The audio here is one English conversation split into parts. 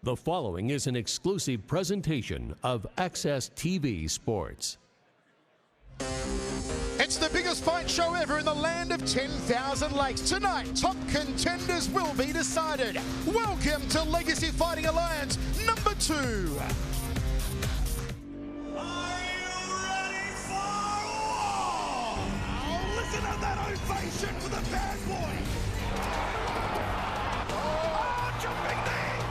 The following is an exclusive presentation of Access TV Sports. It's the biggest fight show ever in the land of 10,000 lakes. Tonight, top contenders will be decided. Welcome to Legacy Fighting Alliance number 2. Are you ready for war? Oh, listen to that ovation for the bad boy. Oh, jumping knee.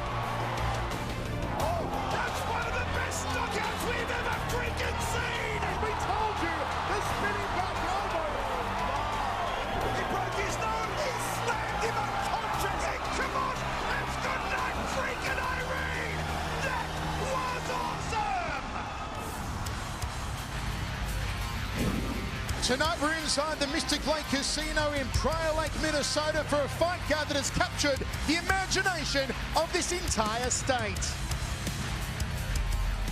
Oh, that's one of the best knockouts we've ever freaking seen. We told you, the spinning back elbow. He broke his nose. He slammed him unconscious. Hey, come on. That's good night, freaking Irene. That was awesome. Tonight we're inside the Mystic Lake Casino in Prior Lake, Minnesota for a fight card that has captured the imagination of this entire state.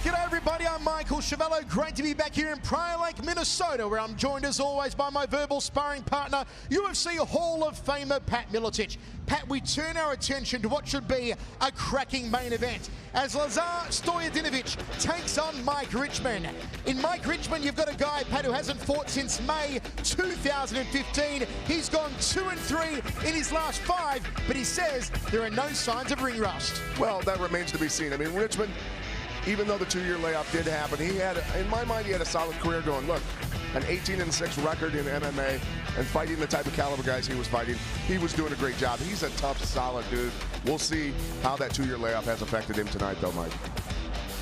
G'day everybody, I'm Michael Chavello. Great to be back here in Prior Lake, Minnesota, where I'm joined as always by my verbal sparring partner, UFC Hall of Famer Pat Miletich. Pat, we turn our attention to what should be a cracking main event as Lazar Stojadinovic takes on Mike Richman. In Mike Richman, you've got a guy, Pat, who hasn't fought since May 2015. He's gone 2-3 in his last 5, but he says there are no signs of ring rust. Well, that remains to be seen. I mean, Richmond, even though the 2-year layoff did happen, he had, in my mind, he had a solid career going. Look, an 18-6 record in MMA and fighting the type of caliber guys he was fighting, he was doing a great job. He's a tough, solid dude. We'll see how that 2-year layoff has affected him tonight, though, Mike.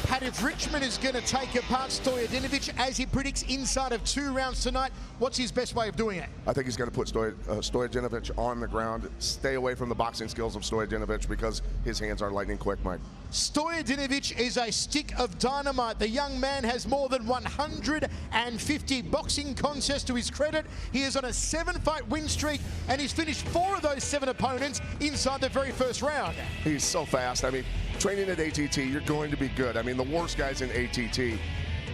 Pat, if Richmond is going to take apart Stojadinovic as he predicts inside of 2 rounds tonight, what's his best way of doing it? I think he's going to put Stojadinovic on the ground, stay away from the boxing skills of Stojadinovic because his hands are lightning quick, Mike. Stojadinovic is a stick of dynamite. The young man has more than 150 boxing contests to his credit. He is on a 7-fight win streak, and he's finished 4 of those 7 opponents inside the very first round. He's so fast. I mean, training at ATT, you're going to be good. I mean, the worst guys in ATT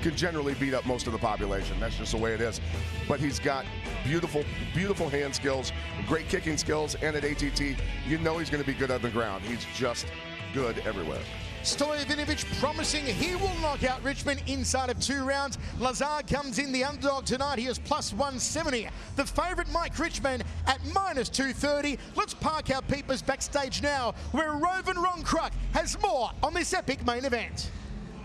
can generally beat up most of the population. That's just the way it is. But he's got beautiful, beautiful hand skills, great kicking skills, and at ATT, you know he's going to be good on the ground. He's just good everywhere. Stojadinovic promising he will knock out Richmond inside of 2 rounds. Lazar comes in the underdog tonight. He is plus 170. The favourite Mike Richmond at minus 230. Let's park our peepers backstage now, where Rovan Ronkruk has more on this epic main event.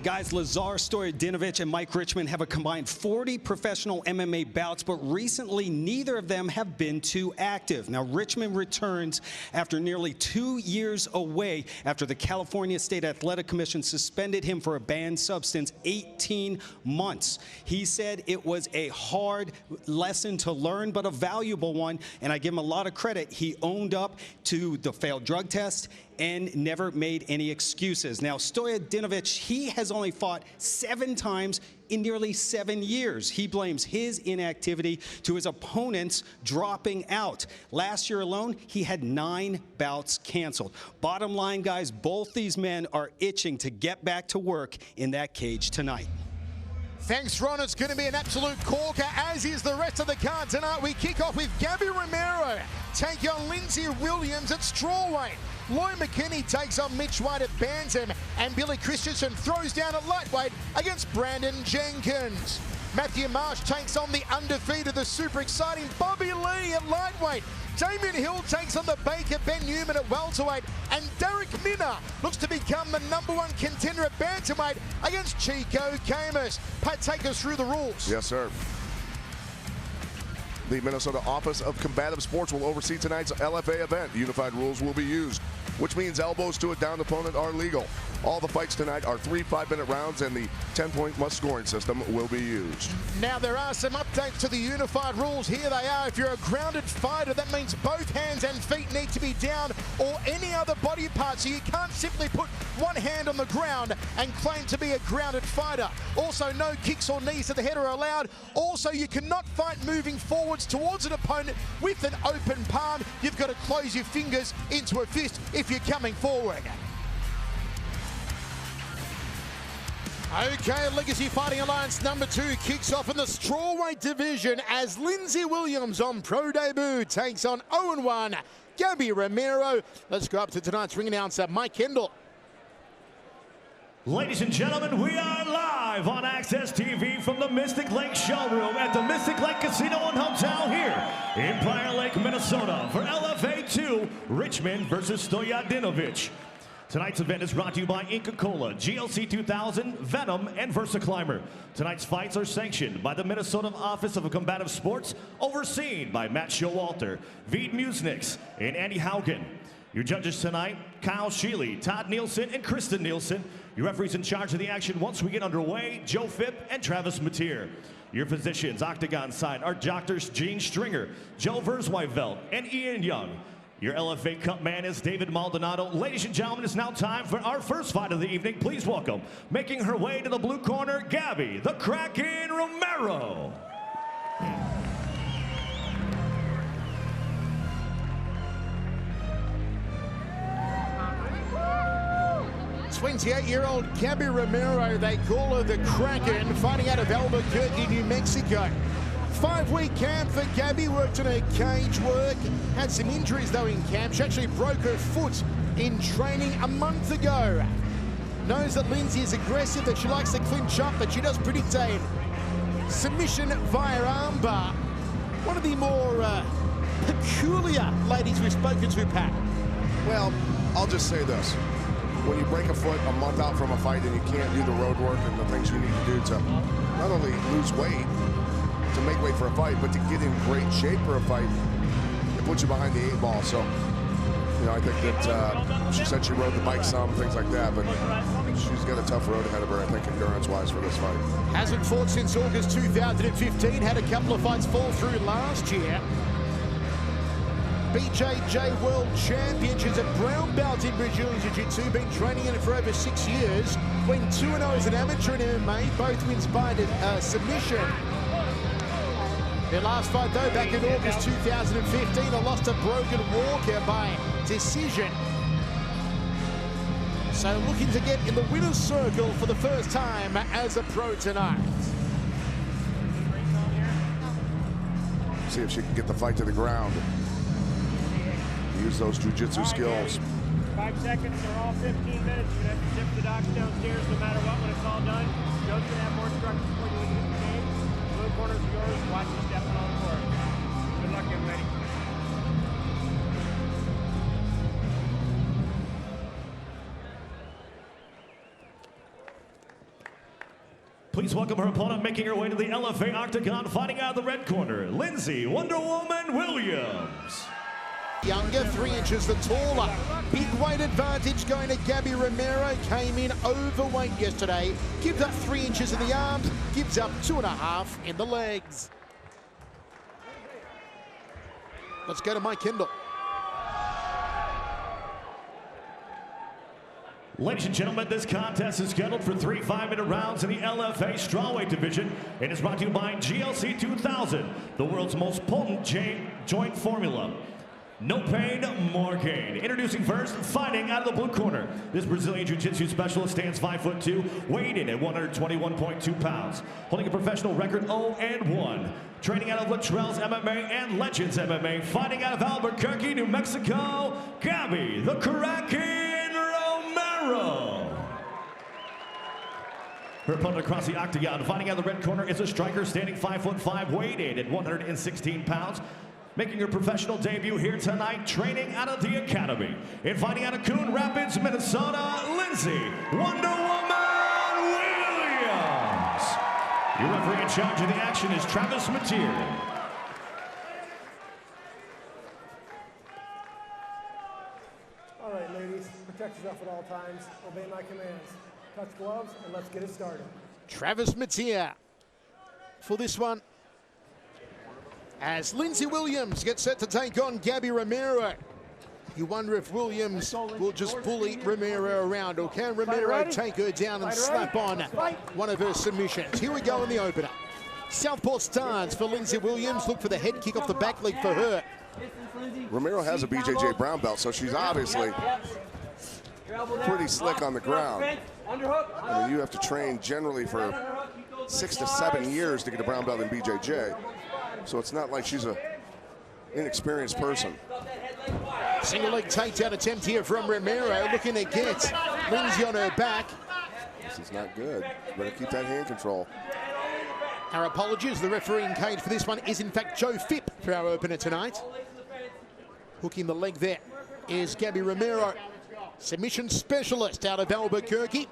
Guys, Lazar Stojadinovic and Mike Richman have a combined 40 professional MMA bouts, but recently neither of them have been too active. Now, Richman returns after nearly 2 years away after the California State Athletic Commission suspended him for a banned substance 18 months. He said it was a hard lesson to learn, but a valuable one, and I give him a lot of credit. He owned up to the failed drug test and never made any excuses. Now, Stojadinovic, he has only fought 7 times in nearly 7 years. He blames his inactivity to his opponents dropping out. Last year alone, he had 9 bouts canceled. Bottom line, guys, both these men are itching to get back to work in that cage tonight. Thanks, Ron. It's going to be an absolute corker, as is the rest of the card tonight. We kick off with Gabby Romero taking on Lindsay Williams at strawweight. Lloyd McKinny takes on Mitch White at bantam, and Billy Christensen throws down at lightweight against Brandon Jenkins. Matthew Marsh takes on the undefeated, the super exciting Bobby Lee at lightweight. Damion Hill takes on the Baker Ben Newman at welterweight, and Derrick Lewis looks to become the #1 contender at bantamweight against Chico Camus. Pat, take us through the rules. Yes, sir. The Minnesota Office of Combative Sports will oversee tonight's LFA event. Unified rules will be used, which means elbows to a downed opponent are legal. All the fights tonight are 3 5-minute rounds, and the 10-point must scoring system will be used. Now, there are some updates to the unified rules. Here they are. If you're a grounded fighter, that means both hands and feet need to be down, or any other body part, so you can't simply put one hand on the ground and claim to be a grounded fighter. Also, no kicks or knees to the head are allowed. Also, you cannot fight moving forwards towards an opponent with an open palm. You've got to close your fingers into a fist if you're coming forward. Okay, Legacy Fighting Alliance number 2 kicks off in the strawweight division as Lindsay Williams on pro debut takes on 0-1 Gabby Romero. Let's go up to tonight's ring announcer, Mike Kendall. Ladies and gentlemen, we are live on Access TV from the Mystic Lake Showroom at the Mystic Lake Casino and Hotel here in Prior Lake, Minnesota for LFA 2, Richmond versus Stojadinovic. Tonight's event is brought to you by Inca Cola, GLC 2000, Venom, and VersaClimber. Tonight's fights are sanctioned by the Minnesota Office of Combative Sports, overseen by Matt Showalter, Veed Musniks, and Andy Haugen. Your judges tonight, Kyle Sheely, Todd Nielsen, and Kristen Nielsen. Your referees in charge of the action once we get underway, Joe Phipp and Travis Mateer. Your physicians, Octagon side, are doctors Gene Stringer, Joe Versweivelt, and Ian Young. Your LFA Cup man is David Maldonado. Ladies and gentlemen, it's now time for our first fight of the evening. Please welcome, making her way to the blue corner, Gabby, the Kraken Romero. '28-year-old Gabby Romero, they call her the Kraken, fighting out of Albuquerque, New Mexico. 5-week camp for Gabby, worked on her cage work, had some injuries though in camp. She actually broke her foot in training a month ago. Knows that Lindsay is aggressive, that she likes to clinch up, that she does predict a submission via armbar. One of the more peculiar ladies we've spoken to, Pat. Well, I'll just say this. When you break a foot a month out from a fight and you can't do the road work and the things you need to do to not only lose weight, to make weight for a fight, but to get in great shape for a fight, it puts you behind the 8 ball. So, you know, I think that she said she rode the bike some, things like that, but she's got a tough road ahead of her, I think, endurance-wise for this fight. Hasn't fought since August 2015, had a couple of fights fall through last year. BJJ World Champion. She's a brown belt in Brazilian Jiu-Jitsu, been training in it for over 6 years. Went 2-0 as an amateur in MMA, both wins by submission. Their last fight, though, back in August 2015, they lost to Brogan Walker by decision. So looking to get in the winner's circle for the first time as a pro tonight. See if she can get the fight to the ground. Use those jiu-jitsu skills. 5 seconds or all 15 minutes. You're gonna have to zip the docks downstairs no matter what when it's all done. Joe's gonna have more instructions before you leave the game. Blue corner's yours. Watch you stepping on the court. Good luck, young lady. Please welcome her opponent, making her way to the LFA Octagon, fighting out of the red corner, Lindsay Wonder Woman Williams. Younger, 3 inches the taller. Big weight advantage going to Gabby Romero. Came in overweight yesterday. Gives up 3 inches in the arms. Gives up 2.5 in the legs. Let's go to Mike Kendall. Ladies and gentlemen, this contest is scheduled for 3 5-minute rounds in the LFA strawweight division. It is brought to you by GLC 2000, the world's most potent joint formula. No pain, more gain. Introducing first, fighting out of the blue corner. This Brazilian Jiu-Jitsu specialist stands 5'2", weighed in at 121.2 pounds. Holding a professional record 0-1. Training out of Latrell's MMA and Legends MMA. Fighting out of Albuquerque, New Mexico, Gabby, the Kraken Romero. Her opponent across the octagon, fighting out of the red corner, is a striker standing 5'5", weighed in at 116 pounds. Making her professional debut here tonight, training out of the academy. And fighting out of Coon Rapids, Minnesota, Lindsay Wonder Woman Williams. Your referee in charge of the action is Travis Mateer. All right, ladies, protect yourself at all times. Obey my commands. Touch gloves, and let's get it started. Travis Mateer for this one, as Lindsay Williams gets set to take on Gabby Romero. You wonder if Williams will just bully Romero around, or can Romero take her down and slap on one of her submissions? Here we go in the opener. Southpaw stance for Lindsay Williams. Look for the head kick off the back leg for her. Romero has a BJJ brown belt, so she's obviously pretty slick on the ground. I mean, you have to train generally for 6 to 7 years to get a brown belt in BJJ. So it's not like she's an inexperienced person. Single leg takedown attempt here from Romero, looking to get Lindsay on her back. This is not good. Better keep that hand control. Our apologies. The referee in cage for this one is in fact Joe Phipp for our opener tonight. Hooking the leg there is Gabby Romero, submission specialist out of Albuquerque.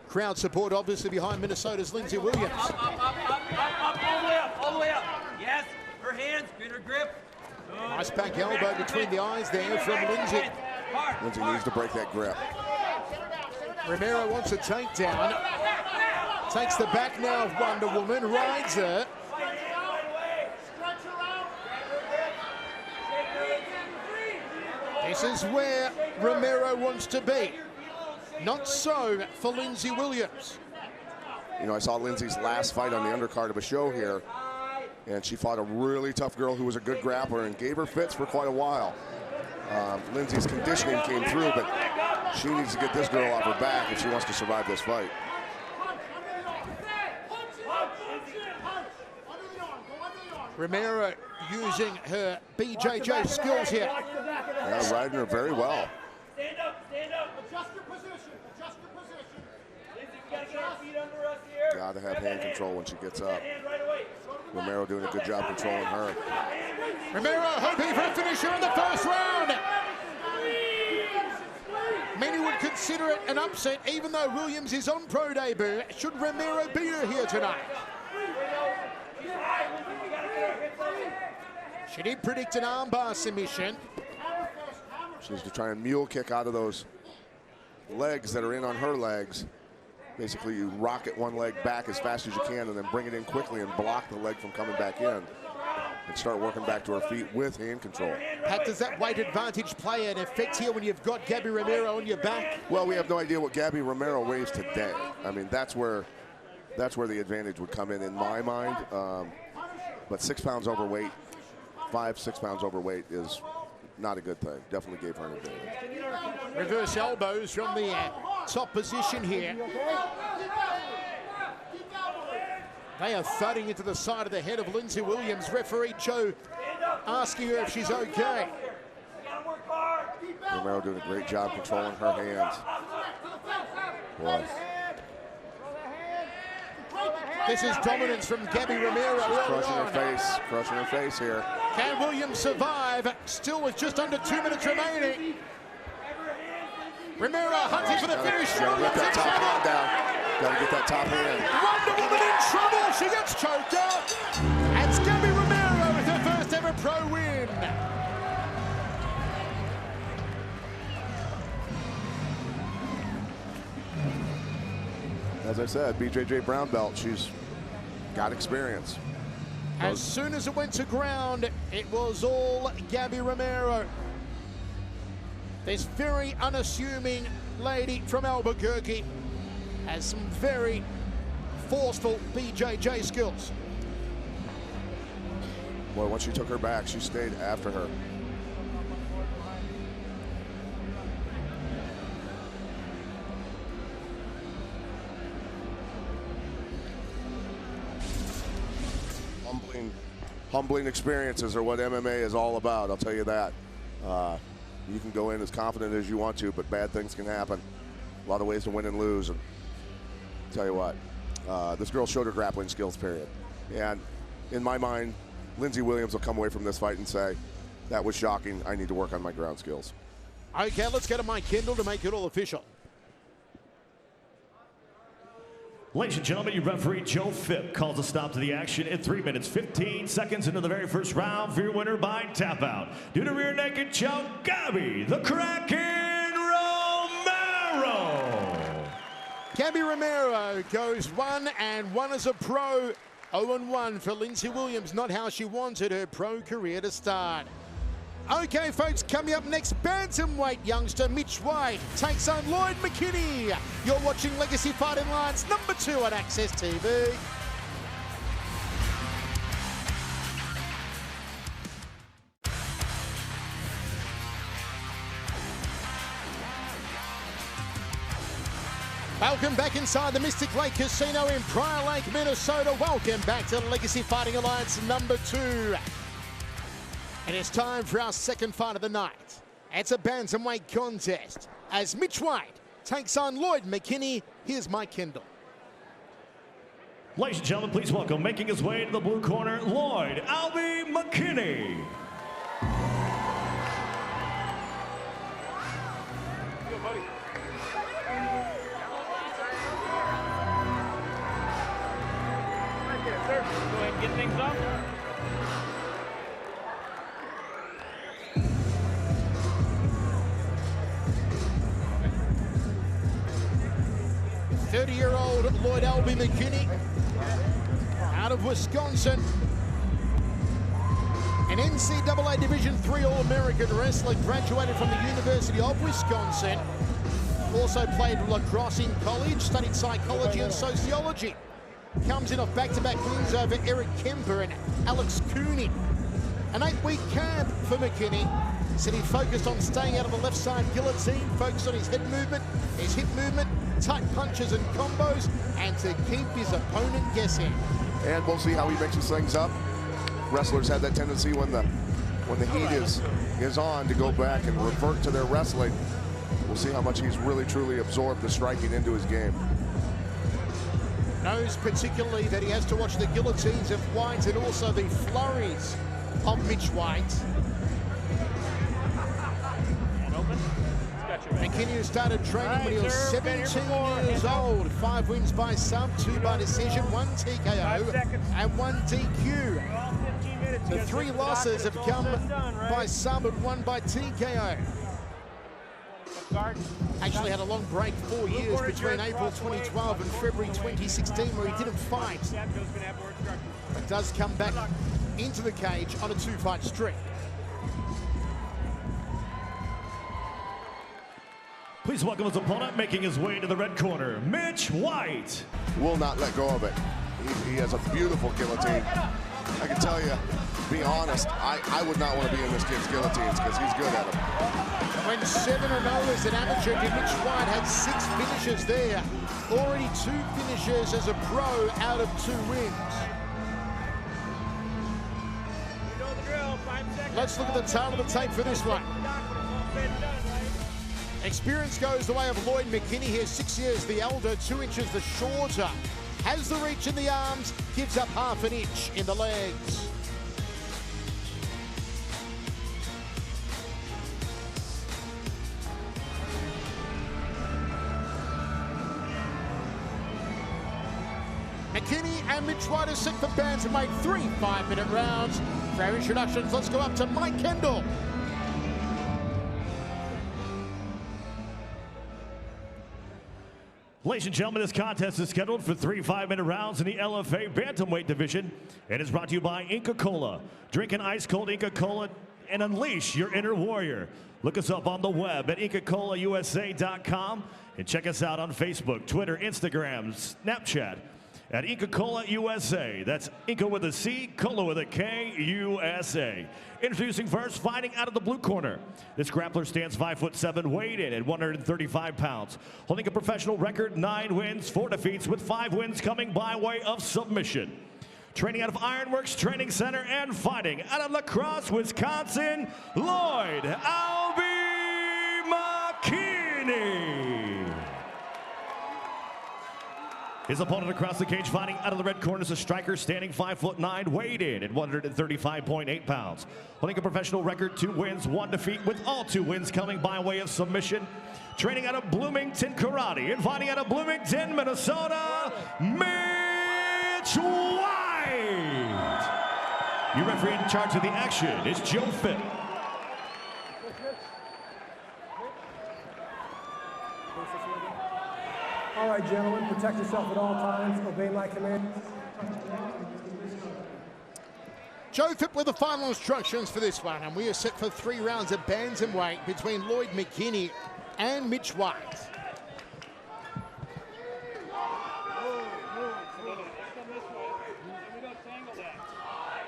Crowd support obviously behind Minnesota's Lindsey Williams. Up, all the way up. Yes, her hands, get her grip. Nice back elbow between the eyes there from Lindsey. Lindsey needs to break that grip. Romero wants a takedown. Takes the back now of Wonder Woman, rides her. This is where Romero wants to be. Not so for Lindsey Williams. You know, I saw Lindsey's last fight on the undercard of a show here, and she fought a really tough girl who was a good grappler and gave her fits for quite a while. Lindsey's conditioning came through, but she needs to get this girl off her back if she wants to survive this fight. Romero using her BJJ skills here. Yeah, riding her very well. Stand up. Adjust your position. Lindsey, we gotta get our feet under us here. Got to have hand control when she gets up. Romero doing a good job controlling her. Romero hoping for a finish here in the first round. Many would consider it an upset, even though Williams is on pro debut. Should Romero beat her here tonight? She did predict an armbar submission. She's to try and mule kick out of those legs that are in on her legs. Basically, you rocket one leg back as fast as you can and then bring it in quickly and block the leg from coming back in. And start working back to her feet with hand control. Pat, does that weight advantage play an effect here when you've got Gabby Romero on your back? Well, we have no idea what Gabby Romero weighs today. I mean, that's where the advantage would come in my mind. But 6 pounds overweight, 5-6 pounds overweight is not a good thing. Definitely gave her an advantage. Reverse elbows from the top position here. They are thudding into the side of the head of Lindsey Williams. Referee Joe asking her if she's okay. Romero doing a great job controlling her hands. Boy. This is dominance from Gabby Romero. She's crushing her face here. Can Williams survive? Still with just under 2 minutes remaining. Romero hunting for the finish. Gotta get that top hand down. Gotta get that top hand. Wonder Woman in trouble. She gets choked out. And it's Gabby Romero with her first ever pro win. As I said, BJJ brown belt. She's got experience. As soon as it went to ground, it was all Gabby Romero. This very unassuming lady from Albuquerque has some very forceful BJJ skills. Boy, once she took her back, she stayed after her. Humbling experiences are what MMA is all about, I'll tell you that. You can go in as confident as you want to, but bad things can happen. A lot of ways to win and lose. And I'll tell you what, this girl showed her grappling skills, period. And in my mind, Lindsey Williams will come away from this fight and say, that was shocking, I need to work on my ground skills. Okay, let's go to Mike Kendall to make it all official. Ladies and gentlemen, your referee Joe Phipp calls a stop to the action at 3 minutes 15 seconds into the very first round for your winner by tap out. Due to rear naked choke, Gabby the Kraken Romero. Gabby Romero goes 1-1 as a pro. 0-1 for Lindsey Williams, not how she wanted her pro career to start. Okay, folks, coming up next, Bantamweight youngster Mitch White takes on Lloyd McKinney. You're watching Legacy Fighting Alliance #2 on Access TV. Welcome back inside the Mystic Lake Casino in Prior Lake, Minnesota. Welcome back to Legacy Fighting Alliance #2. And it's time for our second fight of the night. It's a bantamweight contest as Mitch White takes on Lloyd McKinney. Here's Mike Kendall. Ladies and gentlemen, please welcome, making his way to the blue corner, Lfa McKinny. Go ahead and get things up. Thirty-year-old Lfa McKinny out of Wisconsin. An NCAA Division III All-American wrestler, graduated from the University of Wisconsin. Also played lacrosse in college, studied psychology and sociology. Comes in off back-to-back wins over Eric Kemper and Alex Cooney. An 8-week camp for McKinny. Said he focused on staying out of the left side guillotine, focused on his head movement, his hip movement, tight punches and combos, and to keep his opponent guessing. And we'll see how he mixes things up. Wrestlers have that tendency when the heat is on to go back and revert to their wrestling. We'll see how much he's really truly absorbed the striking into his game. Knows particularly that he has to watch the guillotines of White and also the flurries of Mitch White. McKinny, who started training when he was 17 years old. 5 wins by sub, 2 by decision, 1 TKO and 1 DQ. The 3 losses have come by sub and 1 by TKO. Actually had a long break, 4 years between April 2012 and February 2016 where he didn't fight. But does come back into the cage on a 2-fight streak. Please welcome his opponent, making his way to the red corner, Mitch White. Will not let go of it. He has a beautiful guillotine. I can tell you, be honest, I would not want to be in this kid's guillotines because he's good at them. When 7-0 as an amateur, Mitch White had 6 finishes there. Already 2 finishes as a pro out of 2 wins. Let's look at the tail of the tape for this one. Experience goes the way of Lfa McKinny here, 6 years the elder, 2 inches the shorter. Has the reach in the arms, gives up half an inch in the legs. McKinny and Mitch White are set for Bantamweight, 3 5-minute rounds. For our introductions, let's go up to Mike Kendall. Ladies and gentlemen, this contest is scheduled for 3 5-minute rounds in the LFA Bantamweight division. It is brought to you by Inca Cola. Drink an ice-cold Inca Cola and unleash your inner warrior. Look us up on the web at IncaColaUSA.com and check us out on Facebook, Twitter, Instagram, Snapchat at Inca Cola USA. That's Inca with a C, Cola with a K, USA. Introducing first, fighting out of the blue corner. This grappler stands 5'7", weighed in at 135 pounds. Holding a professional record, 9 wins, 4 defeats, with 5 wins coming by way of submission. Training out of Ironworks Training Center and fighting out of La Crosse, Wisconsin, Lfa McKinny. His opponent across the cage, fighting out of the red corner, is a striker standing 5'9", weighed in at 135.8 pounds. Holding a professional record, 2 wins, 1 defeat, with all 2 wins coming by way of submission. Training out of Bloomington Karate and fighting out of Bloomington, Minnesota, Mitch White. Your referee in charge of the action is Joe Fitt. All right, gentlemen, protect yourself at all times. Obey my command. Joe Fitt with the final instructions for this one, and we are set for 3 rounds of bantamweight between Lfa McKinny and Mitch White.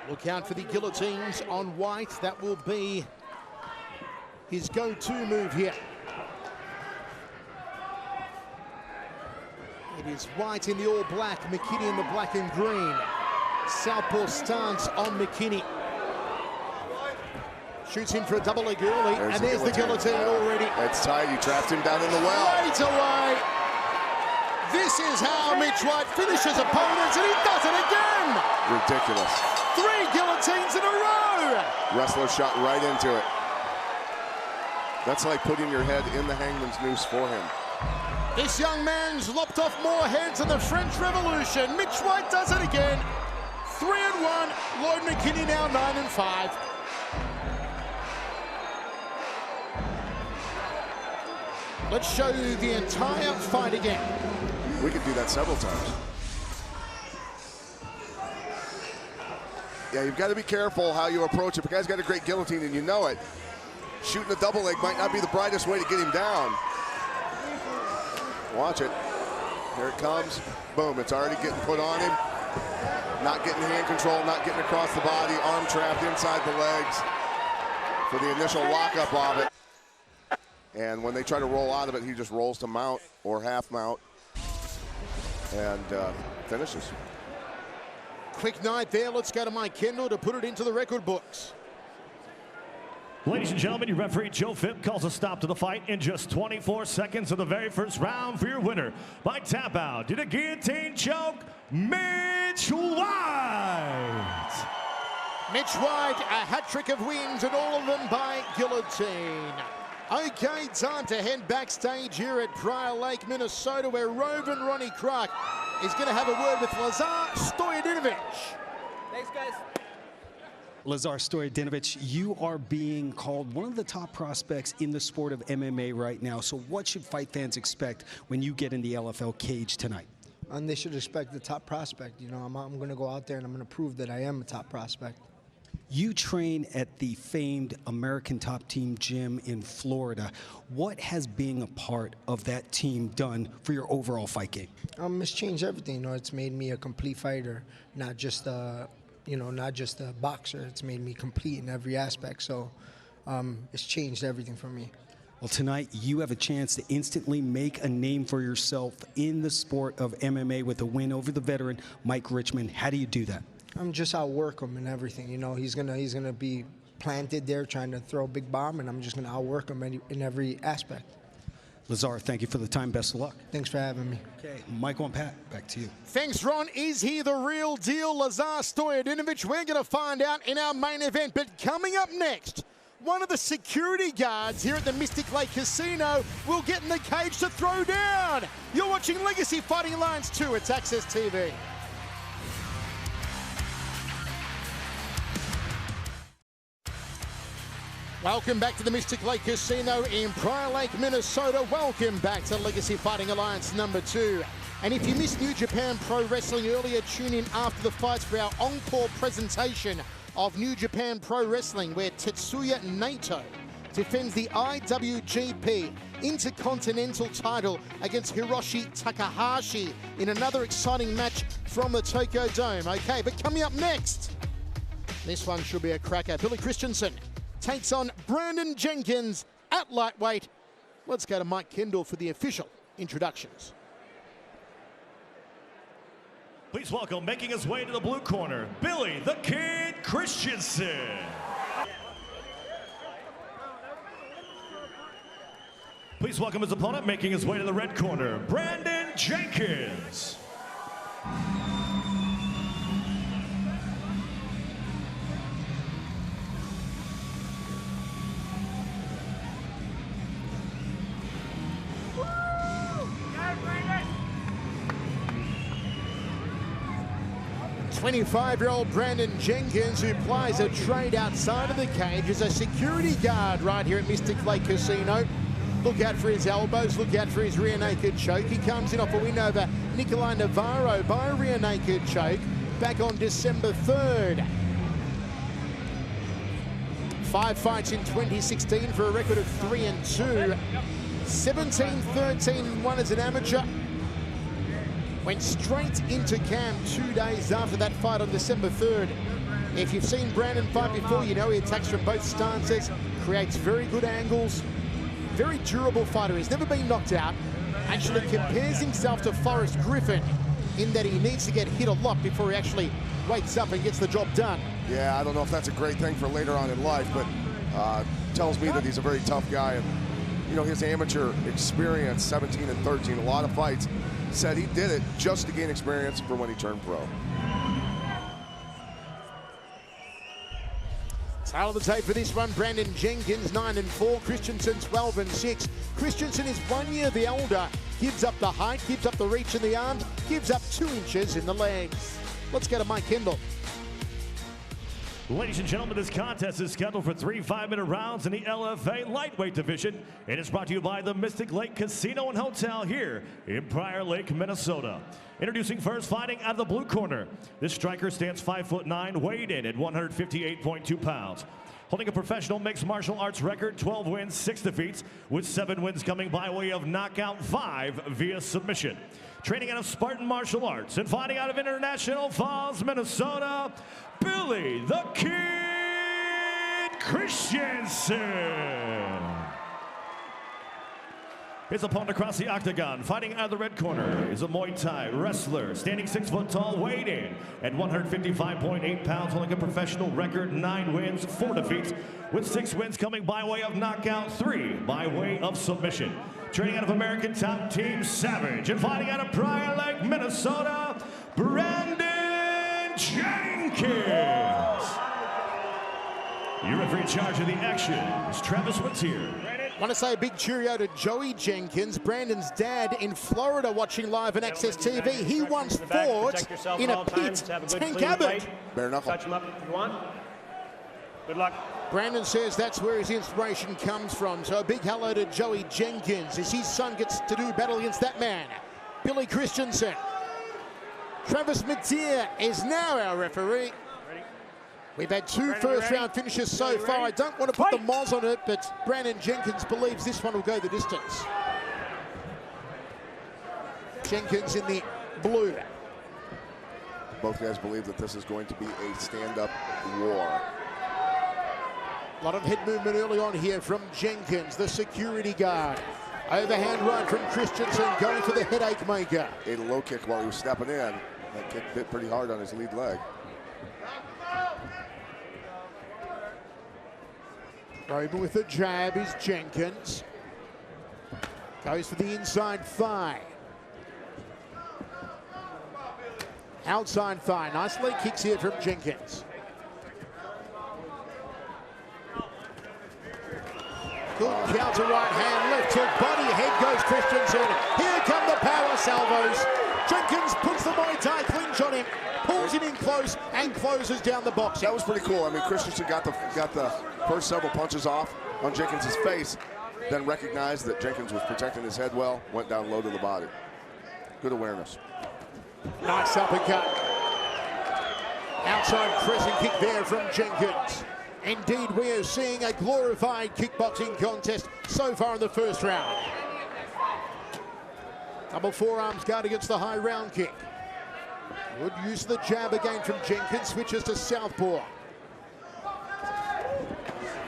Look out for the guillotines on White. That will be his go-to move here. It is White in the all-black, McKinny in the black and green. Southpaw stance on McKinny. Shoots in for a double leg early, and there's the guillotine already. It's tight, he trapped him down in the well. Right away. This This is how Mitch White finishes opponents, and he does it again! Ridiculous. 3 guillotines in a row! Wrestler shot right into it. That's like putting your head in the hangman's noose for him. This young man's lopped off more heads than the French Revolution. Mitch White does it again. 3-1. Lloyd McKinney now 9-5. Let's show you the entire fight again. We could do that several times. Yeah, you've got to be careful how you approach it. If a guy's got a great guillotine and you know it, shooting a double leg might not be the brightest way to get him down. Watch it. Here it comes. Boom, it's already getting put on him. Not getting hand control, not getting across the body, arm trapped inside the legs for the initial lockup of it. And when they try to roll out of it, he just rolls to mount or half mount and finishes. Quick night there. Let's go to Mike Kendall to put it into the record books. Ladies and gentlemen, your referee Joe Phipp calls a stop to the fight in just 24 seconds of the very first round for your winner by tap out to the guillotine choke, Mitch White. Mitch White, a hat-trick of wins, and all of them by guillotine. Okay, time to head backstage here at Prior Lake, Minnesota, where Roven Ronnie Clark is going to have a word with Lazar Stojadinovic. Thanks, guys. Lazar Stojadinovic, you are being called one of the top prospects in the sport of MMA right now. So what should fight fans expect when you get in the LFL cage tonight? And they should expect the top prospect. You know, I'm going to go out there and I'm going to prove that I am a top prospect. You train at the famed American Top Team gym in Florida. What has being a part of that team done for your overall fight game? It's changed everything. You know, it's made me a complete fighter, not just a boxer. It's made me complete in every aspect. So it's changed everything for me. Well, tonight you have a chance to instantly make a name for yourself in the sport of MMA with a win over the veteran Mike Richmond. How do you do that? I'm just outwork him and everything. You know, he's gonna be planted there trying to throw a big bomb, and I'm just gonna outwork him in every aspect. Lazar, thank you for the time. Best of luck. Thanks for having me. Okay, Michael and Pat, back to you. Thanks, Ron. Is he the real deal, Lazar Stojadinovic? We're going to find out in our main event. But coming up next, one of the security guards here at the Mystic Lake Casino will get in the cage to throw down. You're watching Legacy Fighting Alliance 2. It's Access TV. Welcome back to the Mystic Lake Casino in Prior Lake, Minnesota. Welcome back to Legacy Fighting Alliance number 2. And if you missed New Japan Pro Wrestling earlier, tune in after the fights for our encore presentation of New Japan Pro Wrestling, where Tetsuya Naito defends the IWGP Intercontinental title against Hiroshi Takahashi in another exciting match from the Tokyo Dome. Okay, but coming up next, this one should be a cracker. Billy Christensen takes on Brandon Jenkins at lightweight. Let's go to Mike Kendall for the official introductions. Please welcome, making his way to the blue corner, Billy the Kid Christensen. Please welcome his opponent, making his way to the red corner, Brandon Jenkins. 25-year-old Brandon Jenkins, who plies a trade outside of the cage, is a security guard right here at Mystic Lake Casino. Look out for his elbows, look out for his rear naked choke. He comes in off a win over Nikolai Navarro by a rear naked choke back on December 3rd. 5 fights in 2016 for a record of 3-2. 17-13-1 as an amateur. Went straight into camp 2 days after that fight on December 3rd. If you've seen Brandon fight before, you know he attacks from both stances, creates very good angles, very durable fighter. He's never been knocked out. Actually compares himself to Forrest Griffin in that he needs to get hit a lot before he actually wakes up and gets the job done. Yeah, I don't know if that's a great thing for later on in life, but tells me that he's a very tough guy. And, you know, his amateur experience, 17-13, a lot of fights, said he did it just to gain experience for when he turned pro. Tail of the tape for this one, Brandon Jenkins 9-4, Christensen 12-6. Christensen is 1 year the older, gives up the height, gives up the reach in the arms, gives up 2 inches in the legs. Let's go to Mike Kendall. Ladies and gentlemen, this contest is scheduled for 3 5-minute rounds in the LFA lightweight division. It is brought to you by the Mystic Lake Casino and Hotel here in Prior Lake, Minnesota. Introducing first, fighting out of the blue corner. This striker stands 5'9", weighed in at 158.2 pounds. Holding a professional mixed martial arts record, 12 wins, 6 defeats, with 7 wins coming by way of knockout, 5 via submission. Training out of Spartan Martial Arts and fighting out of International Falls, Minnesota, Billy the Kid Christensen. His opponent across the octagon, fighting out of the red corner, is a Muay Thai wrestler, standing 6 foot tall, weighed in at 155.8 pounds, holding a professional record, 9 wins, 4 defeats, with 6 wins coming by way of knockout, 3 by way of submission. Training out of American Top Team Savage and fighting out of Prior Lake, Minnesota, Brandon Jenkins. Your referee in charge of the action is Travis Wittier. Want to say a big cheerio to Joey Jenkins, Brandon's dad in Florida, watching live on Access TV. He once fought in a pit, Tank Abbott. Bare knuckle. Touch him up if you want. Good luck. Brandon says that's where his inspiration comes from. So a big hello to Joey Jenkins as his son gets to do battle against that man, Billy Christensen. Travis Wittier is now our referee. We've had 2 first-round finishes so far. I don't want to put the moz on it, but Brandon Jenkins believes this one will go the distance. Jenkins in the blue. Both guys believe that this is going to be a stand-up war. A lot of head movement early on here from Jenkins, the security guard. Overhand right from Christensen, going for the headache maker. A low kick while he was stepping in. That kick bit pretty hard on his lead leg. Over with the jab is Jenkins. Goes for the inside thigh. Outside thigh. Nice leg kicks here from Jenkins. Good counter right hand, left hook, body, head goes Christensen. Here come the power salvos. Jenkins puts the Muay Thai clinch on him, pulls him in close and closes down the box. That was pretty cool. I mean, Christensen got the first several punches off on Jenkins' face, then recognized that Jenkins was protecting his head well, went down low to the body. Good awareness. Nice uppercut. Outside pressing kick there from Jenkins. Indeed, we are seeing a glorified kickboxing contest so far in the first round. Double forearms guard against the high round kick. Good use of the jab again from Jenkins, switches to southpaw.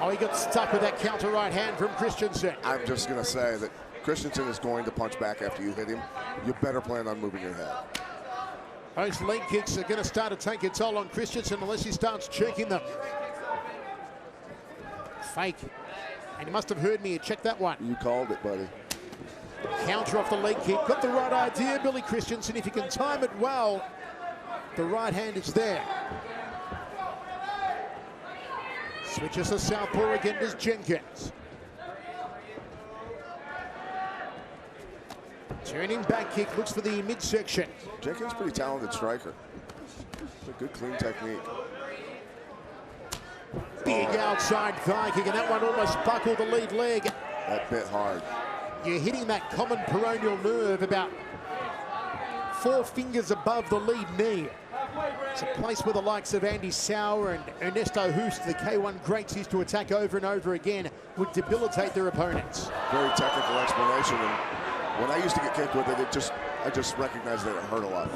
Oh, he got stuck with that counter right hand from Christensen. I'm just going to say that Christensen is going to punch back after you hit him. You better plan on moving your head. Those leg kicks are going to start to take a toll on Christensen unless he starts checking them. Fake. And you must have heard me. Check that one. You called it, buddy. Counter off the leg kick. Got the right idea, Billy Christensen. If you can time it well, the right hand is there. Switches to southpaw again, does Jenkins. Turning back kick, looks for the midsection. Jenkins pretty talented striker. A good clean technique. Big outside thigh kick, and that one almost buckled the lead leg. That bit hard. You're hitting that common peroneal nerve about 4 fingers above the lead knee. It's a place where the likes of Andy Sauer and Ernesto Hoost, the K1 greats, used to attack over and over again, would debilitate their opponents. Very technical explanation. And when I used to get kicked with it, I just recognized that it hurt a lot.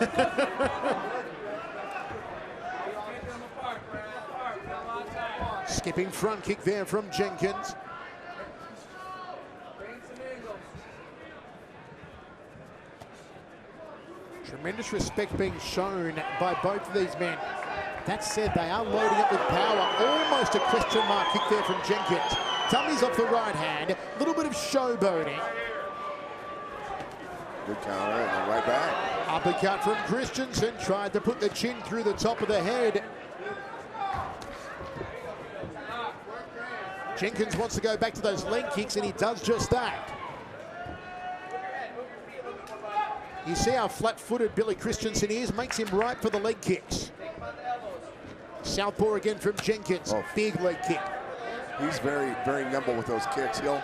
Skipping front kick there from Jenkins. Tremendous respect being shown by both of these men. That said, they are loading up with power. Almost a question mark kick there from Jenkins. Dummies off the right hand. A little bit of showboating. Good counter, and then right back. Uppercut from Christensen, tried to put the chin through the top of the head. Jenkins wants to go back to those leg kicks, and he does just that. You see how flat-footed Billy Christensen is, makes him ripe for the leg kicks. Southpaw again from Jenkins, big leg kick. He's very, very nimble with those kicks. He'll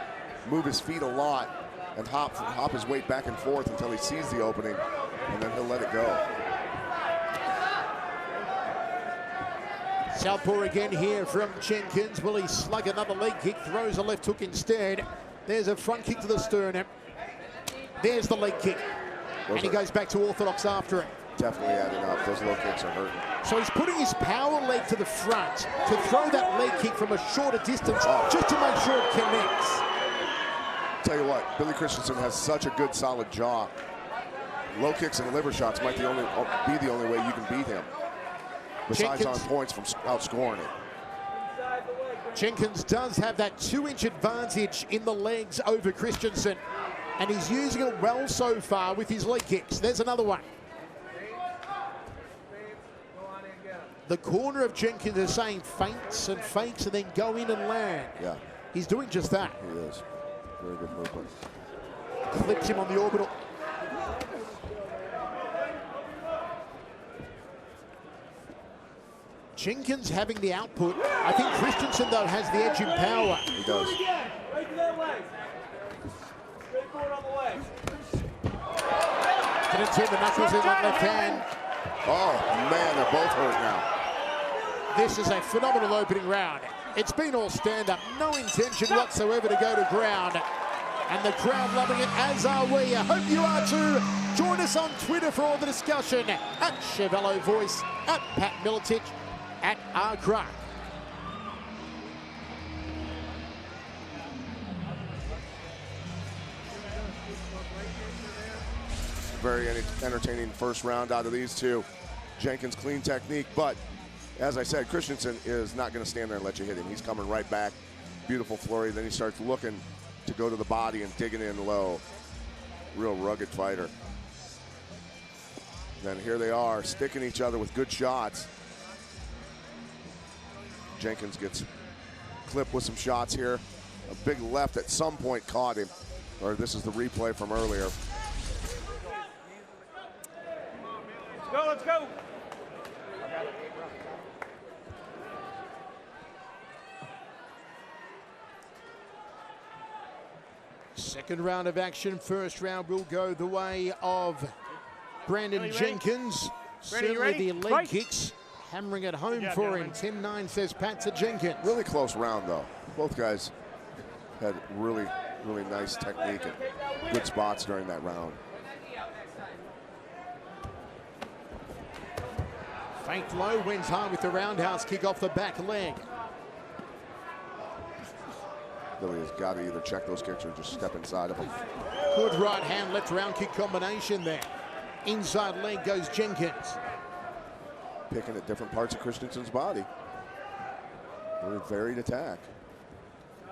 move his feet a lot and hop his weight back and forth until he sees the opening, and then he'll let it go. Southpaw again here from Jenkins. Will he slug another leg kick? Throws a left hook instead. There's a front kick to the sternum. There's the leg kick. And he goes back to orthodox after it. Definitely adding up. Those low kicks are hurting. So he's putting his power leg to the front to throw that leg kick from a shorter distance just to make sure it connects. Tell you what, Billy Christensen has such a good, solid jaw. Low kicks and liver shots might be the only way you can beat him. Besides Jenkins, on points from outscoring it. Jenkins does have that 2-inch advantage in the legs over Christensen, and he's using it well so far with his leg kicks. There's another one. The corner of Jenkins is saying feints and fakes and then go in and land. Yeah. He's doing just that. He is. Very good movement. Clips him on the orbital. Jenkins having the output. I think Christensen, though, has the edge in power. He does. Didn't turn the knuckles in that left hand. Oh, man, they're both hurt now. This is a phenomenal opening round. It's been all stand-up. No intention whatsoever to go to ground. And the crowd loving it, as are we. I hope you are too. Join us on Twitter for all the discussion. At Chevello Voice, at Pat Militich, at R-Croc. Very entertaining first round out of these two. Jenkins, clean technique, but as I said, Christensen is not going to stand there and let you hit him. He's coming right back. Beautiful flurry. Then he starts looking to go to the body and digging in low. Real rugged fighter. Then here they are, sticking each other with good shots. Jenkins gets clipped with some shots here. A big left at some point caught him. Or this is the replay from earlier. Let's go, let's go. Second round of action. First round will go the way of Brandon Jenkins. Certainly the leg kicks hammering it home for him. 10-9 says Pat to Jenkins. Really close round though. Both guys had really, really nice technique and good spots during that round. Faked low, wins high with the roundhouse kick off the back leg. Billy has got to either check those kicks or just step inside of them. Good right hand, left round kick combination there. Inside leg goes Jenkins. Picking at different parts of Christensen's body. Very varied attack.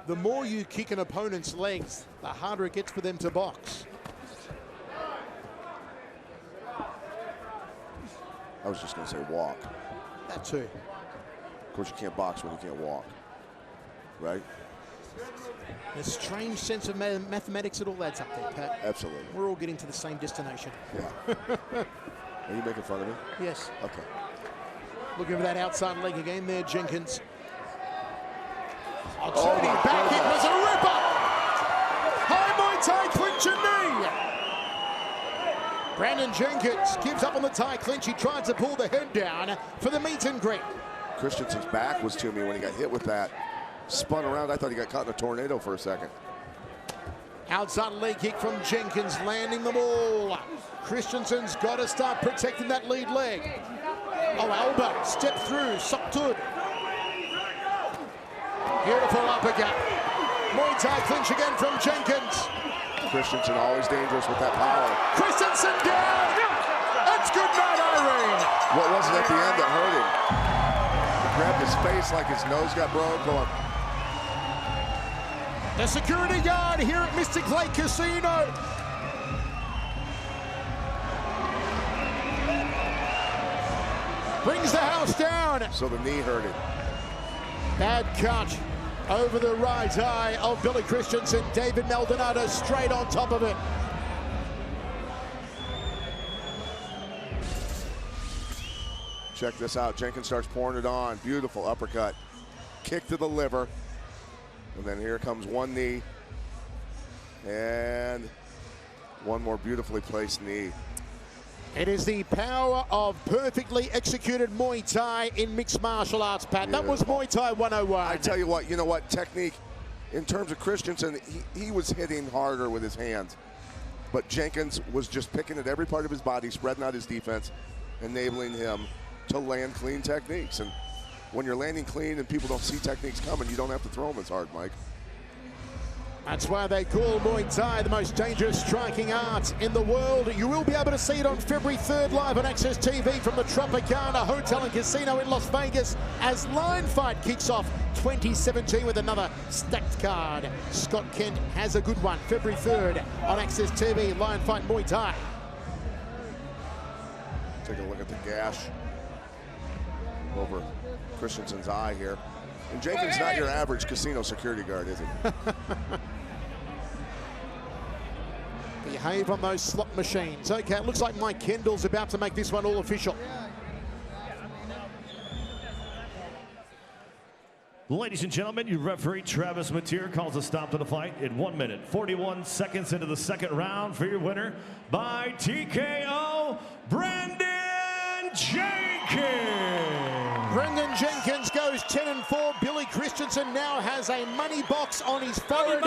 The more you kick an opponent's legs, the harder it gets for them to box. I was just going to say walk. That too. Of course, you can't box when you can't walk, right? A strange sense of mathematics, it all adds up there, Pat. Absolutely. We're all getting to the same destination. Yeah. Are you making fun of me? Yes. Okay. Looking for that outside leg again there, Jenkins. Turning back, it was a ripper! High Muay Thai clinch and knee! Brandon Jenkins gives up on the Thai clinch. He tried to pull the head down for the meet and greet. Christensen's back was to me when he got hit with that. Spun around, I thought he got caught in a tornado for a second. Outside leg kick from Jenkins, landing the ball. Christensen's got to start protecting that lead leg. Oh, elbow, step through, Soktud. Beautiful uppercut. Muay Thai clinch again from Jenkins. Christensen always dangerous with that power. Christensen down. That's good night, Irene. What was it at the end that hurt him? He grabbed his face like his nose got broke. Going. The security guard here at Mystic Lake Casino. brings the house down. So the knee hurt it. Bad cut over the right eye of Billy Christensen. David Maldonado straight on top of it. Check this out. Jenkins starts pouring it on. Beautiful uppercut. Kick to the liver. And then here comes one knee. And one more beautifully placed knee. It is the power of perfectly executed Muay Thai in mixed martial arts, Pat. That was Muay Thai 101. I tell you what, technique, in terms of Christensen, he was hitting harder with his hands. But Jenkins was just picking at every part of his body, spreading out his defense, enabling him to land clean techniques. And when you're landing clean and people don't see techniques coming, you don't have to throw them as hard, Mike. That's why they call Muay Thai the most dangerous striking art in the world. You will be able to see it on February 3rd live on Access TV from the Tropicana Hotel and Casino in Las Vegas as Line Fight kicks off 2017 with another stacked card. Scott Kent has a good one. February 3rd on Access TV, Line Fight Muay Thai. Take a look at the gash over Christensen's eye here. And Jenkins not your average casino security guard, is he? Behave on those slot machines. Okay, it looks like Mike Kendall's about to make this one all official. Ladies and gentlemen, your referee Travis Mateer calls a stop to the fight in 1 minute, 41 seconds into the second round for your winner by TKO, Brendan Jenkins. Brendan Jenkins goes 10-4. Billy Christensen now has a money box on his forehead.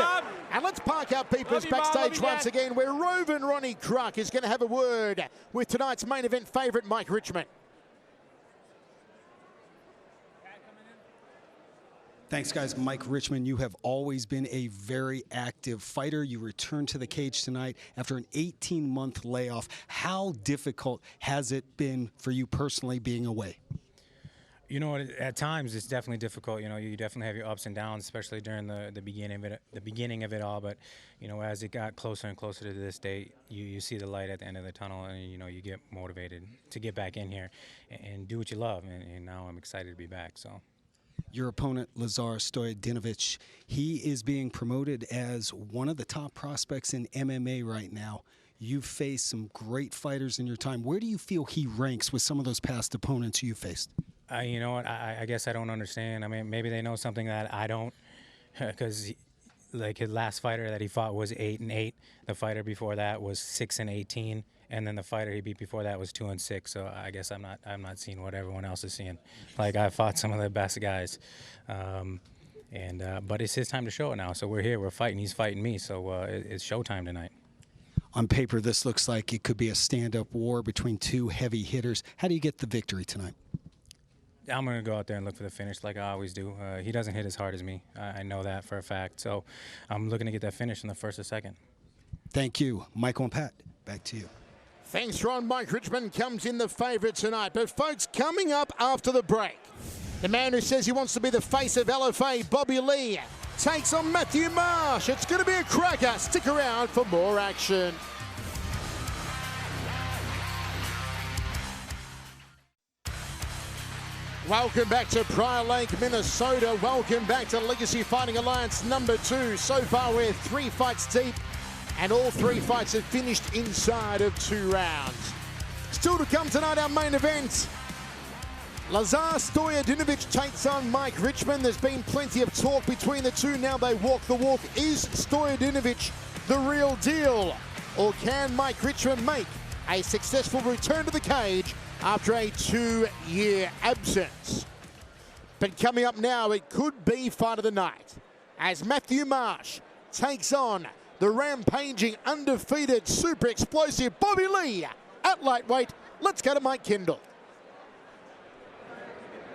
And let's park our peepers backstage once again, where Rovin Ronnie Kruk is going to have a word with tonight's main event favourite, Mike Richmond. Thanks, guys. Mike Richmond, you have always been a very active fighter. You returned to the cage tonight after an 18-month layoff. How difficult has it been for you personally being away? You know, at times it's definitely difficult. You know, you definitely have your ups and downs, especially during the beginning of it all. But you know, as it got closer and closer to this date, you see the light at the end of the tunnel, and you know, you get motivated to get back in here and do what you love. And now I'm excited to be back. So. Your opponent, Lazar Stojadinovic, he is being promoted as one of the top prospects in MMA right now. You've faced some great fighters in your time. Where do you feel he ranks with some of those past opponents you faced? You know what? I guess I don't understand. I mean, maybe they know something that I don't, because like his last fighter that he fought was 8-8. The fighter before that was 6-18, and then the fighter he beat before that was 2-6. So I guess I'm not seeing what everyone else is seeing. Like, I fought some of the best guys, but it's his time to show it now. So we're here, we're fighting. He's fighting me. So it's showtime tonight. On paper, this looks like it could be a stand-up war between two heavy hitters. How do you get the victory tonight? I'm going to go out there and look for the finish like I always do. He doesn't hit as hard as me. I know that for a fact. So I'm looking to get that finish in the first or second. Thank you. Michael and Pat, back to you. Thanks, Ron. Mike Richmond comes in the favourite tonight. But, folks, coming up after the break, the man who says he wants to be the face of LFA, Bobby Lee, takes on Matthew Marsh. It's going to be a cracker. Stick around for more action. Welcome back to Prior Lake, Minnesota. Welcome back to Legacy Fighting Alliance #2. So far, we're 3 fights deep, and all 3 fights have finished inside of 2 rounds. Still to come tonight, our main event. Lazar Stojadinovic takes on Mike Richmond. There's been plenty of talk between the two. Now they walk the walk. Is Stojadinovic the real deal? Or can Mike Richmond make a successful return to the cage after a 2-year absence? But coming up now, it could be fight of the night, as Matthew Marsh takes on the rampaging, undefeated, super explosive Bobby Lee at lightweight. Let's go to Mike Kendall.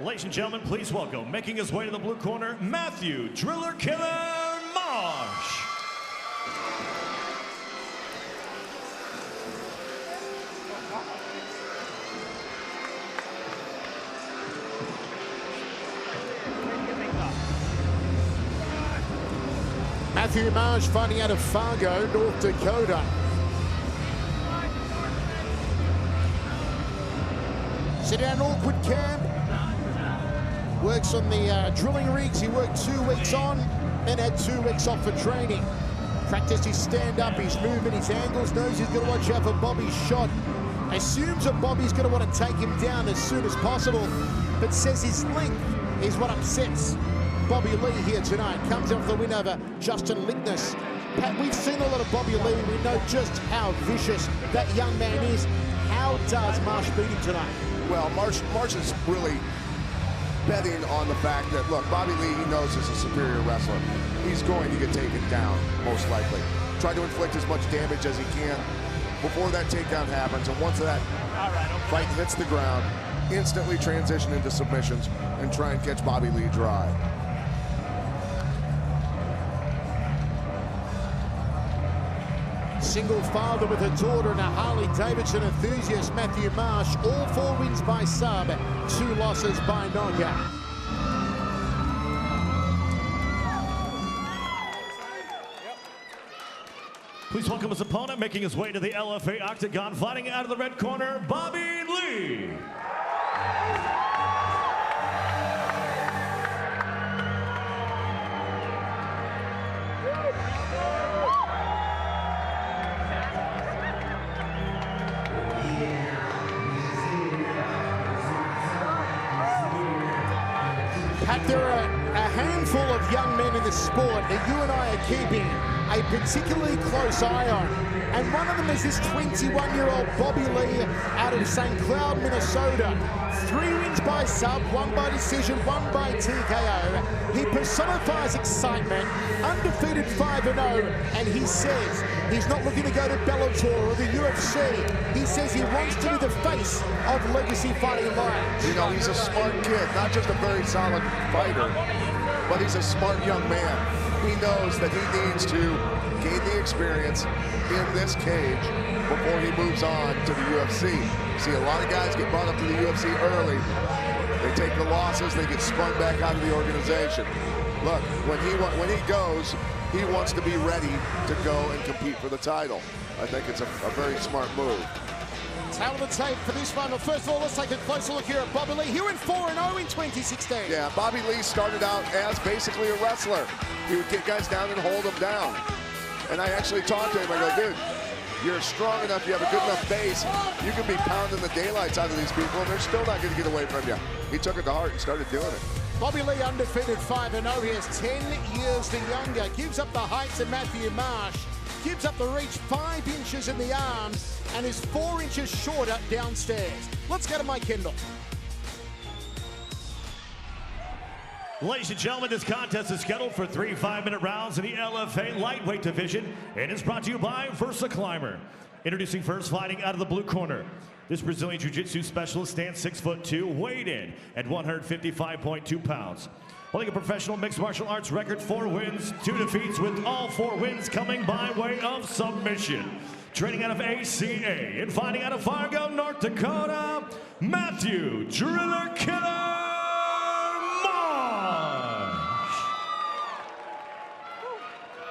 Ladies and gentlemen, please welcome, making his way to the blue corner, Matthew Driller Killer Marsh. Matthew Marsh fighting out of Fargo, North Dakota. Sit down, awkward camp. Works on the drilling rigs. He worked 2 weeks on, then had 2 weeks off for training. Practiced his stand-up, his movement, his angles, knows he's going to watch out for Bobby's shot. Assumes that Bobby's going to want to take him down as soon as possible, but says his length is what upsets Bobby Lee here tonight. Comes off the win over Justin Lignes. Pat, we've seen a lot of Bobby Lee. We know just how vicious that young man is. How does Marsh beat him tonight? Well, Marsh is really betting on the fact that, look, Bobby Lee, he knows is a superior wrestler. He's going to get taken down, most likely. Try to inflict as much damage as he can before that takedown happens. And once that fight hits the ground, instantly transition into submissions and try and catch Bobby Lee dry. Single father with a daughter and a Harley-Davidson enthusiast, Matthew Marsh. All 4 wins by sub, 2 losses by knockout. Please welcome his opponent, making his way to the LFA Octagon, fighting out of the red corner, Bobby Lee. Pat, there are a handful of young men in the sport that you and I are keeping a particularly close eye on. And one of them is this 21-year-old Bobby Lee out of St. Cloud, Minnesota. 3 wins by sub, 1 by decision, 1 by TKO. He personifies excitement, undefeated 5-0, and he says he's not looking to go to Bellator or the UFC. He says he wants to be the face of Legacy Fighting Lions. You know, he's a smart kid, not just a very solid fighter, but he's a smart young man. He knows that he needs to gain the experience in this cage before he moves on to the UFC. See, a lot of guys get brought up to the UFC early. They take the losses, they get spun back out of the organization. Look, when he goes, he wants to be ready to go and compete for the title. I think it's a very smart move. Tail of the tape for this one. Well, first of all, let's take a closer look here at Bobby Lee. He went 4-0 in 2016. Yeah, Bobby Lee started out as basically a wrestler. He would get guys down and hold them down. And I actually talked to him. I go, dude, you're strong enough, you have a good enough base, you can be pounding the daylights out of these people, and they're still not going to get away from you. He took it to heart and started doing it. Bobby Lee undefeated 5-0. He is 10 years the younger. Gives up the height to Matthew Marsh. Gives up the reach 5 inches in the arms and is 4 inches shorter downstairs. Let's go to Mike Kendall. Ladies and gentlemen, this contest is scheduled for 3 5-minute rounds in the LFA lightweight division and is brought to you by Versa Climber. Introducing first, fighting out of the blue corner. This Brazilian Jiu-Jitsu specialist stands 6'2", weighed in at 155.2 pounds. Holding a professional mixed martial arts record, 4 wins, 2 defeats, with all 4 wins coming by way of submission. Training out of ACA and fighting out of Fargo, North Dakota, Matthew Driller Killer Marsh.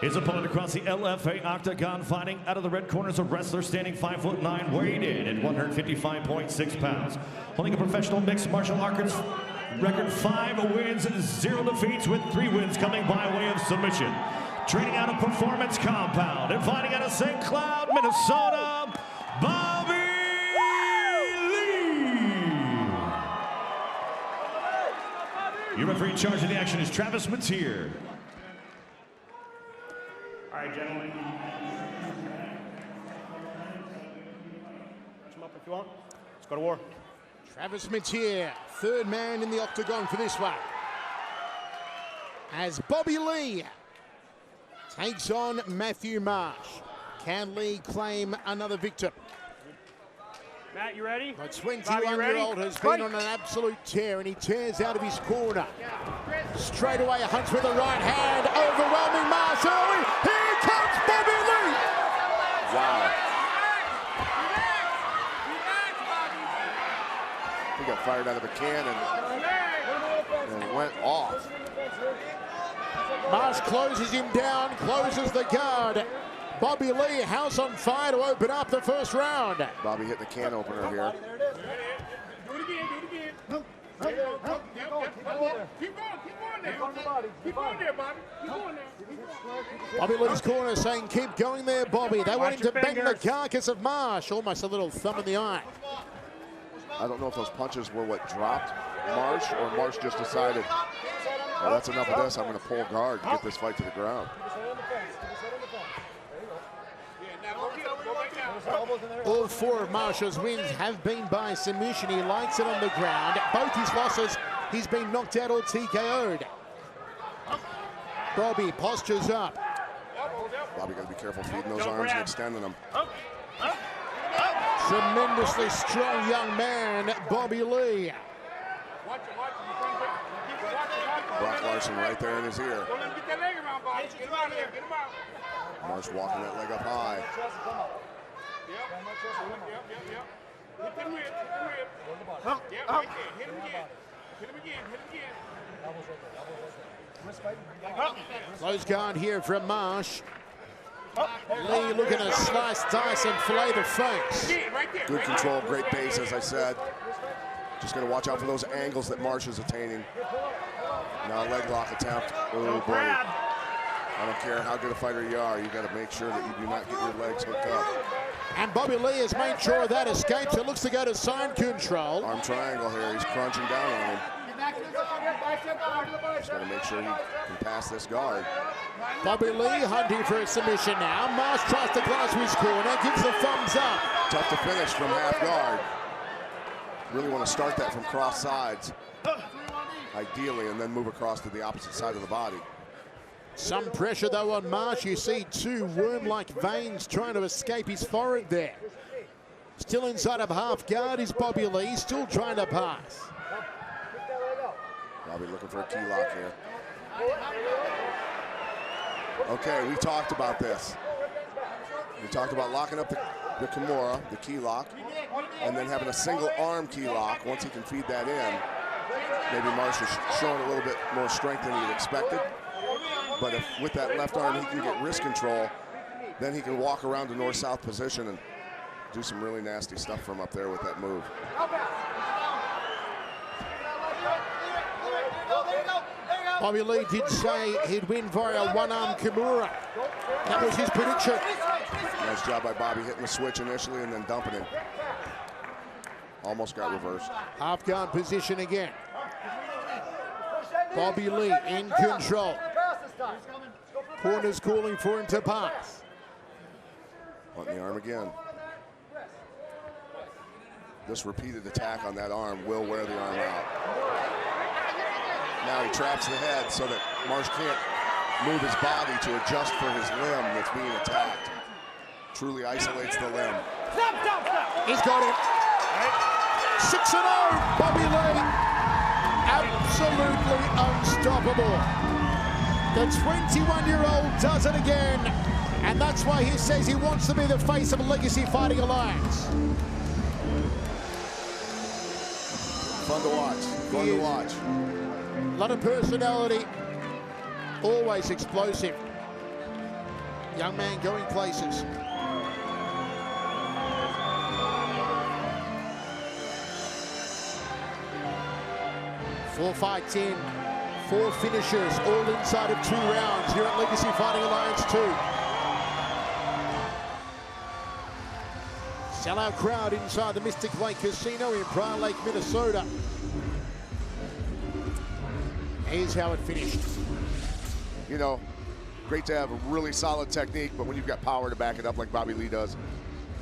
His opponent across the LFA Octagon, fighting out of the red corner, is a wrestler standing 5'9", weighed in at 155.6 pounds. Holding a professional mixed martial arts record, 5 wins, 0 defeats, with 3 wins coming by way of submission. Training out of Performance Compound and fighting out of St. Cloud, Minnesota, Bobby Lee. Your referee in charge of the action is Travis Mateer. All right, gentlemen. Come up if you want. Let's go to war. Travis Mateer, 3rd man in the octagon for this one. As Bobby Lee takes on Matthew Marsh. Can Lee claim another victim? Matt, you ready? The 21-year-old has been on an absolute tear, and he tears out of his corner. Straight away, hunts with the right hand, overwhelming Marsh early. Here comes Bobby Lee! Wow. He got fired out of a cannon and went off. Marsh closes him down, closes the guard. Bobby Lee, house on fire to open up the first round. Bobby hitting the can opener here. again, do it again. Keep going there, Bobby. Keep going there. Bobby Lee's corner saying, keep going there, Bobby. They want him to bang the carcass of Marsh. Almost a little thumb in the eye. I don't know if those punches were what dropped Marsh or Marsh just decided, well, that's enough of this. I'm going to pull guard and get this fight to the ground. All 4 of Marsh's wins have been by submission. He likes it on the ground. Both his losses, he's been knocked out or TKO'd. Bobby postures up. Bobby got to be careful feeding those arms and extending them. Tremendously strong young man, Bobby Lee. Brock Larson right there in his ear. Marsh walking that leg up high. Hit them ribs, hit them ribs. Yep, right there. Hit him again. Hit him again, hit him again. Close guard here from Marsh. Lee looking to slice, dice, and fillet the face. Good control, great base, as I said. Just going to watch out for those angles that Marsh is attaining. Now a leg lock attempt. Oh, boy. I don't care how good a fighter you are, you got to make sure that you do not get your legs hooked up. And Bobby Lee has made sure that escapes. It looks to go to side control. Arm triangle here, he's crunching down on him. Just got to make sure he can pass this guard. Bobby Lee hunting for a submission now. Marsh tries to glass his corner, gives the thumbs up. Tough to finish from half guard. Really want to start that from cross sides, ideally, and then move across to the opposite side of the body. Some pressure though on Marsh. You see 2 worm-like veins trying to escape his forehead there. Still inside of half guard is Bobby Lee, still trying to pass. Bobby looking for a key lock here. Okay, we talked about this. We talked about locking up the Kimura, the key lock, and then having a single arm key lock. Once he can feed that in, maybe Marsh is showing a little bit more strength than he'd expected. But if with that left arm he can get wrist control, then he can walk around to north-south position and do some really nasty stuff from up there with that move. Bobby Lee did say he'd win via one-arm Kimura. That was his prediction. Nice job by Bobby hitting the switch initially and then dumping him. Almost got reversed. Half guard position again. Bobby Lee in control. Corner's calling for him to pass. On the arm again. This repeated attack on that arm will wear the arm out. Now he traps the head so that Marsh can't move his body to adjust for his limb that's being attacked. Truly isolates the limb. He's got it. 6-0, Bobby Lee. Absolutely unstoppable. The 21-year-old does it again. And that's why he says he wants to be the face of a Legacy Fighting Alliance. Fun to watch. Fun to watch. A lot of personality. Always explosive. Young man going places. Four fights in, 4 finishers, all inside of 2 rounds here at Legacy Fighting Alliance 2. Sellout crowd inside the Mystic Lake Casino in Prior Lake, Minnesota. Here's how it finished. You know, great to have a really solid technique, but when you've got power to back it up like Bobby Lee does,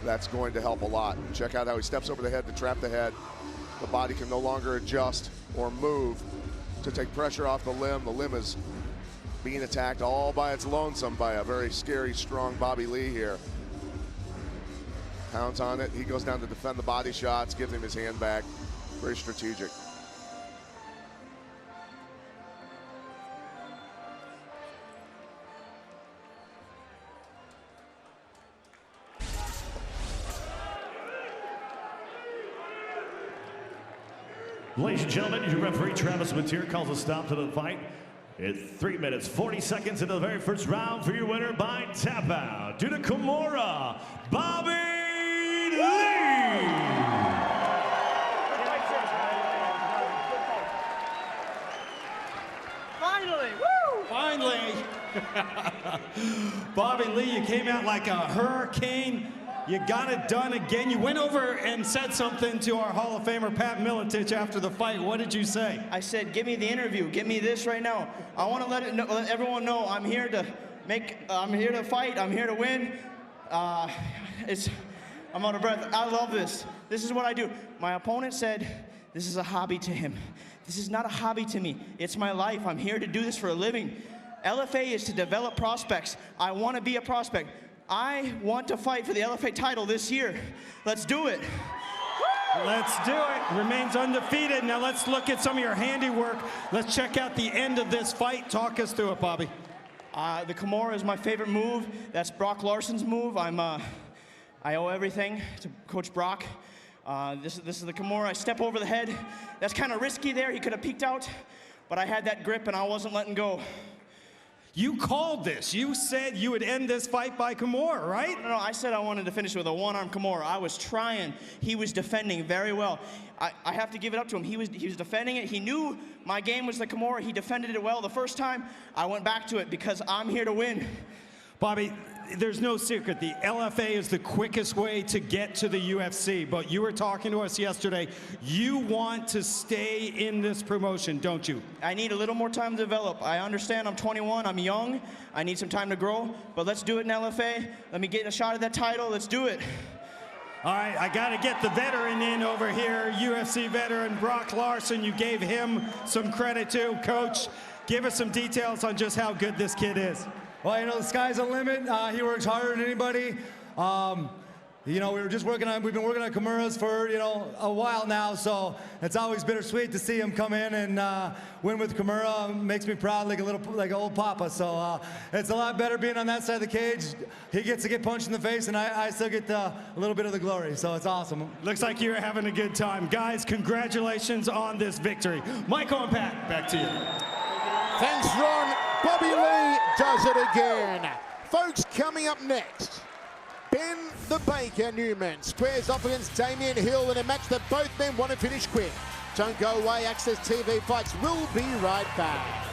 that's going to help a lot. Check out how he steps over the head to trap the head. The body can no longer adjust or move to take pressure off the limb. The limb is being attacked all by its lonesome by a very scary, strong Bobby Lee here. Pounds on it. He goes down to defend the body shots, gives him his hand back. Very strategic. Ladies and gentlemen, your referee Travis Mateer calls a stop to the fight. It's 3 minutes, 40 seconds into the very first round for your winner by tap out due to Kimura, Bobby Lee. Bobby Lee, you came out like a hurricane. You got it done again. You went over and said something to our Hall of Famer, Pat Miletich, after the fight. What did you say? I said, give me the interview. Give me this right now. I want to let everyone know I'm here to I'm here to fight. I'm here to win. I'm out of breath. I love this. This is what I do. My opponent said, this is a hobby to him. This is not a hobby to me. It's my life. I'm here to do this for a living. LFA is to develop prospects. I want to be a prospect. I want to fight for the LFA title this year. Let's do it. Let's do it. Remains undefeated. Now let's look at some of your handiwork. Let's check out the end of this fight. Talk us through it, Bobby. The Kimura is my favorite move. That's Brock Larson's move. I owe everything to Coach Brock. This is the Kimura. I step over the head. That's kind of risky there. He could have peeked out, but I had that grip and I wasn't letting go. You called this. You said you would end this fight by Kimura, right? No, I said I wanted to finish with a one-arm Kimura. I was trying. He was defending very well. I have to give it up to him. He was defending it. He knew my game was the Kimura. He defended it well the first time. I went back to it because I'm here to win. Bobby, there's no secret. The LFA is the quickest way to get to the UFC, but you were talking to us yesterday. You want to stay in this promotion, don't you? I need a little more time to develop. I understand I'm 21, I'm young. I need some time to grow, but let's do it in LFA. Let me get a shot at that title. Let's do it. All right, I got to get the veteran in over here, UFC veteran Brock Larson. You gave him some credit too. Coach, give us some details on just how good this kid is. Well, you know, the sky's the limit. He works harder than anybody. You know, we've been working on Kimuras for, you know, a while now, so it's always bittersweet to see him come in and win with Kimura. Makes me proud, like old Papa. So it's a lot better being on that side of the cage. He gets to get punched in the face, and I still get a little bit of the glory. So it's awesome. Looks like you're having a good time, guys. Congratulations on this victory. Michael and Pat, back to you. Thanks, Ron. Bobby Lee does it again. Folks, coming up next, Ben the Baker Newman squares off against Damion Hill in a match that both men want to finish quick. Don't go away, Access TV Fights will be right back.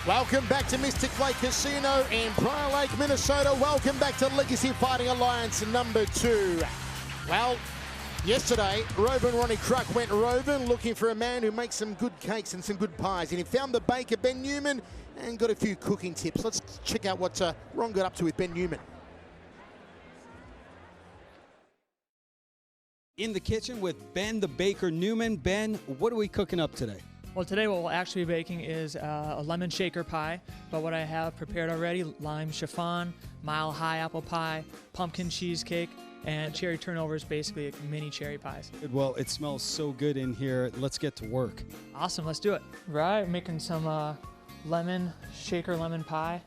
Welcome back to Mystic Lake Casino in Prior Lake, Minnesota. Welcome back to Legacy Fighting Alliance #2. Well, yesterday, Rovin Ronnie Kruk went roving looking for a man who makes some good cakes and some good pies. And he found the baker, Ben Newman, and got a few cooking tips. Let's check out what Ron got up to with Ben Newman. In the kitchen with Ben the Baker Newman. Ben, what are we cooking up today? Well, today what we'll actually be baking is a lemon shaker pie, but what I have prepared already, lime chiffon, mile high apple pie, pumpkin cheesecake, and cherry turnovers, basically mini cherry pies. Well, it smells so good in here. Let's get to work. Awesome, let's do it. Right, making some lemon shaker lemon pie.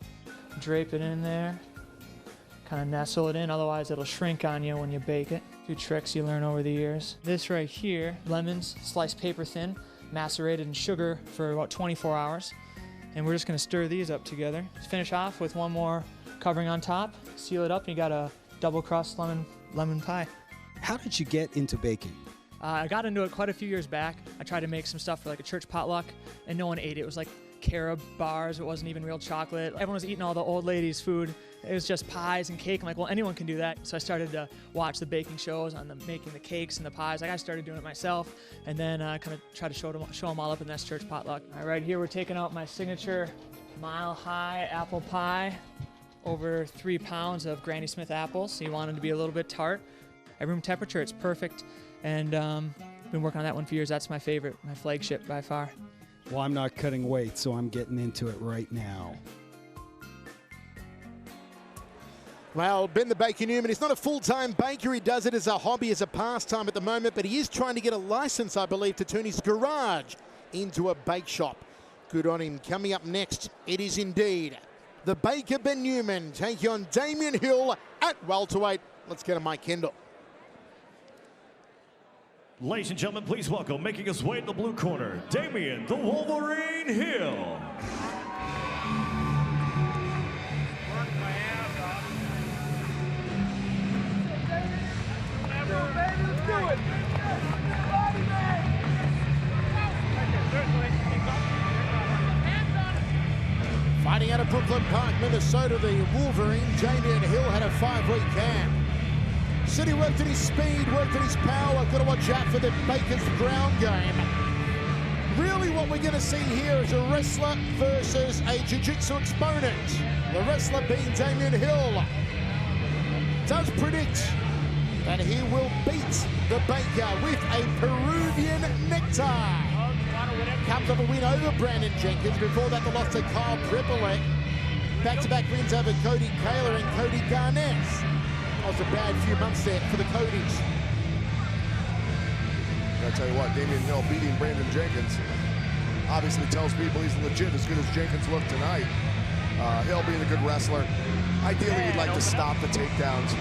Drape it in there, kind of nestle it in, otherwise it'll shrink on you when you bake it. A few tricks you learn over the years. This right here, lemons sliced paper thin, macerated in sugar for about 24 hours. And we're just gonna stir these up together. Let's finish off with one more covering on top, seal it up, and you got a double crust lemon pie. How did you get into baking? I got into it quite a few years back. I tried to make some stuff for like a church potluck, and no one ate it. It was like carob bars. It wasn't even real chocolate. Everyone was eating all the old ladies' food. It was just pies and cake. I'm like, well, anyone can do that. So I started to watch the baking shows on making the cakes and the pies. Like I started doing it myself, and then kind of tried to show them all up in this church potluck. All right, here we're taking out my signature Mile High apple pie. Over 3 pounds of Granny Smith apples. So you want them to be a little bit tart. At room temperature, it's perfect. And been working on that one for years. That's my favorite, my flagship by far. Well, I'm not cutting weight, so I'm getting into it right now. Well, Ben the Baker Newman is not a full-time baker. He does it as a hobby, as a pastime at the moment, but he is trying to get a license, I believe, to turn his garage into a bake shop. Good on him. Coming up next, it is indeed the Baker Ben Newman taking on Damion Hill at welterweight. Let's get to Mike Kendall. Ladies and gentlemen, please welcome, making his way to the blue corner, Damion the Wolverine Hill. Let's do it. Fighting out of Brooklyn Park, Minnesota, the Wolverine, Damion Hill, had a 5-week camp. Said he worked at his speed, worked at his power. Got to watch out for the Baker's ground game. Really what we're going to see here is a wrestler versus a jiu-jitsu exponent. The wrestler being Damion Hill does predict that he will beat the Baker with a Peruvian necktie. Comes off a win over Brandon Jenkins. Before that, the loss to Kyle Pripolek. Back-to-back wins over Cody Kaler and Cody Garnett. That was a bad few months there for the Codys. I tell you what, Damion Hill beating Brandon Jenkins obviously tells people he's legit as good as Jenkins looked tonight. Hill being a good wrestler. Ideally, you'd like to stop the takedowns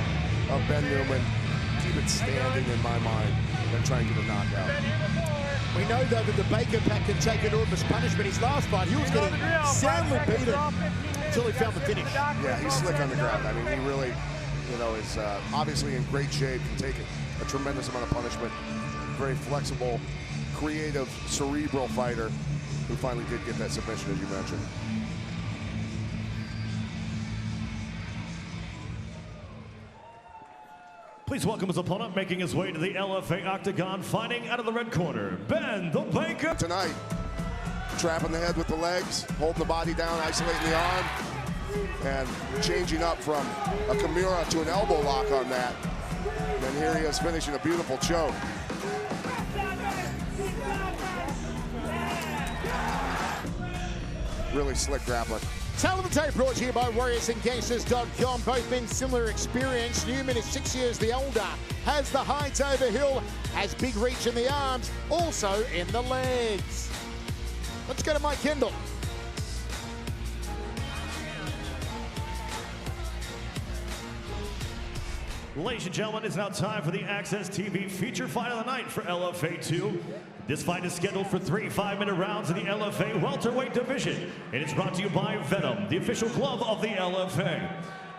of Ben Newman. Keep it standing in my mind, then try and get a knockout. We know, though, that the Baker pack can take enormous punishment. His last fight, he was getting soundly beaten until he found the finish. Yeah, he's slick on the ground. I mean, he really, you know, is obviously in great shape, can take a tremendous amount of punishment. Very flexible, creative, cerebral fighter who finally did get that submission, as you mentioned. Please welcome his opponent, making his way to the LFA octagon, fighting out of the red corner, Ben the Baker. Tonight, trapping the head with the legs, holding the body down, isolating the arm, and changing up from a Kimura to an elbow lock on that. And here he is finishing a beautiful choke. Really slick grappler. Tell of the tape brought to you by WarriorsandGangsters.com. Both men similar experience. Newman is 6 years the older, has the height over Hill, has big reach in the arms, also in the legs. Let's go to Mike Kendall. Ladies and gentlemen, it's now time for the Access TV feature fight of the night for LFA 2. This fight is scheduled for 3 5-minute rounds in the LFA welterweight division, and it's brought to you by Venom, the official glove of the LFA.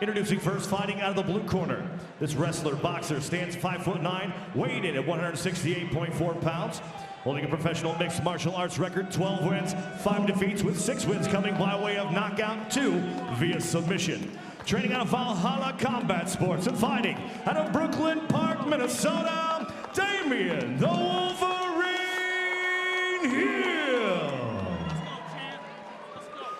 Introducing first, fighting out of the blue corner. This wrestler boxer stands 5'9", weighed in at 168.4 pounds, holding a professional mixed martial arts record, 12 wins, 5 defeats, with 6 wins coming by way of knockout, 2 via submission. Training out of Valhalla Combat Sports and fighting out of Brooklyn Park, Minnesota, Damion the Wolverine Hill.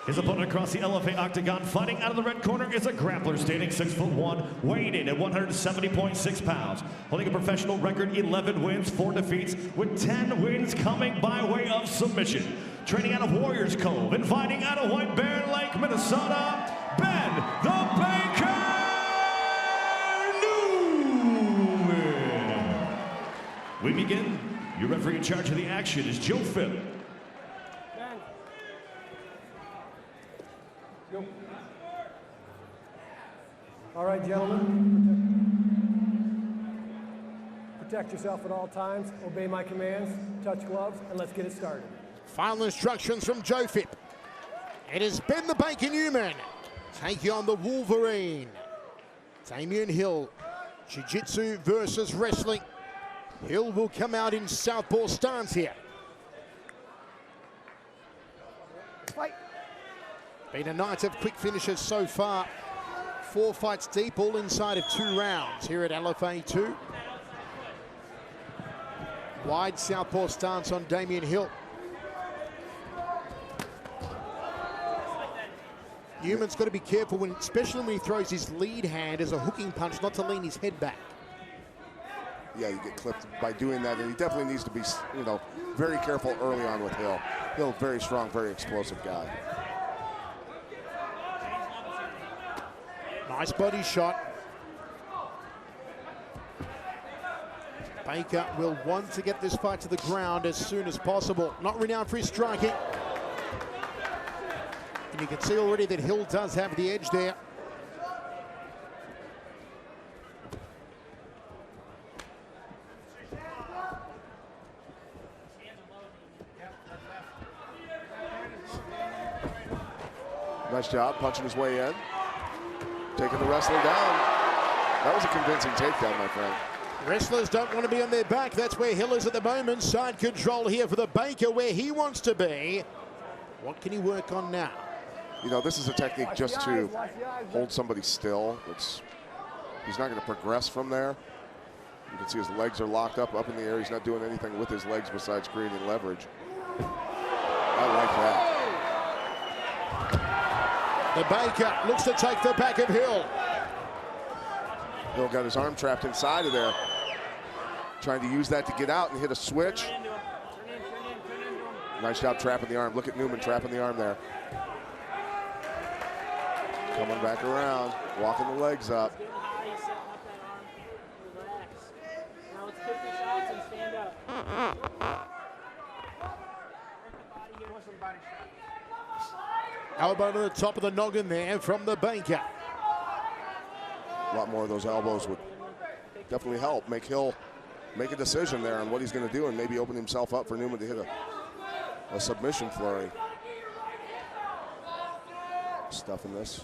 His opponent across the LFA octagon, fighting out of the red corner, is a grappler standing 6'1", weighed in at 170.6 pounds, holding a professional record, 11 wins, 4 defeats, with 10 wins coming by way of submission. Training out of Warriors Cove and fighting out of White Bear Lake, Minnesota, Ben the Baker Newman. We begin. Your referee in charge of the action is Joe Phipp. All right, gentlemen. Protect yourself at all times. Obey my commands. Touch gloves, and let's get it started. Final instructions from Joe Phipp. It has been the Baker Newman taking on the Wolverine. Damion Hill, jiu-jitsu versus wrestling. Hill will come out in southpaw stance here. Fight. Been a night of quick finishes so far. 4 fights deep, all inside of 2 rounds here at LFA 2. Wide southpaw stance on Damion Hill. Newman's got to be careful, especially when he throws his lead hand as a hooking punch, not to lean his head back. Yeah, you get clipped by doing that, and he definitely needs to be, you know, very careful early on with Hill. Hill, very strong, very explosive guy. Nice body shot. Baker will want to get this fight to the ground as soon as possible. Not renowned for his striking. And you can see already that Hill does have the edge there. Nice job punching his way in. Taking the wrestler down. That was a convincing takedown, my friend. Wrestlers don't want to be on their back. That's where Hill is at the moment. Side control here for the Baker, where he wants to be. What can he work on now? You know, this is a technique just to hold somebody still. He's not going to progress from there. You can see his legs are locked up in the air. He's not doing anything with his legs besides creating leverage. I like that. The Baker looks to take the back of Hill. Hill got his arm trapped inside of there. Trying to use that to get out and hit a switch. Nice job trapping the arm. Look at Newman trapping the arm there. Coming back around, walking the legs up. Elbow to the top of the noggin there from the Baker. A lot more of those elbows would definitely help make Hill make a decision there on what he's going to do and maybe open himself up for Newman to hit a submission flurry. Stuffing this.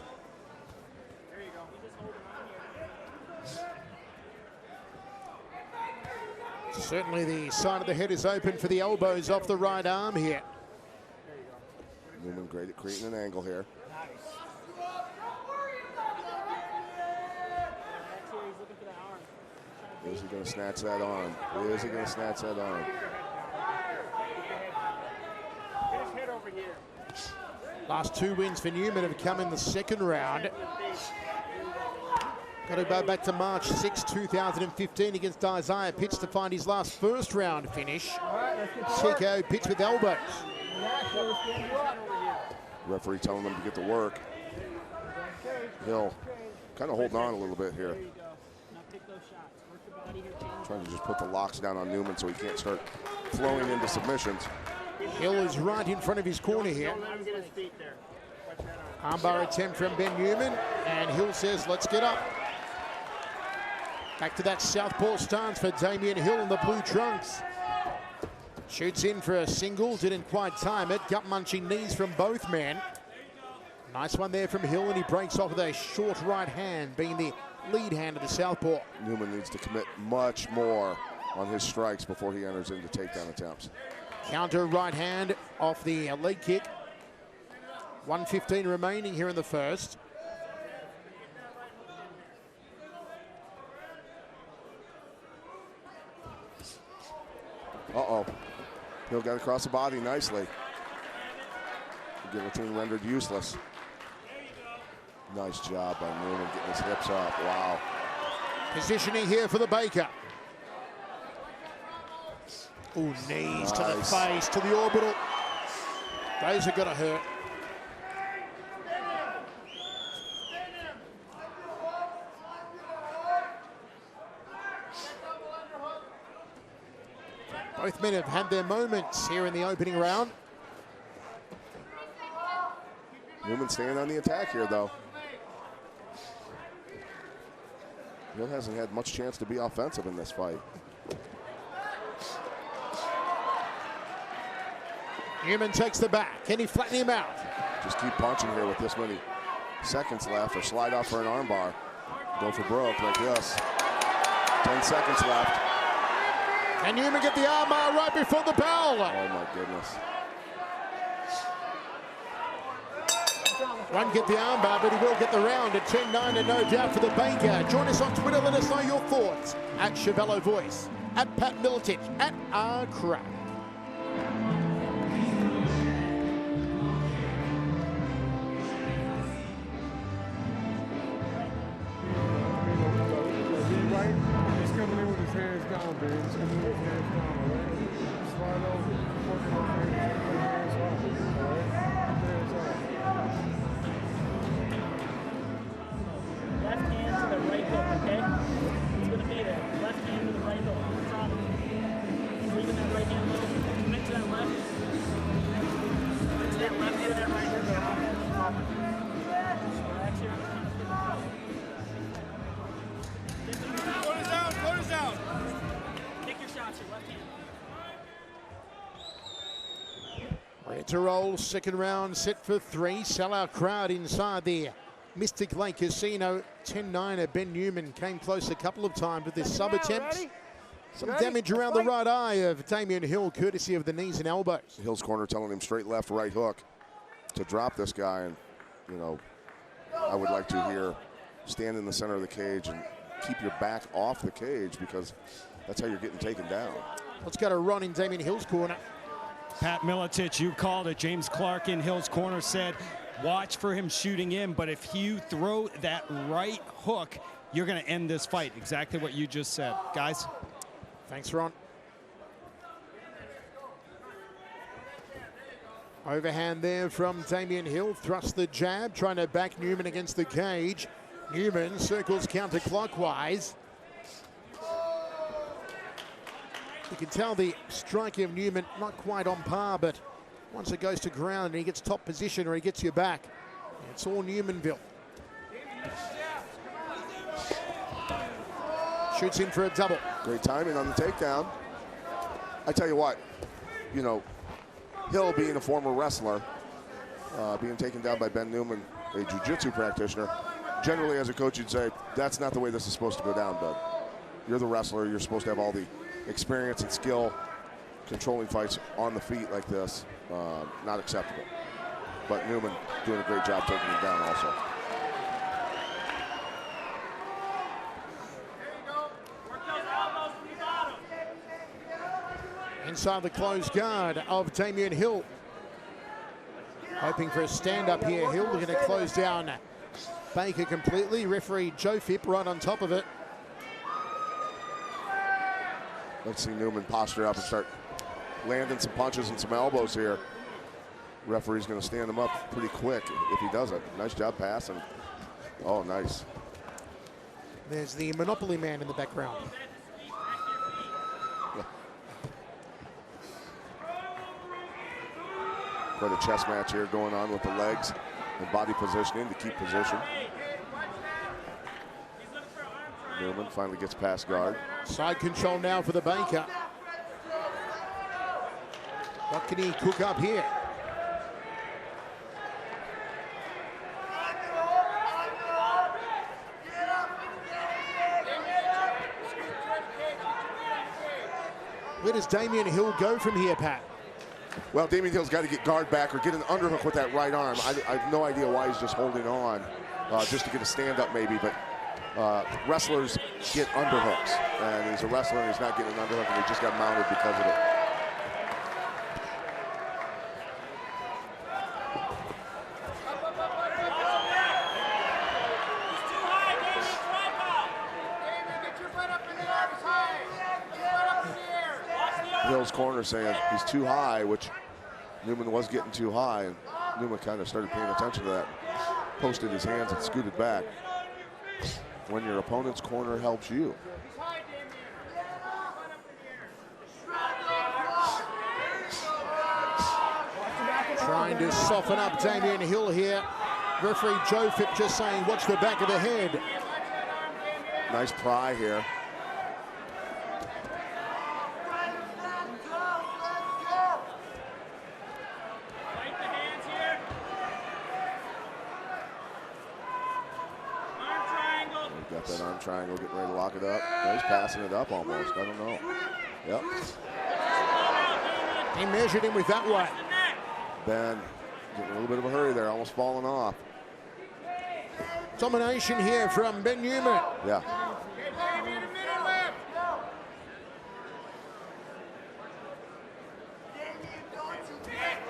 Certainly the side of the head is open for the elbows off the right arm here. Newman great at creating an angle here. Is he going to snatch that arm? Is he going to snatch that arm? Last 2 wins for Newman have come in the second round. Got to go back to March 6, 2015 against Isaiah Pitts to find his last first round finish. Chico Pitts with elbows. Referee telling them to get to work. Hill kind of holding on a little bit here. Trying to just put the locks down on Newman so he can't start flowing into submissions. Hill is right in front of his corner here. Armbar attempt from Ben Newman, and Hill says, let's get up. Back to that southpaw stance for Damion Hill in the blue trunks. Shoots in for a single, didn't quite time it. Gut-munching knees from both men. Nice one there from Hill, and he breaks off with a short right hand, being the lead hand of the southpaw. Newman needs to commit much more on his strikes before he enters into takedown attempts. Counter right hand off the leg kick. 1:15 remaining here in the first. Uh-oh. Hill got across the body nicely. Guillotine rendered useless. Nice job by Newman getting his hips up. Wow. Positioning here for the Baker. Ooh, knees to the face, to the orbital. Those are gonna hurt. Both men have had their moments here in the opening round. Newman staying on the attack here, though. Hill hasn't had much chance to be offensive in this fight. Newman takes the back. Can he flatten him out? Just keep punching here with this many seconds left, or slide off for an armbar. Go for broke like this. 10 seconds left. And Newman get the armbar right before the bell. Oh my goodness. Won't get the armbar, but he will get the round at 10-9, and no doubt for the Baker. Join us on Twitter. Let us know your thoughts. At Chevello Voice, at Pat Militich, at R-Crack. He's coming in with his hands down, baby. He's coming in with his hands down, all right? Slide over, working on hands up, all right? Hands up. Left hand to the right hook, okay? It's going to be there. Left hand to the right hook. What's wrong with you? He's leaving that right hand low. Commit to that left. Commit to that left hand, that right hook. Relax here. Put us out, put us out. Take your shots here, left hand. Ready to roll, second round set for 3. Sellout crowd inside the Mystic Lake Casino. 10-9 Ben Newman came close a couple of times with his sub attempts. Some damage around the right eye of Damion Hill, courtesy of the knees and elbows. Hill's corner telling him straight left, right hook to drop this guy. And you know, I would like to hear stand in the center of the cage and keep your back off the cage, because that's how you're getting taken down. Let's go to Ron in Damion Hill's corner. Pat Miletich, you called it. James Clark in Hill's corner said, watch for him shooting in, but if you throw that right hook, you're going to end this fight. Exactly what you just said. Guys. Thanks, Ron. Overhand there from Damion Hill. Thrust the jab, trying to back Newman against the cage. Newman circles counterclockwise. You can tell the striking of Newman not quite on par, but once it goes to ground and he gets top position or he gets you back, it's all Newmanville. Shoots in for a double. Great timing on the takedown. I tell you what, you know, Hill being a former wrestler, being taken down by Ben Newman, a jiu-jitsu practitioner, generally as a coach you'd say, that's not the way this is supposed to go down, bud. You're the wrestler, you're supposed to have all the experience and skill controlling fights on the feet like this. Not acceptable. But Newman doing a great job taking him down also. Inside the closed guard of Damion Hill. Hoping for a stand-up here. Hill looking to close down Baker completely. Referee Joe Phipp right on top of it. Let's see Newman posture up and start landing some punches and some elbows here. Referee's going to stand him up pretty quick if he does it. Nice job passing. Oh, nice. There's the Monopoly man in the background. Quite a chess match here going on with the legs and body positioning to keep position. Newman finally gets past guard. Side control now for the Baker. What can he cook up here? Where does Damion Hill go from here, Pat? Well, Damion Hill's got to get guard back or get an underhook with that right arm. I have no idea why he's just holding on, just to get a stand-up maybe, but wrestlers get underhooks, and he's a wrestler and he's not getting an underhook, and he just got mounted because of it. Hill's corner saying he's too high, which Newman was getting too high, and Newman kind of started paying attention to that, posted his hands and scooted back. When your opponent's corner helps you. Trying to soften up Damion Hill here. Referee Joe Phipp just saying, watch the back of the head. Nice pry here. Got that arm triangle, getting ready to lock it up. He's passing it up almost. I don't know. Yep. He measured him with that one. Ben getting a little bit of a hurry there, almost falling off. Domination here from Ben Newman. Yeah.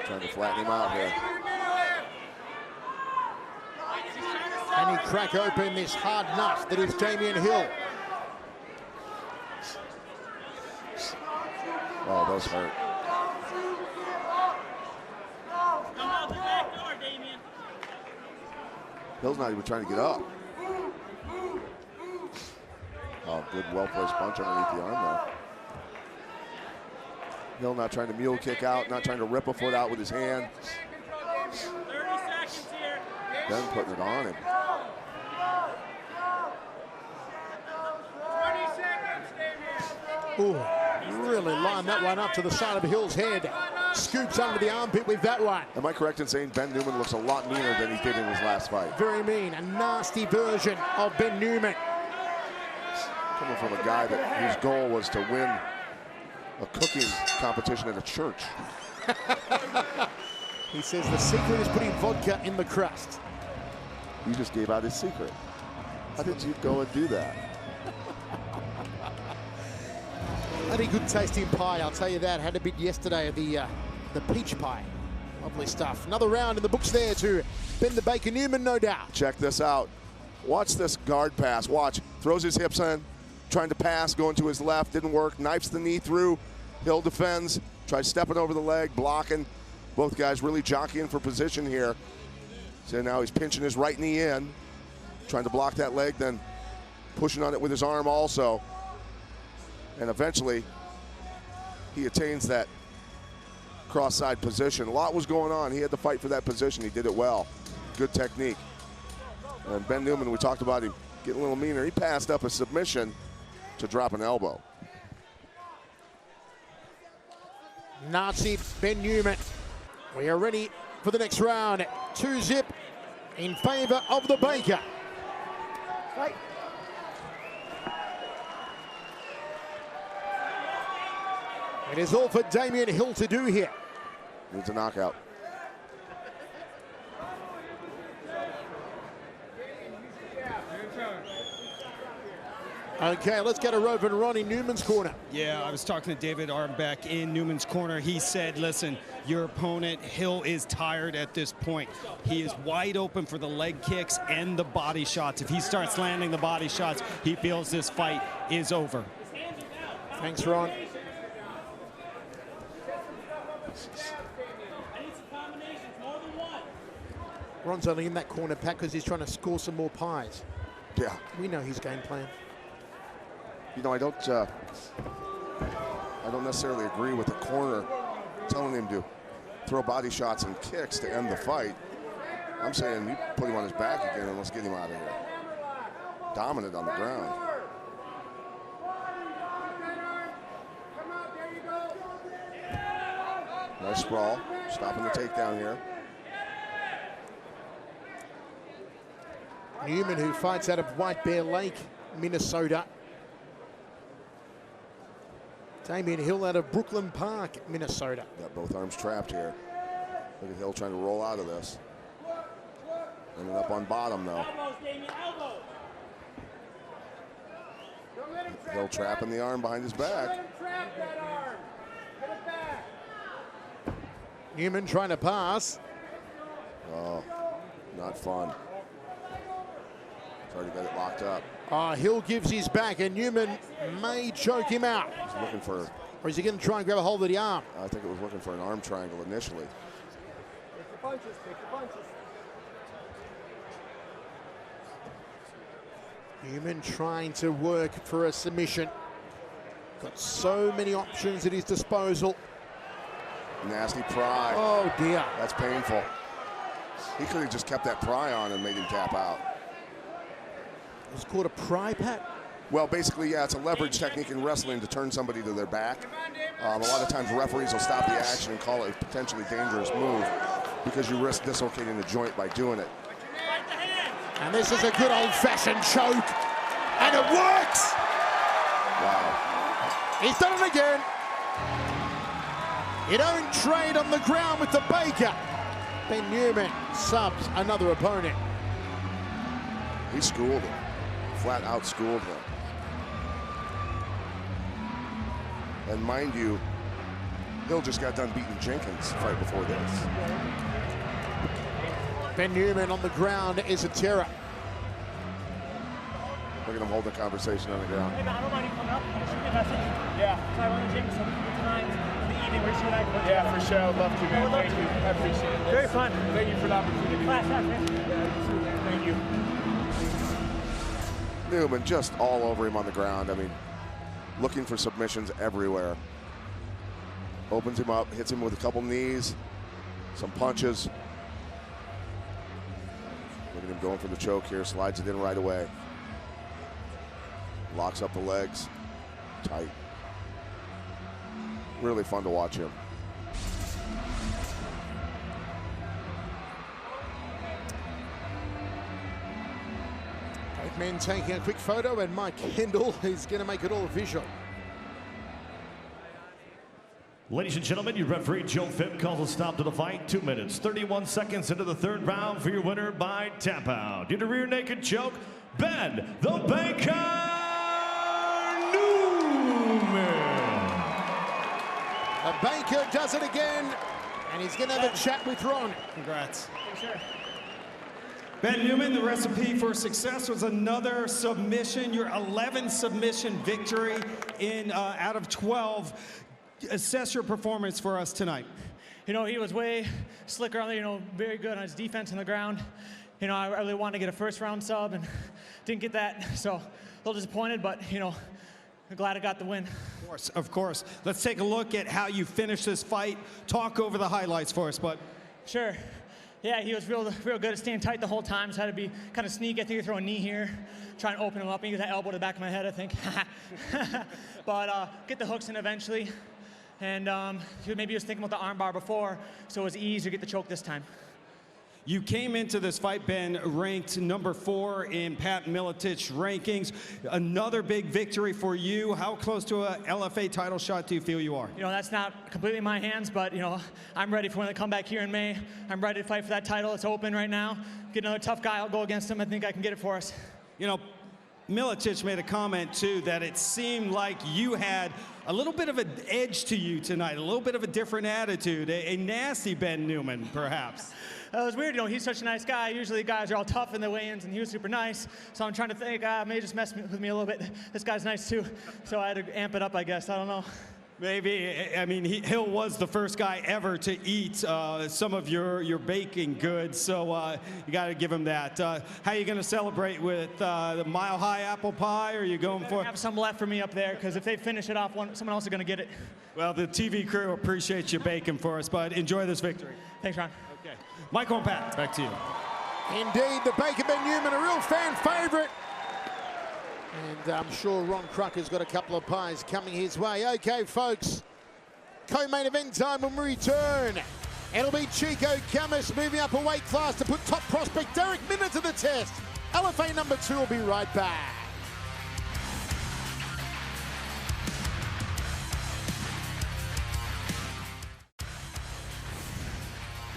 Trying to flatten him out here. And he crack open this hard nut that is Damion Hill. Oh, those hurt. Hill's not even trying to get up. Oh, good well-placed punch underneath the arm there. Hill not trying to mule kick out, not trying to rip a foot out with his hand. 30 seconds here. Ben putting it on him. 20 seconds, Damion. Ooh, really lined that one up to the side of Hill's head. Scoops under the armpit with that one. Am I correct in saying Ben Newman looks a lot meaner than he did in his last fight? Very mean, a nasty version of Ben Newman. Coming from a guy whose goal was to win a cooking competition at a church. He says the secret is putting vodka in the crust. You just gave out his secret. How did you go and do that? Bloody good tasting pie, I'll tell you that. Had a bit yesterday of the peach pie. Lovely stuff. Another round in the books there to Ben the Baker Newman, no doubt. Check this out. Watch this guard pass. Watch. Throws his hips in, trying to pass, going to his left. Didn't work. Knifes the knee through. Hill defends. Tries stepping over the leg, blocking. Both guys really jockeying for position here. So now he's pinching his right knee in, trying to block that leg, then pushing on it with his arm also. And eventually, he attains that cross-side position. A lot was going on. He had to fight for that position. He did it well. Good technique. And Ben Newman, we talked about him getting a little meaner. He passed up a submission to drop an elbow. Nazi Ben Newman. We are ready for the next round. 2-zip in favor of the Baker. Right. It is all for Damion Hill to do here. Needs a knockout. Okay, let's get a rope and Ron in Newman's corner. Yeah, I was talking to David Armbeck in Newman's corner. He said, listen, your opponent, Hill, is tired at this point. He is wide open for the leg kicks and the body shots. If he starts landing the body shots, he feels this fight is over. Thanks, Ron. Ron's only in that corner, Pat, because he's trying to score some more pies. Yeah. We know his game plan. You know, I don't necessarily agree with the corner telling him to throw body shots and kicks to end the fight. I'm saying you put him on his back again and let's get him out of here. Dominant on the ground. Nice sprawl, stopping the takedown here. Newman, who fights out of White Bear Lake, Minnesota. Damion Hill out of Brooklyn Park, Minnesota. Got both arms trapped here. Look at Hill trying to roll out of this. Ending up on bottom, though. Hill trapping the arm behind his back. Newman trying to pass. Oh, not fun. He's already got it locked up. Hill gives his back, and Newman may choke him out. He's looking for... Or is he going to try and grab a hold of the arm? I think it was looking for an arm triangle initially. Take the punches, take the punches. Newman trying to work for a submission. Got so many options at his disposal. Nasty pry. Oh, dear. That's painful. He could have just kept that pry on and made him tap out. It was called a pry, Pat? Well, basically, yeah, it's a leverage technique in wrestling to turn somebody to their back. A lot of times referees will stop the action and call it a potentially dangerous move because you risk dislocating the joint by doing it. And this is a good old-fashioned choke. And it works! Wow. He's done it again. You don't trade on the ground with the Baker. Ben Newman subs another opponent. He schooled him. Flat out schooled him. And mind you, Hill just got done beating Jenkins right before this. Ben Newman on the ground is a terror. Look at him hold the conversation on the ground. Hey, man, I don't mind you coming up. Shoot me a message. Yeah. So I want to gym so we can get tonight. The evening, we're shooting out. Yeah, for sure. I'd love to, man. Thank you. I appreciate it. Very fun. Thank you for the opportunity. Class act, man. Thank you. Newman just all over him on the ground. I mean, looking for submissions everywhere. Opens him up, hits him with a couple knees, some punches. Look at him going for the choke here, slides it in right away. Locks up the legs, tight. Really fun to watch him. Both men taking a quick photo, and Mike Kendall is going to make it all visual. Ladies and gentlemen, your referee Joe Phipp calls a stop to the fight. 2 minutes, 31 seconds into the third round for your winner by tap out. Due to rear naked choke, Ben the Banker Newman. The Banker does it again, and he's going to have a chat with Ron. Congrats. Sure. Ben Newman, the recipe for success was another submission, your 11th submission victory in out of 12. Assess your performance for us tonight. You know, he was way slicker on there, you know, very good on his defense on the ground. You know, I really wanted to get a first round sub and didn't get that, so a little disappointed, but, you know, I'm glad I got the win. Of course, of course. Let's take a look at how you finished this fight. Talk over the highlights for us, bud. Sure. Yeah, he was real good at staying tight the whole time. So I had to be kind of sneaky. I think he throw a knee here, try and open him up. And he got that elbow to the back of my head, I think. But get the hooks in eventually. And maybe he was thinking about the arm bar before, so it was easier to get the choke this time. You came into this fight, Ben, ranked number 4 in Pat Miletich rankings. Another big victory for you. How close to a LFA title shot do you feel you are? You know, that's not completely in my hands, but, you know, I'm ready for when they come back here in May. I'm ready to fight for that title. It's open right now. Get another tough guy. I'll go against him. I think I can get it for us. You know, Miletich made a comment, too, that it seemed like you had a little bit of an edge to you tonight, a little bit of a different attitude, a nasty Ben Newman, perhaps. It was weird, you know, he's such a nice guy. Usually guys are all tough in the weigh-ins, and he was super nice. So I'm trying to think, maybe just mess with me a little bit. This guy's nice, too. So I had to amp it up, I guess. I don't know. Maybe. I mean, Hill was the first guy ever to eat some of your baking goods, so you got to give him that. How are you going to celebrate with the Mile High apple pie, or are you going for? I have some left for me up there, because if they finish it off, someone else is going to get it. Well, the TV crew appreciates you baking for us, but enjoy this victory. Thanks, Ron. Okay. Michael and Pat, back to you. Indeed, the Baker Ben Newman, a real fan favorite. And I'm sure Ron Crocker's got a couple of pies coming his way. Okay, folks, co-main event time when we return. It'll be Chico Camus moving up a weight class to put top prospect Derrick Lewis to the test. LFA number 2 will be right back.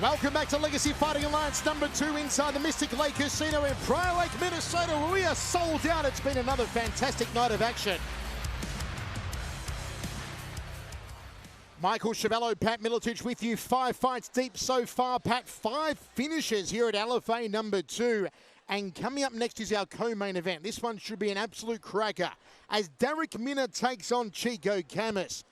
Welcome back to Legacy Fighting Alliance number 2 inside the Mystic Lake Casino in Prior Lake, Minnesota, where we are sold out. It's been another fantastic night of action. Michael Chavello, Pat Miletich with you. 5 fights deep so far, Pat. 5 finishes here at LFA number 2. And coming up next is our co-main event. This one should be an absolute cracker as Darrick Lewis takes on Chico Camus.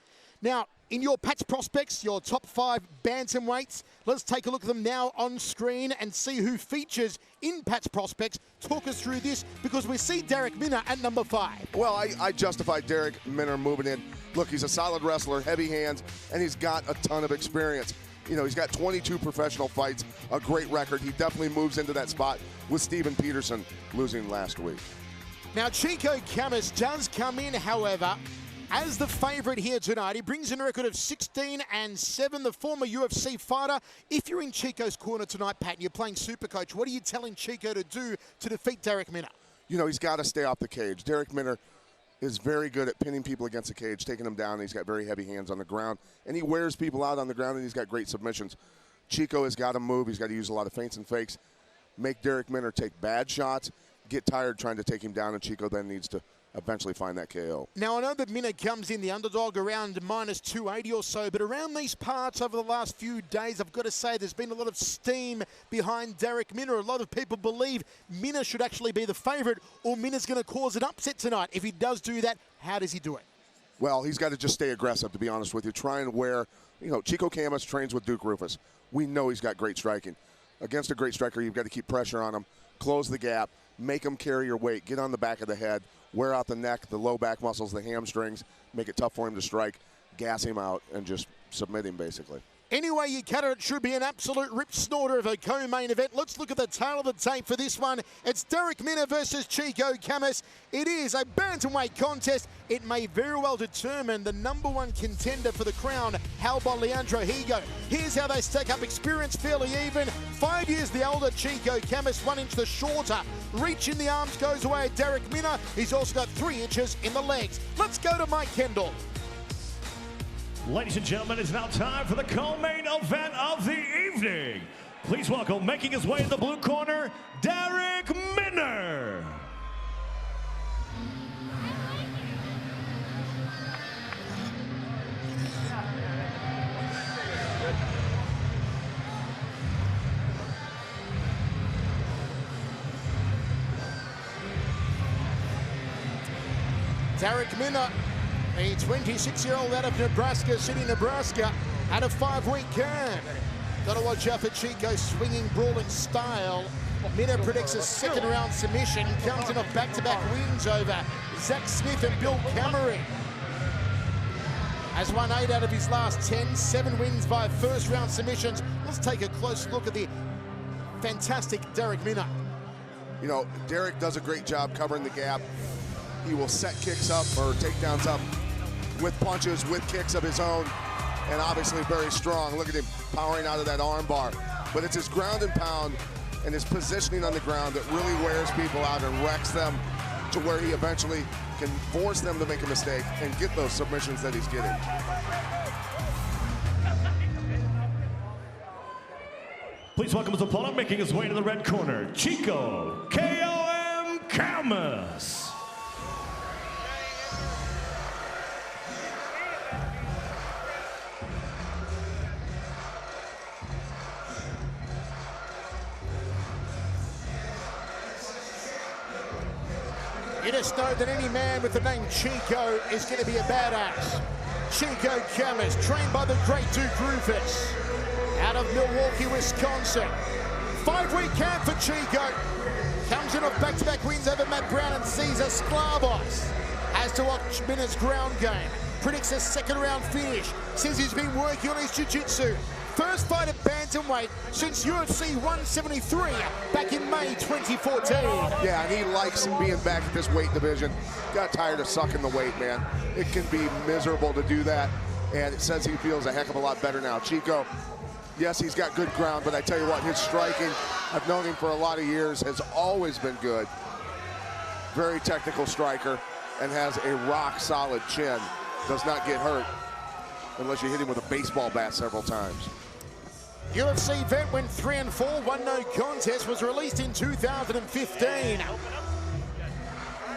Now, in your Pat's prospects, your top 5 bantamweights, let's take a look at them now on screen and see who features in Pat's prospects. Talk us through this, because we see Darrick Lewis at number 5. Well, I justify Darrick Lewis moving in. Look, he's a solid wrestler, heavy hands, and he's got a ton of experience. You know, he's got 22 professional fights, a great record. He definitely moves into that spot with Steven Peterson losing last week. Now, Chico Camus does come in, however, as the favorite here tonight. He brings in a record of 16-7, the former UFC fighter. If you're in Chico's corner tonight, Pat, and you're playing Supercoach, what are you telling Chico to do to defeat Darrick Lewis? You know, he's got to stay off the cage. Darrick Lewis is very good at pinning people against the cage, taking them down. He's got very heavy hands on the ground, and he wears people out on the ground, and he's got great submissions. Chico has got to move. He's got to use a lot of feints and fakes, make Darrick Lewis take bad shots, get tired trying to take him down, and Chico then needs to eventually find that KO. Now, I know that Lewis comes in the underdog around minus 280 or so, but around these parts over the last few days, I've got to say there's been a lot of steam behind Darrick Lewis. A lot of people believe Lewis should actually be the favorite, or Lewis is going to cause an upset tonight. If he does do that, how does he do it? Well, he's got to just stay aggressive, to be honest with you. Try and wear, you know, Chico Camus trains with Duke Rufus. We know he's got great striking. Against a great striker, you've got to keep pressure on him, close the gap, make him carry your weight, get on the back of the head, wear out the neck, the low back muscles, the hamstrings, make it tough for him to strike, gas him out, and just submit him, basically. Anyway, you cut it should be an absolute rip snorter of a co-main event. Let's look at the tail of the tape for this one. It's Darrick Lewis versus Chico Camus. It is a bantamweight contest. It may very well determine the #1 contender for the crown. How about Leandro Higo? Here's how they stack up. Experience fairly even. 5 years the older Chico Camus, 1 inch the shorter. Reach in the arms goes away at Darrick Lewis. He's also got 3 inches in the legs. Let's go to Mike Kendall. Ladies and gentlemen, it's now time for the co-main event of the evening. Please welcome, making his way in the blue corner, Derrick Lewis. Derrick Lewis, a 26-year-old out of Nebraska City, Nebraska, had a 5-week card. Got to watch out for Chico, swinging, brawling style. Lewis predicts a second-round submission, comes in off back-to-back wins over Zach Smith and Bill Kamaru. Has won 8 out of his last 10, 7 wins by first-round submissions. Let's take a close look at the fantastic Derrick Lewis. You know, Darrick does a great job covering the gap. He will set kicks up or takedowns up with punches, with kicks of his own, and obviously very strong. Look at him powering out of that arm bar. But it's his ground and pound and his positioning on the ground that really wears people out and wrecks them to where he eventually can force them to make a mistake and get those submissions that he's getting. Please welcome his opponent, making his way to the red corner, Chico, K.O.M. Camus. You just know that any man with the name Chico is going to be a badass. Chico Camus, trained by the great Duke Rufus, out of Milwaukee, Wisconsin. 5-week camp for Chico. Comes in off back-to-back wins over Matt Brown and Cesar Sklavos. Has to watch Lewis' ground game. Predicts a second-round finish. Says he's been working on his jiu-jitsu. First fight at Bantamweight since UFC 173 back in May 2014. Yeah, and he likes being back at this weight division. Got tired of sucking the weight, man. It can be miserable to do that, and it says he feels a heck of a lot better now. Chico, yes, he's got good ground, but I tell you what, his striking, I've known him for a lot of years, has always been good. Very technical striker and has a rock-solid chin. Does not get hurt unless you hit him with a baseball bat several times. UFC vet went 3-4, won no contest, was released in 2015.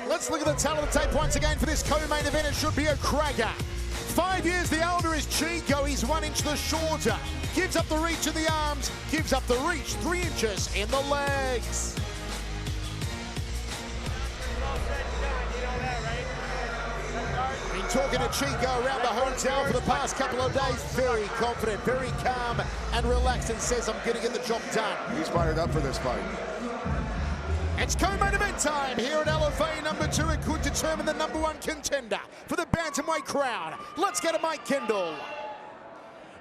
Let's look at the talent of the tape once again for this co-main event. It should be a cracker. 5 years the older is Chico, he's 1 inch the shorter. Gives up the reach in the arms, gives up the reach 3 inches in the legs. Been talking to Chico around the hotel for the past couple of days. Very confident, very calm and relaxed, and says, I'm going to get the job done. He's fired up for this fight. It's co-main event time here at LFA number 2. It could determine the #1 contender for the Bantamweight crown. Let's go to Mike Kendall.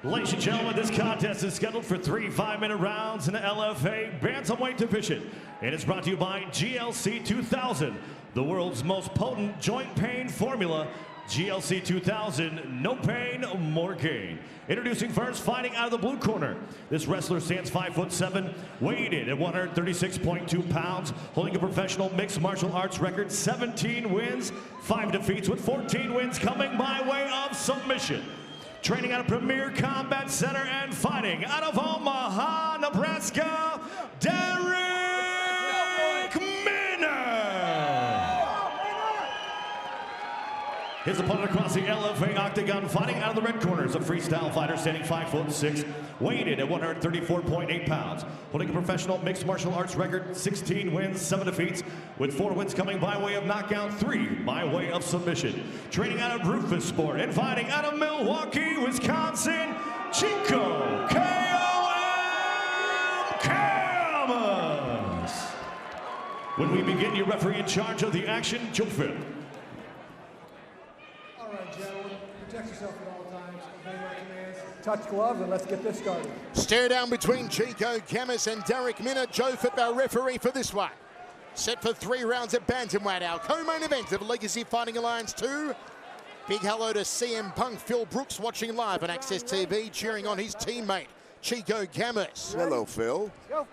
Ladies and gentlemen, this contest is scheduled for 3 5-minute rounds in the LFA Bantamweight division. And it's brought to you by GLC 2000, the world's most potent joint pain formula. GLC 2000, no pain, more gain. Introducing first, fighting out of the blue corner. This wrestler stands 5'7", weighed in at 136.2 pounds, holding a professional mixed martial arts record, 17 wins, 5 defeats, with 14 wins coming by way of submission. Training out of Premier Combat Center and fighting out of Omaha, Nebraska, Derrick His opponent across the LFA octagon, fighting out of the red corner, is a freestyle fighter standing 5'6", weighed in at 134.8 pounds, holding a professional mixed martial arts record, 16 wins, 7 defeats, with 4 wins coming by way of knockout, 3 by way of submission. Training out of Rufus Sport and fighting out of Milwaukee, Wisconsin, Chico, K.O.M. Camus. When we begin, your referee in charge of the action, Joe Phil. Protect yourself at all times. Obey my commands. Touch gloves, and let's get this started. Stare down between Chico, Camus, and Derrick Lewis. Joe Phipps, our referee for this one. Set for 3 rounds at Bantamweight, our co-main event of Legacy Fighting Alliance 2. Big hello to CM Punk, Phil Brooks, watching live on Access TV, cheering on his teammate, Chico Camus. Hello, Phil. Go.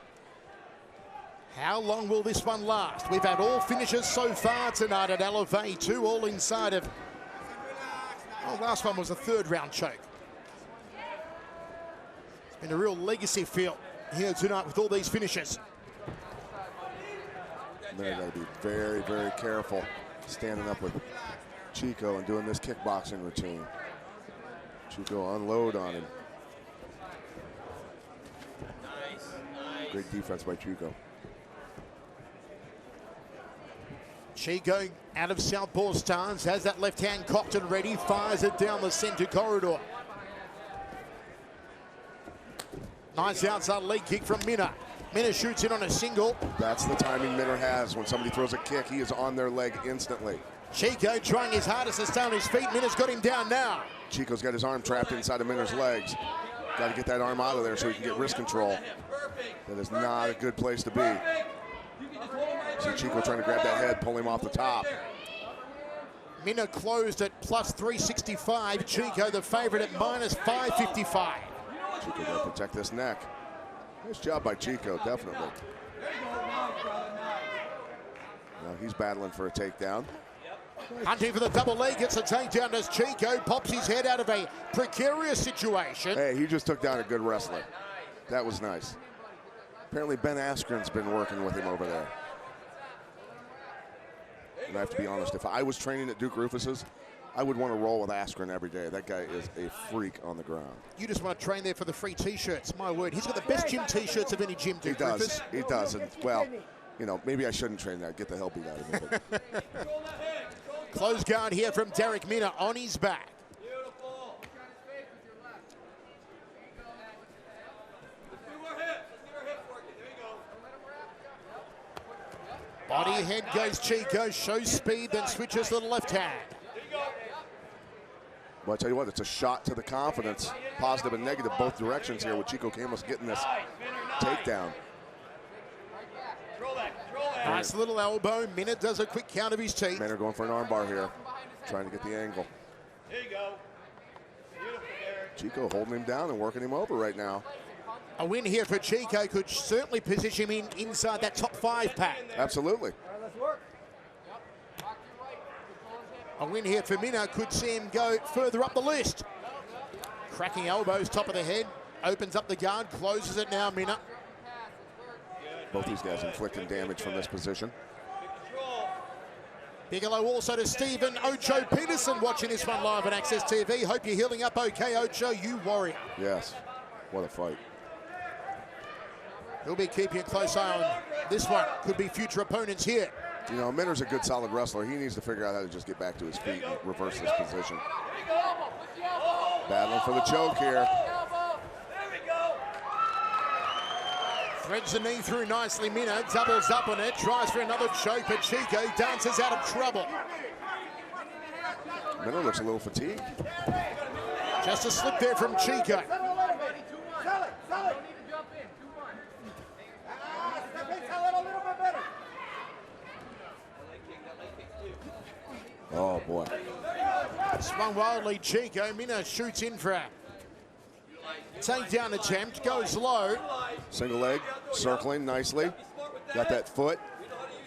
How long will this one last? We've had all finishes so far tonight at LFA 2, all inside of Well, last one was a third-round choke. It's been a real legacy feel here tonight with all these finishes. They're going to be very, very careful standing up with Chico and doing this kickboxing routine. Chico unload on him. Great defense by Chico. Chico out of southpaw stance, has that left hand cocked and ready, fires it down the center corridor. Nice outside leg kick from Mma. Mma shoots in on a single. That's the timing Mma has. When somebody throws a kick, he is on their leg instantly. Chico trying his hardest to stay on his feet. Mma's got him down now. Chico's got his arm trapped inside of Mma's legs. Got to get that arm out of there so he can get wrist control. That is not a good place to be. See Chico trying to grab that head, pull him off the top. Mma closed at plus 365. Chico the favorite at minus 555. Chico got to protect this neck. Nice job by Chico, definitely. Now he's battling for a takedown. Hunting for the double leg, gets a takedown as Chico pops his head out of a precarious situation. Hey, he just took down a good wrestler. That was nice. Apparently Ben Askren's been working with him over there. And I have to be honest, if I was training at Duke Rufus's, I would want to roll with Askren every day. That guy is a freak on the ground. You just want to train there for the free T-shirts. My word, he's got the best gym T-shirts of any gym, Duke Rufus. He does. And, well, you know, maybe I shouldn't train there. Get the hell beat out of him. Close guard here from Derrick Lewis on his back. Body head goes Chico, shows speed, then switches to the left hand. Well, I tell you what, it's a shot to the confidence, positive and negative both directions here with Chico Camus getting this takedown. Nice little elbow. Mma does a quick count of his teeth. Mma going for an armbar here, trying to get the angle. There you go. Beautiful, Derrick. Chico holding him down and working him over right now. A win here for Chico could certainly position him inside that top 5 pack. Absolutely. A win here for Mma could see him go further up the list. Cracking elbows, top of the head, opens up the guard, closes it now, Mma. Both these guys inflicting damage from this position. Big hello also to Stephen Ocho Peterson watching this one live on Access TV. Hope you're healing up okay, Ocho, you warrior. Yes, what a fight. He'll be keeping a close eye on this one. Could be future opponents here. You know, Minner's a good, solid wrestler. He needs to figure out how to just get back to his feet and reverse this position. Battling for the choke here. Threads the knee through nicely. Mma doubles up on it, tries for another choke, but Chico dances out of trouble. Minner looks a little fatigued. Just a slip there from Chico. Oh, boy. Swung wildly, Chico. Mma shoots in for a takedown attempt, goes low. Single leg, circling nicely. Got that foot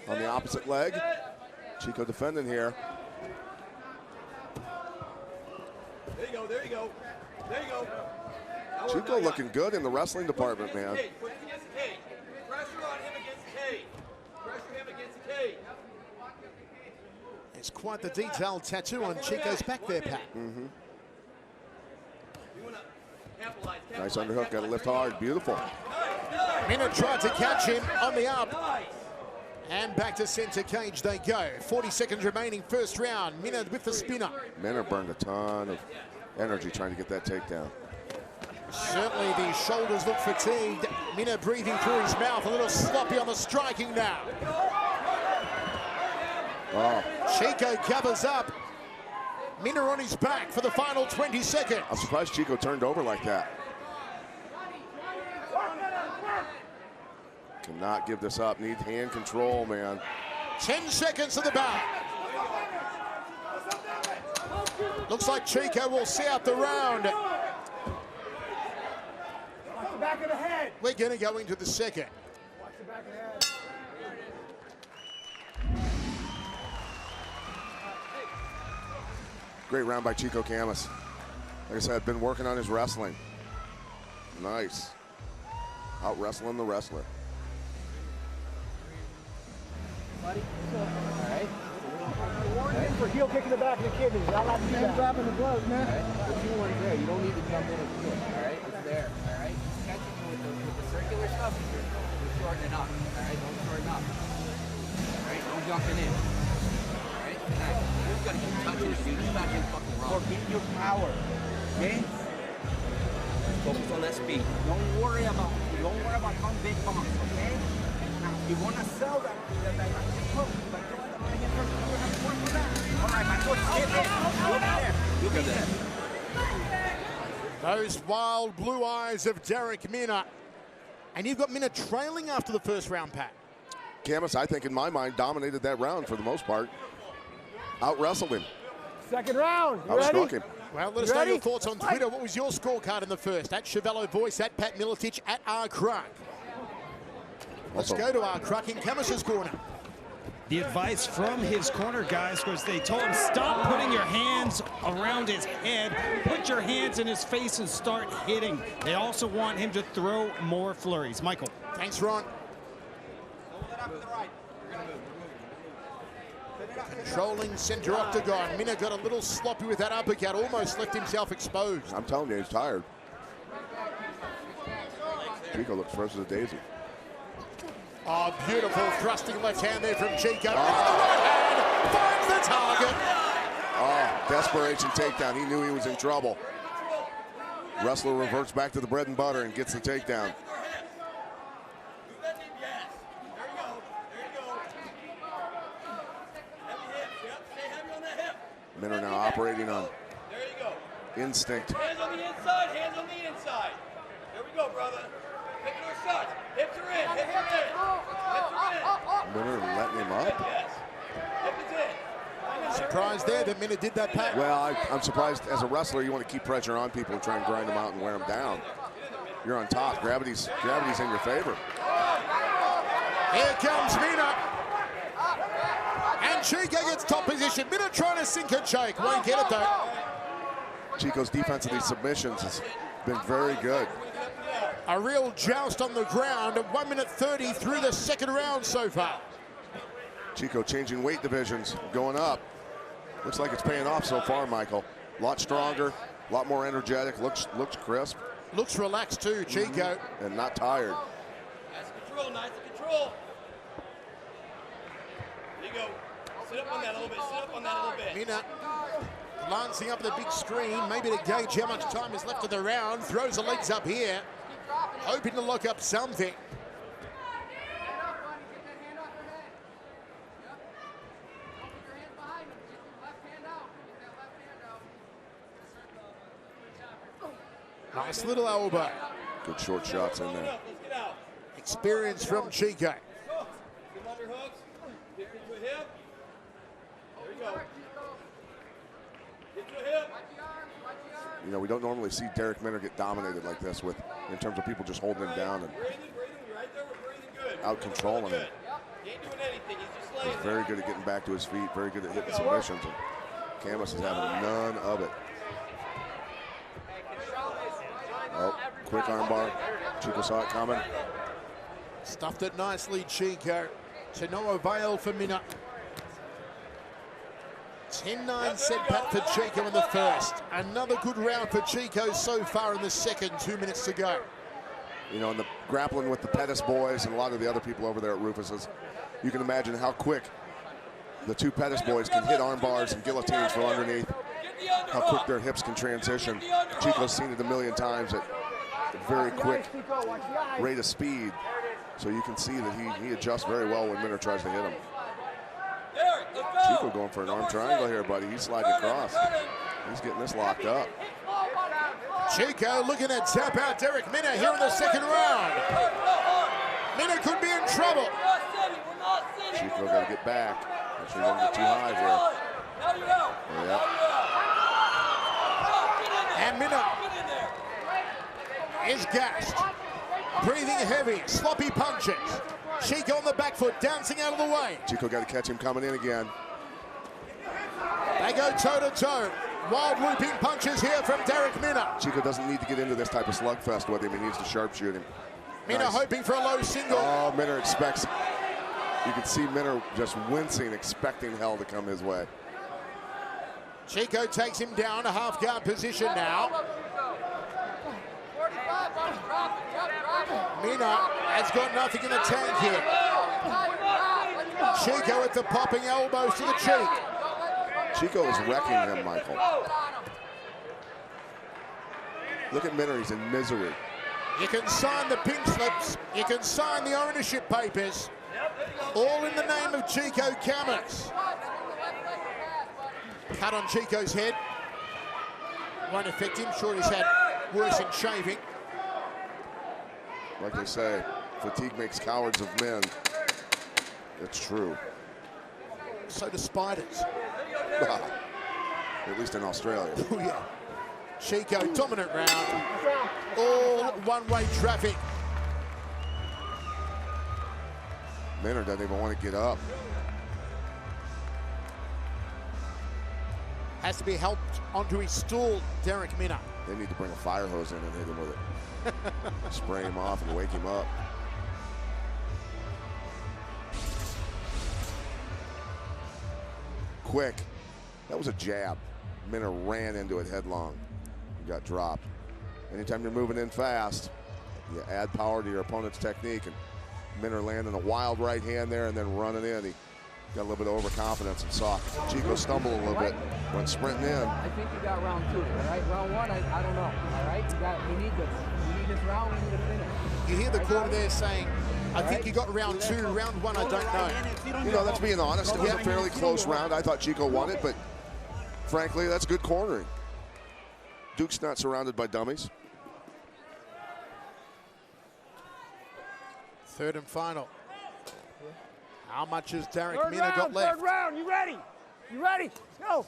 on the opposite leg. Chico defending here. There you go, there you go. There you go. Chico looking good in the wrestling department, man. Pressure on him against the cage. Pressure him against the cage. It's quite the detailed tattoo on Chico's back there, Pat. Mm-hmm. Nice underhook, got to lift hard, beautiful. Mma tried to catch him on the up. And back to center cage they go. 40 seconds remaining, first round. Mma with the spinner. Mma burned a ton of energy trying to get that takedown. Certainly the shoulders look fatigued. Mma breathing through his mouth, a little sloppy on the striking now. Oh. Chico covers up. Mma on his back for the final 20 seconds. I'm surprised Chico turned over like that. Cannot give this up. Need hand control, man. 10 seconds to the bout. Looks like Chico will see out the round. Watch the back of the head. We're going to go into the second. Watch the back of the head. Great round by Chico Camus. Like I said, been working on his wrestling. Nice. Out wrestling the wrestler. Buddy, all right. Warning for heel kick in the back of the kidney. Not allowed to do that. Dropping the blood, man. All right. The 2-1's there. You don't need to jump in and do it. All right. It's there. All right. Catching you with the circular stuff. You're shortening up. All right. Don't shorten up. All right. Don't jumping in. All right. Nice. You just gotta keep touching it, dude. It's not getting fucking wrong. Forget your power. Okay. Focus on that speed. Don't worry about some big bumps. Okay. Now, you wanna sell that hook, but all right, my foot, get there. You'll be there. Those wild blue eyes of Derrick Lewis. And you've got Mma trailing after the first round, Pat. Camus, I think, in my mind, dominated that round for the most part. Out-wrestled him. Second round. You Outstruck ready? him. Well, let us know your thoughts on Twitter. What was your scorecard in the first? At Chevello Voice, at Pat Miletich, at R. Kruk. Let's go to R. Kruk in Camus's corner. The advice from his corner guys was they told him, stop putting your hands around his head, put your hands in his face and start hitting. They also want him to throw more flurries. Michael. Thanks, Ron. Controlling center octagon. Mma got a little sloppy with that uppercut, almost left himself exposed. I'm telling you, he's tired. Chico looks fresh as a daisy. Oh, beautiful thrusting left hand there from Chico. Oh. Right hand finds the target. Oh, desperation takedown. He knew he was in trouble. Wrestler reverts back to the bread and butter and gets the takedown. Mma now operating on instinct. Hands on the inside, hands on the inside. There we go, brother. Pick your shots. Hips are in, hips are in. Hips are in. Mma letting him up. Yes. Hip is in. Surprised there that Mma did that, Pat. Well, I'm surprised. As a wrestler, you want to keep pressure on people and try and grind them out and wear them down. You're on top. Gravity's in your favor. Here comes Mma. And Chico gets top position. Mma trying to sink a choke. Won't get it though. Chico's defense of these submissions has been very good. A real joust on the ground at 1 minute 30 through the second round so far. Chico changing weight divisions, going up. Looks like it's paying off so far, Michael. A lot stronger, a lot more energetic, looks crisp. Looks relaxed too, Chico. And not tired. Nice control, nice control. There you go. Sit up on that a little bit, sit up on that a little bit. Mma glancing up at the big screen, maybe to gauge how much time is left of the round. Throws the legs up here, hoping to lock up something. Nice little elbow. Good short shots in there. Experience from Chico. You know, we don't normally see Derrick Lewis get dominated like this in terms of people just holding him down and out controlling him. He's very good at getting back to his feet, very good at hitting submissions, and Camus is having none of it. Oh, quick arm bar. Chico saw it coming. Stuffed it nicely, Chico. To no avail for Mma. 10-9 set Pat for Chico in the first. Another good round for Chico so far in the second. 2 minutes to go. You know, in the grappling with the Pettis boys and a lot of the other people over there at Rufus's, you can imagine how quick the two Pettis boys can hit arm bars and guillotines from underneath, how quick their hips can transition. Chico's seen it a million times at a very quick rate of speed. So you can see that he adjusts very well when Mma tries to hit him. Chico going for an arm triangle here, buddy. He's sliding across. He's getting this locked up. Chico looking to tap out Derrick Lewis here in the second round. Mma could be in trouble. Chico got to get back. Make sure he doesn't get too high here. And Mma is gashed. Breathing heavy, sloppy punches. Chico on the back foot, dancing out of the way. Chico got to catch him coming in again. They go toe to toe. Wild looping punches here from Derrick Lewis. Chico doesn't need to get into this type of slugfest with him. He needs to sharpshoot him. Minna hoping for a low single. Oh, Minna expects. You can see Minna just wincing, expecting hell to come his way. Chico takes him down, a half guard position now. Minna has got nothing in the tank here. Chico with the popping elbows to the cheek. Chico is wrecking him, Michael. Look at Minna, he's in misery. You can sign the pink slips, you can sign the ownership papers, all in the name of Chico Camus. Cut on Chico's head. Won't affect him, sure he's had worse in shaving. Like they say, fatigue makes cowards of men. It's true. So do spiders. At least in Australia. Oh yeah. Chico, dominant round. All one-way traffic. Minna doesn't even want to get up. Has to be helped onto his stool, Derrick Lewis. They need to bring a fire hose in and hit him with it. Spray him off and wake him up. Quick. That was a jab. Minna ran into it headlong. He got dropped. Anytime you're moving in fast, you add power to your opponent's technique. And Minna landing a wild right hand there and then running in. He got a little bit of overconfidence and saw Chico stumble a little bit, went sprinting in. I think you got round 2, all right? Round 1, I don't know, all right? We need this. We need this round, we need to finish. You hear the corner there saying, I think you got round 2, round 1, I don't know. You know, that's being honest. It was a fairly close round. I thought Chico won it, but frankly, that's good cornering. Duke's not surrounded by dummies. Third and final. How much has Derrick Lewis got left? Third round, you ready? You ready? Let's go.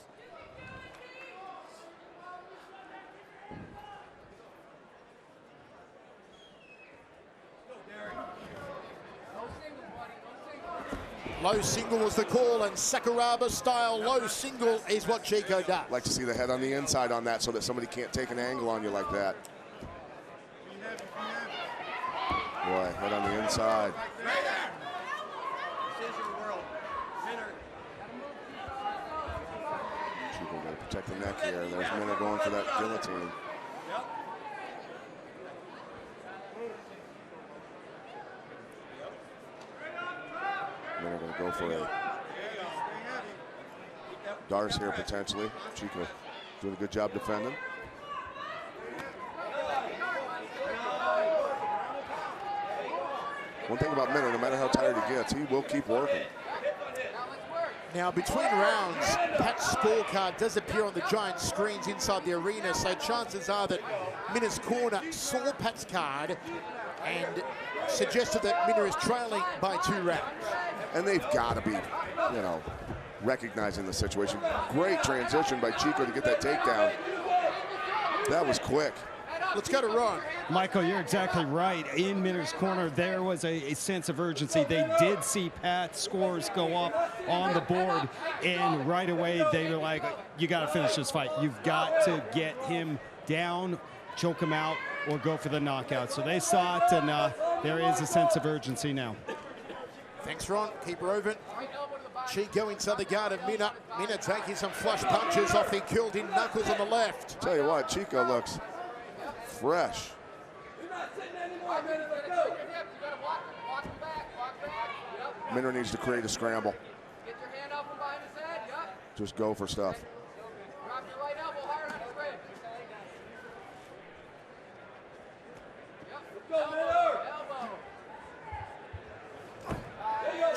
Low single was the call, and Sakuraba style low single is what Chico does. Like to see the head on the inside on that so that somebody can't take an angle on you like that. Boy, head on the inside. Chico got to protect the neck here. There's Minna going for that guillotine. Minna going to go for a Darce here potentially. Chico doing a good job defending. One thing about Minna, no matter how tired he gets, he will keep working. Now, between rounds, Pat's scorecard does appear on the giant screens inside the arena, so chances are that Minna's corner saw Pat's card and suggested that Minna is trailing by 2 rounds. And they've got to be, you know, recognizing the situation. Great transition by Chico to get that takedown. That was quick. Let's go to Ron. Michael, you're exactly right. In Minna's corner, there was a sense of urgency. They did see Pat's scores go up on the board, and right away they were like, you got to finish this fight. You've got to get him down, choke him out, or go for the knockout. So they saw it, and there is a sense of urgency now. Thanks, Ron. Keep her open. Chico inside the guard of Minna. Minna taking some flush punches off the curled-in knuckles on the left. Tell you what, Chico looks fresh. Minna needs to create a scramble. Just go for stuff.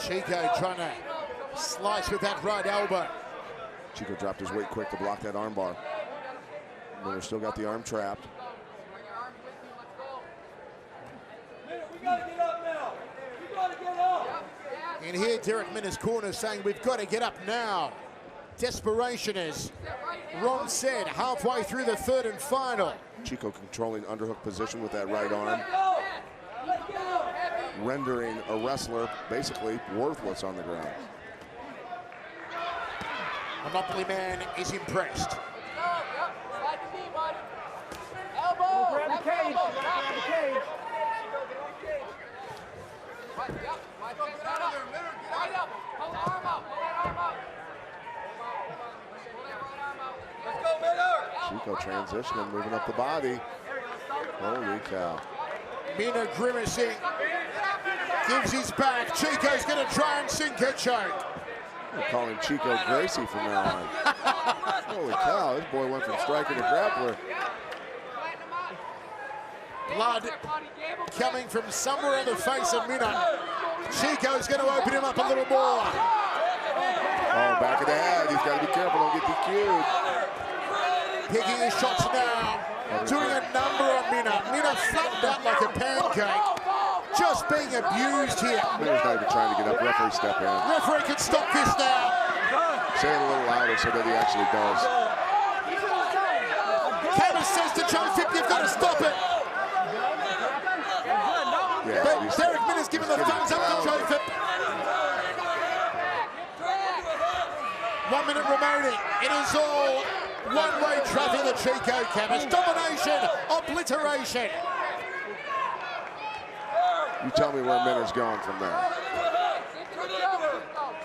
Chico trying to slice with that right elbow. Chico dropped his weight quick to block that arm bar. Minna still got the arm trapped. And here, Derrick Lewis' corner saying, we've got to get up now. Desperation, as Ron said, halfway through the third and final. Chico controlling underhook position with that right arm, rendering a wrestler basically worthless on the ground. Monopoly Man is impressed. Elbow. Grab the cage. Grab the cage. Right up. Hold the arm up. Hold that arm up. Let's go, Miller. Chico transitioning, moving up the body. Holy cow. Mma grimacing. Gives his back. Chico's going to try and sink a choke. We're calling Chico Gracie from now on. Holy cow, this boy went from striker to grappler. Blood coming from somewhere on the face of Mma. Chico's going to open him up a little more. Oh, back of the head. He's got to be careful, don't get DQ'd. Picking his shots now. Doing a number on Mma. Mma flattened out like a pancake. Just being abused here. Minna's not even trying to get up. Referee step in. Referee can stop this now. Say it a little louder so that he actually does. Camus says to Joseph, you've got to stop it. Yeah, but Derrick Minna's giving the thumbs up to Joseph. 1 minute remaining. It is all one-way traffic to Chico Camus. Domination, obliteration. You tell me where Minna's going from there.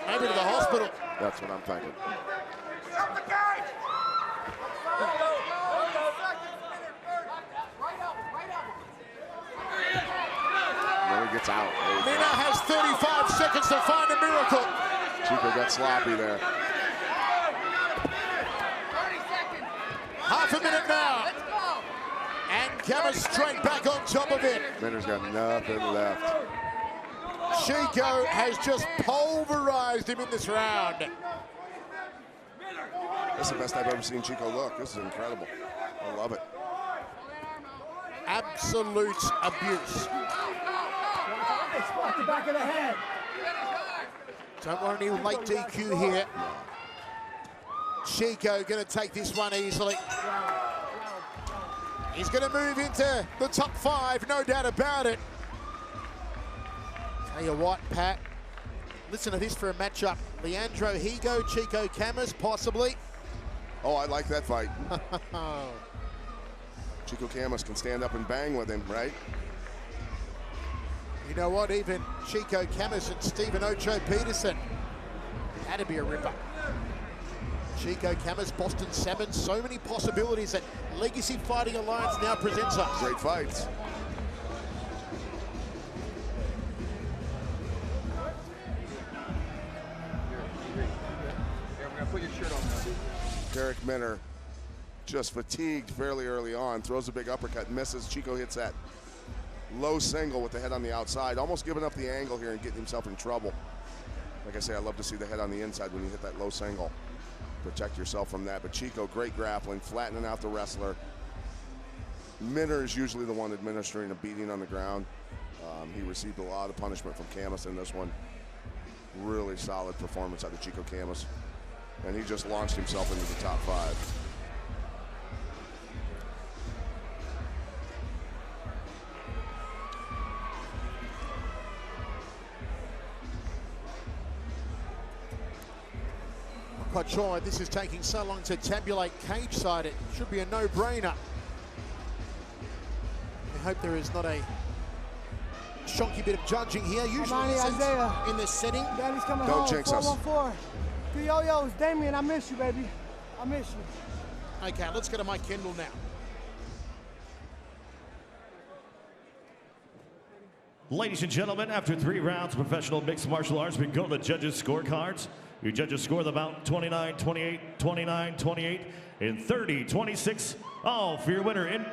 Maybe to the hospital. That's what I'm thinking. Minna gets out. Mma has 35 seconds to find a miracle. Chico got sloppy there. Half a minute now. And Camus straight back on top of it. Minna's got nothing left. Chico has just pulverized him in this round. This is the best I've ever seen Chico look. This is incredible. I love it. Absolute abuse. Spot the back of the head. Don't want any late DQ here. Chico going to take this one easily. He's going to move into the top 5, no doubt about it. Tell you what, Pat, listen to this for a matchup. Leandro Higo, Chico Camus, possibly. Oh, I like that fight. Chico Camus can stand up and bang with him, right? You know what, even Chico Camus and Stephen Ocho Peterson. That'd be a ripper. Chico Camus, Boston 7, so many possibilities that Legacy Fighting Alliance now presents us. Great fights. Put your shirt on now. Darrick Minner just fatigued fairly early on, throws a big uppercut, misses. Chico hits that low single with the head on the outside, almost giving up the angle here and getting himself in trouble. Like I say, I love to see the head on the inside when you hit that low single. Protect yourself from that. But Chico, great grappling, flattening out the wrestler. Minner is usually the one administering a beating on the ground. He received a lot of punishment from Camus in this one. Really solid performance out of Chico Camus. And he just launched himself into the top 5. I'm quite sure why this is taking so long to tabulate cage side. It should be a no-brainer. I hope there is not a shonky bit of judging here. Usually in this setting. Daddy's coming Don't home. jinx us. 414. The yo-yos, Damion, I miss you, baby. I miss you. Okay, let's go to Mike Kendall now. Ladies and gentlemen, after 3 rounds of professional mixed martial arts, we go to the judges' scorecards. Your judges score the bout 29-28, 29-28, and 30-26. All for your winner in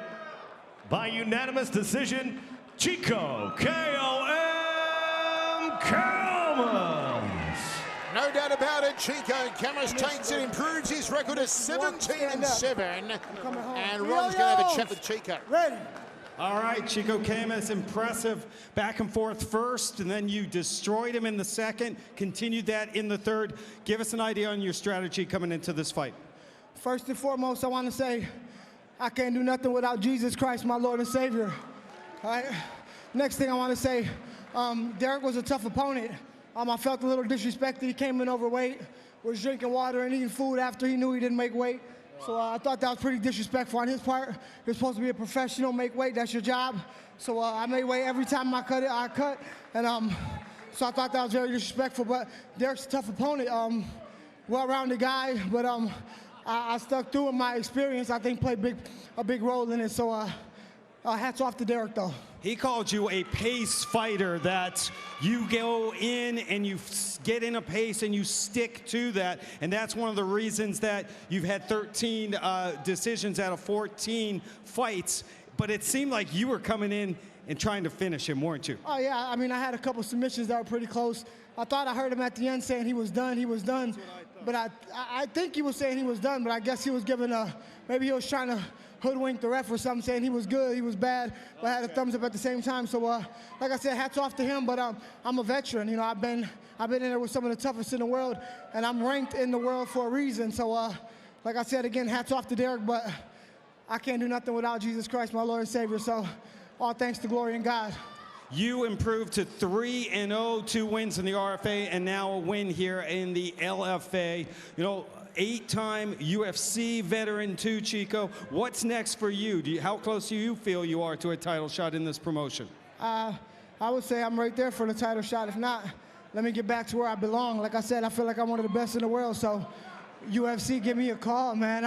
by unanimous decision, Chico K.O.M. Camus. No doubt about it, Chico Camus takes it, improves his record to 17-7. And Ron's going to have a chat with Chico. Ready. All right, Chico Camus, impressive back and forth first, and then you destroyed him in the second, continued that in the third. Give us an idea on your strategy coming into this fight. First and foremost, I want to say I can't do nothing without Jesus Christ, my Lord and Savior. All right. Next thing I want to say, Darrick was a tough opponent. I felt a little disrespected. He came in overweight, was drinking water and eating food after he knew he didn't make weight. So I thought that was pretty disrespectful on his part. You're supposed to be a professional, make weight, that's your job. So I made weight every time I cut. And so I thought that was very disrespectful, but Derrick's a tough opponent. Well-rounded guy, but I stuck through in my experience. I think played a big role in it. So hats off to Darrick, though. He called you a pace fighter, that you go in and you get in a pace and you stick to that. And that's one of the reasons that you've had 13 decisions out of 14 fights. But it seemed like you were coming in and trying to finish him, weren't you? Oh, yeah. I mean, I had a couple submissions that were pretty close. I thought I heard him at the end saying he was done. He was done. But I think he was saying he was done, but I guess he was giving maybe he was trying to hoodwink the ref or something, saying he was good, he was bad, but I had a thumbs up at the same time. So, like I said, hats off to him, but I'm a veteran. You know, I've been in there with some of the toughest in the world, and I'm ranked in the world for a reason. So, like I said, again, hats off to Darrick, but I can't do nothing without Jesus Christ, my Lord and Savior. So, all thanks to glory in God. You improved to 3-0, 2 wins in the RFA, and now a win here in the LFA. You know, 8-time UFC veteran too, Chico. What's next for you? How close do you feel you are to a title shot in this promotion? I would say I'm right there for the title shot. If not, let me get back to where I belong. Like I said, I feel like I'm one of the best in the world. So UFC, give me a call, man.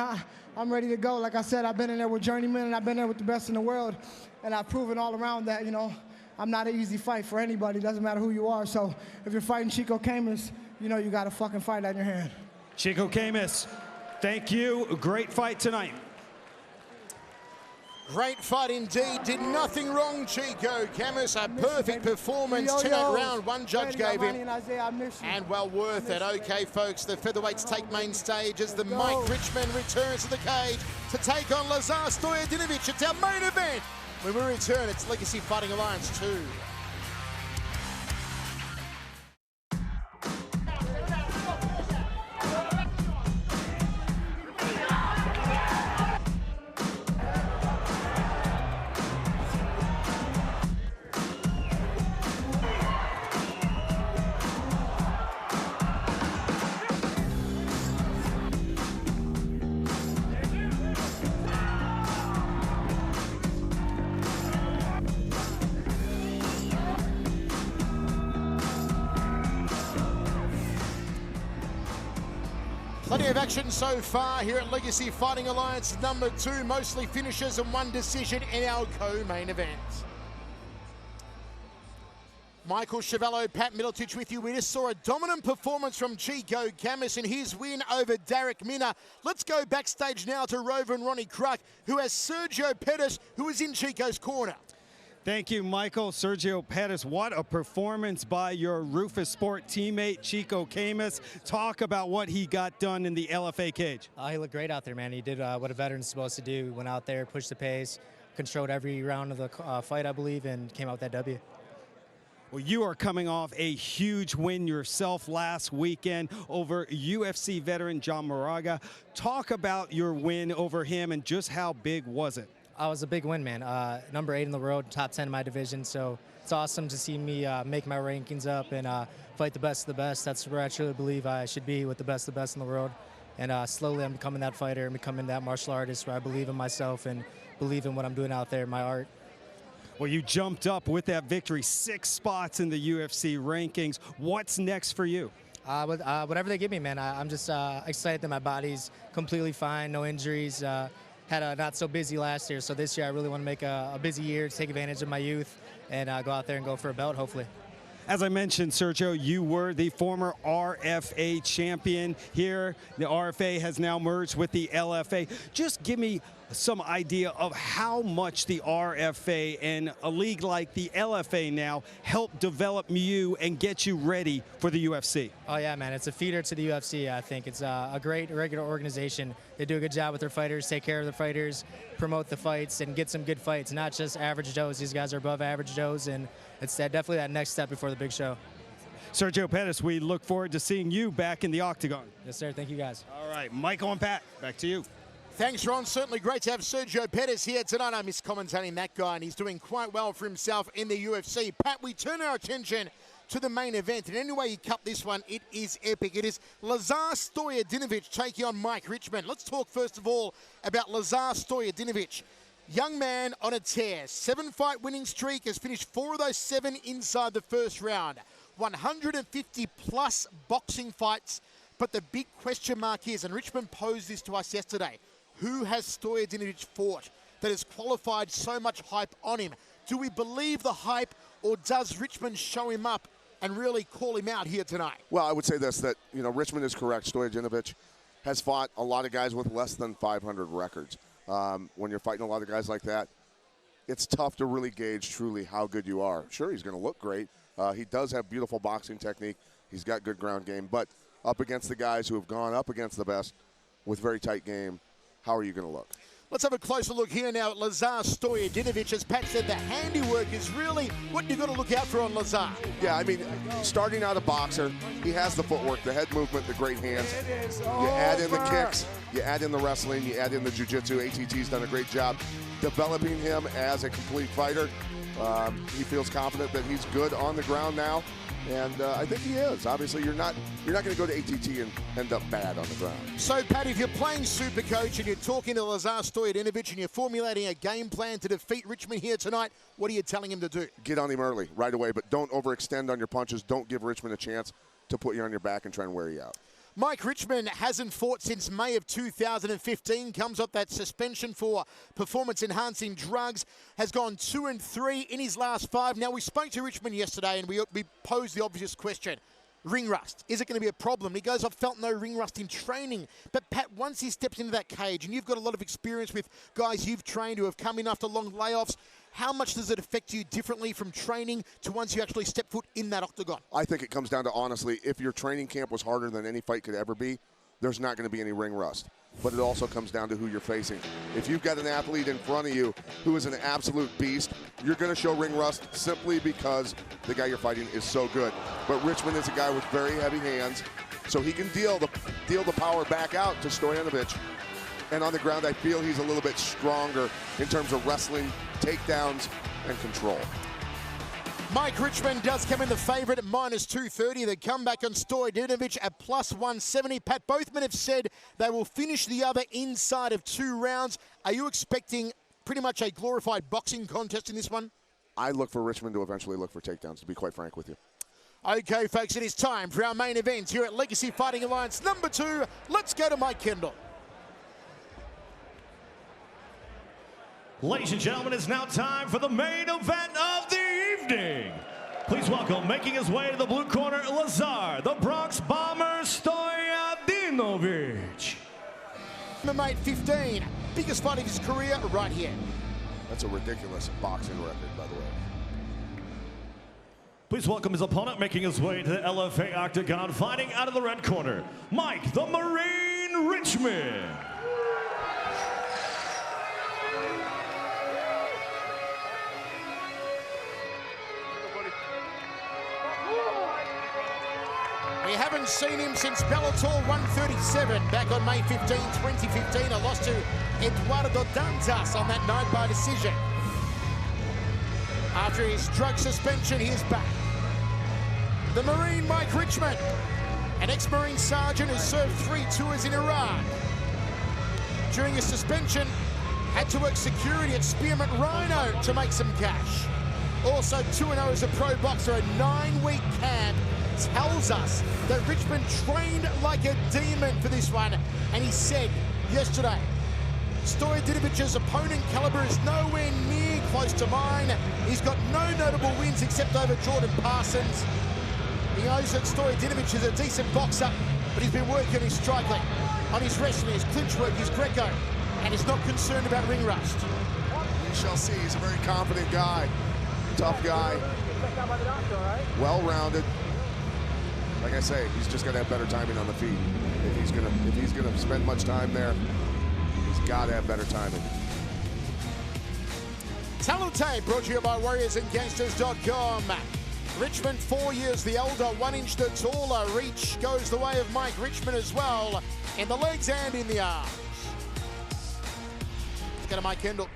I'm ready to go. Like I said, I've been in there with journeymen, and I've been there with the best in the world. And I've proven all around that, you know, I'm not an easy fight for anybody. It doesn't matter who you are. So if you're fighting Chico Camus, you know you got a fucking fight on your hand. Chico Camus, thank you. A great fight tonight. Great fight indeed. Did nothing wrong, Chico Camus. A perfect performance. 10-8 round. One judge gave him. And well worth it. Okay, folks, the featherweights take main stage as the Mike Richmond returns to the cage to take on Lazar Stojadinovic. It's our main event. When we return, it's Legacy Fighting Alliance 2. Plenty of action so far here at Legacy Fighting Alliance number 2, mostly finishes and one decision in our co-main event. Michael Chevello, Pat Middletich with you. We just saw a dominant performance from Chico Camus in his win over Derrick Lewis. Let's go backstage now to Rover and Ronnie Kruk, who has Sergio Pettis, who is in Chico's corner. Thank you, Michael. Sergio Pettis, what a performance by your Rufus Sport teammate, Chico Camus. Talk about what he got done in the LFA cage. He looked great out there, man. He did what a veteran's supposed to do. Went out there, pushed the pace, controlled every round of the fight, I believe, and came out with that W. Well, you are coming off a huge win yourself last weekend over UFC veteran John Moraga. Talk about your win over him and just how big was it? It was a big win, man. Number 8 in the world, top 10 in my division. So it's awesome to see me make my rankings up and fight the best of the best. That's where I truly believe I should be, with the best in the world. And slowly I'm becoming that fighter and becoming that martial artist where I believe in myself and believe in what I'm doing out there, my art. Well, you jumped up with that victory, 6 spots in the UFC rankings. What's next for you? Whatever they give me, man. I'm just excited that my body's completely fine, no injuries. Had a not so busy last year, so this year I really want to make a busy year to take advantage of my youth and go out there and go for a belt, hopefully. As I mentioned, Sergio, you were the former RFA champion here. The RFA has now merged with the LFA. Just give me some idea of how much the RFA and a league like the LFA now help develop you and get you ready for the UFC. Oh yeah, man, it's a feeder to the UFC. I think it's a great regular organization. They do a good job with their fighters, take care of the fighters, promote the fights, and get some good fights, not just average Joes. These guys are above average Joes, and it's definitely that next step before the big show. Sergio Pettis, we look forward to seeing you back in the octagon. Yes, sir. Thank you, guys. All right, Michael and Pat, back to you. Thanks, Ron. Certainly great to have Sergio Pettis here tonight. I miss commentating that guy, and he's doing quite well for himself in the UFC. Pat, we turn our attention to the main event. And anyway you cut this one, it is epic. It is Lazar Stojadinovic taking on Mike Richman. Let's talk first of all about Lazar Stojadinovic. Young man on a tear. 7-fight winning streak, has finished 4 of those 7 inside the first round. 150+ boxing fights. But the big question mark is, and Richmond posed this to us yesterday, who has Stojadinovic fought that has qualified so much hype on him? Do we believe the hype, or does Richmond show him up and really call him out here tonight? Well, I would say this, that, you know, Richmond is correct. Stojadinovic has fought a lot of guys with less than 500 records. When you're fighting a lot of guys like that, it's tough to really gauge truly how good you are. Sure, he's going to look great. He does have beautiful boxing technique. He's got good ground game. But up against the guys who have gone up against the best with very tight game, how are you going to look? Let's have a closer look here now at Lazar Stojadinovic. As Pat said, the handiwork is really what you've got to look out for on Lazar. Yeah, I mean, starting out a boxer, he has the footwork, the head movement, the great hands. You add in the kicks, you add in the wrestling, you add in the jiu-jitsu. ATT's done a great job developing him as a complete fighter. He feels confident that he's good on the ground now. And I think he is. Obviously, you're not going to go to ATT and end up bad on the ground. So, Pat, if you're playing Supercoach and you're talking to Lazar Stojadinovic and you're formulating a game plan to defeat Richmond here tonight, what are you telling him to do? Get on him early, right away, but don't overextend on your punches. Don't give Richmond a chance to put you on your back and try and wear you out. Mike Richmond hasn't fought since May of 2015, comes off that suspension for performance-enhancing drugs, has gone 2-3 in his last 5. Now, we spoke to Richmond yesterday and we posed the obvious question. Ring rust, is it going to be a problem? He goes, I've felt no ring rust in training. But Pat, once he steps into that cage, and you've got a lot of experience with guys you've trained who have come in after long layoffs, how much does it affect you differently from training to once you actually step foot in that octagon? I think it comes down to, honestly, if your training camp was harder than any fight could ever be, there's not going to be any ring rust. But it also comes down to who you're facing. If you've got an athlete in front of you who is an absolute beast, you're going to show ring rust simply because the guy you're fighting is so good. But Richmond is a guy with very heavy hands, so he can deal the power back out to Stojadinovic. And on the ground, I feel he's a little bit stronger in terms of wrestling, takedowns, and control. Mike Richmond does come in the favourite at -230. The comeback on Stojadinovic at +170. Pat, both men have said they will finish the other inside of 2 rounds. Are you expecting pretty much a glorified boxing contest in this one? I look for Richmond to eventually look for takedowns, to be quite frank with you. Okay, folks, it is time for our main event here at Legacy Fighting Alliance number 2. Let's go to Mike Kendall. Ladies and gentlemen, it's now time for the main event of the evening. Please welcome, making his way to the blue corner, Lazar, the Bronx Bomber, Stojadinovic. MMA 15, biggest fight of his career right here. That's a ridiculous boxing record, by the way. Please welcome his opponent, making his way to the LFA Octagon, fighting out of the red corner, Mike the Marine Richman. We haven't seen him since Bellator 137 back on May 15, 2015. A loss to Eduardo Dantas on that night by decision. After his drug suspension, he is back. The Marine Mike Richman, an ex-Marine sergeant who served 3 tours in Iraq. During his suspension, had to work security at Spearmint Rhino to make some cash. Also 2-0 as a pro boxer, a 9-week camp. Tells us that Richmond trained like a demon for this one, and he said yesterday, Stojadinovic's opponent caliber is nowhere near close to mine. He's got no notable wins except over Jordan Parsons. He knows that Stojadinovic is a decent boxer, but he's been working on his striking, on his wrestling, his clinch work, his Greco, and he's not concerned about ring rust. We shall see. He's a very confident guy, tough guy, well-rounded. Like I say, he's just got to have better timing on the feet. If he's gonna spend much time there, he's got to have better timing. Talent Tape brought to you by WarriorsAndGangsters.com. Richmond 4 years the elder, 1 inch the taller. Reach goes the way of Mike Richmond as well, in the legs and in the arms. Let's go to Mike Kendall.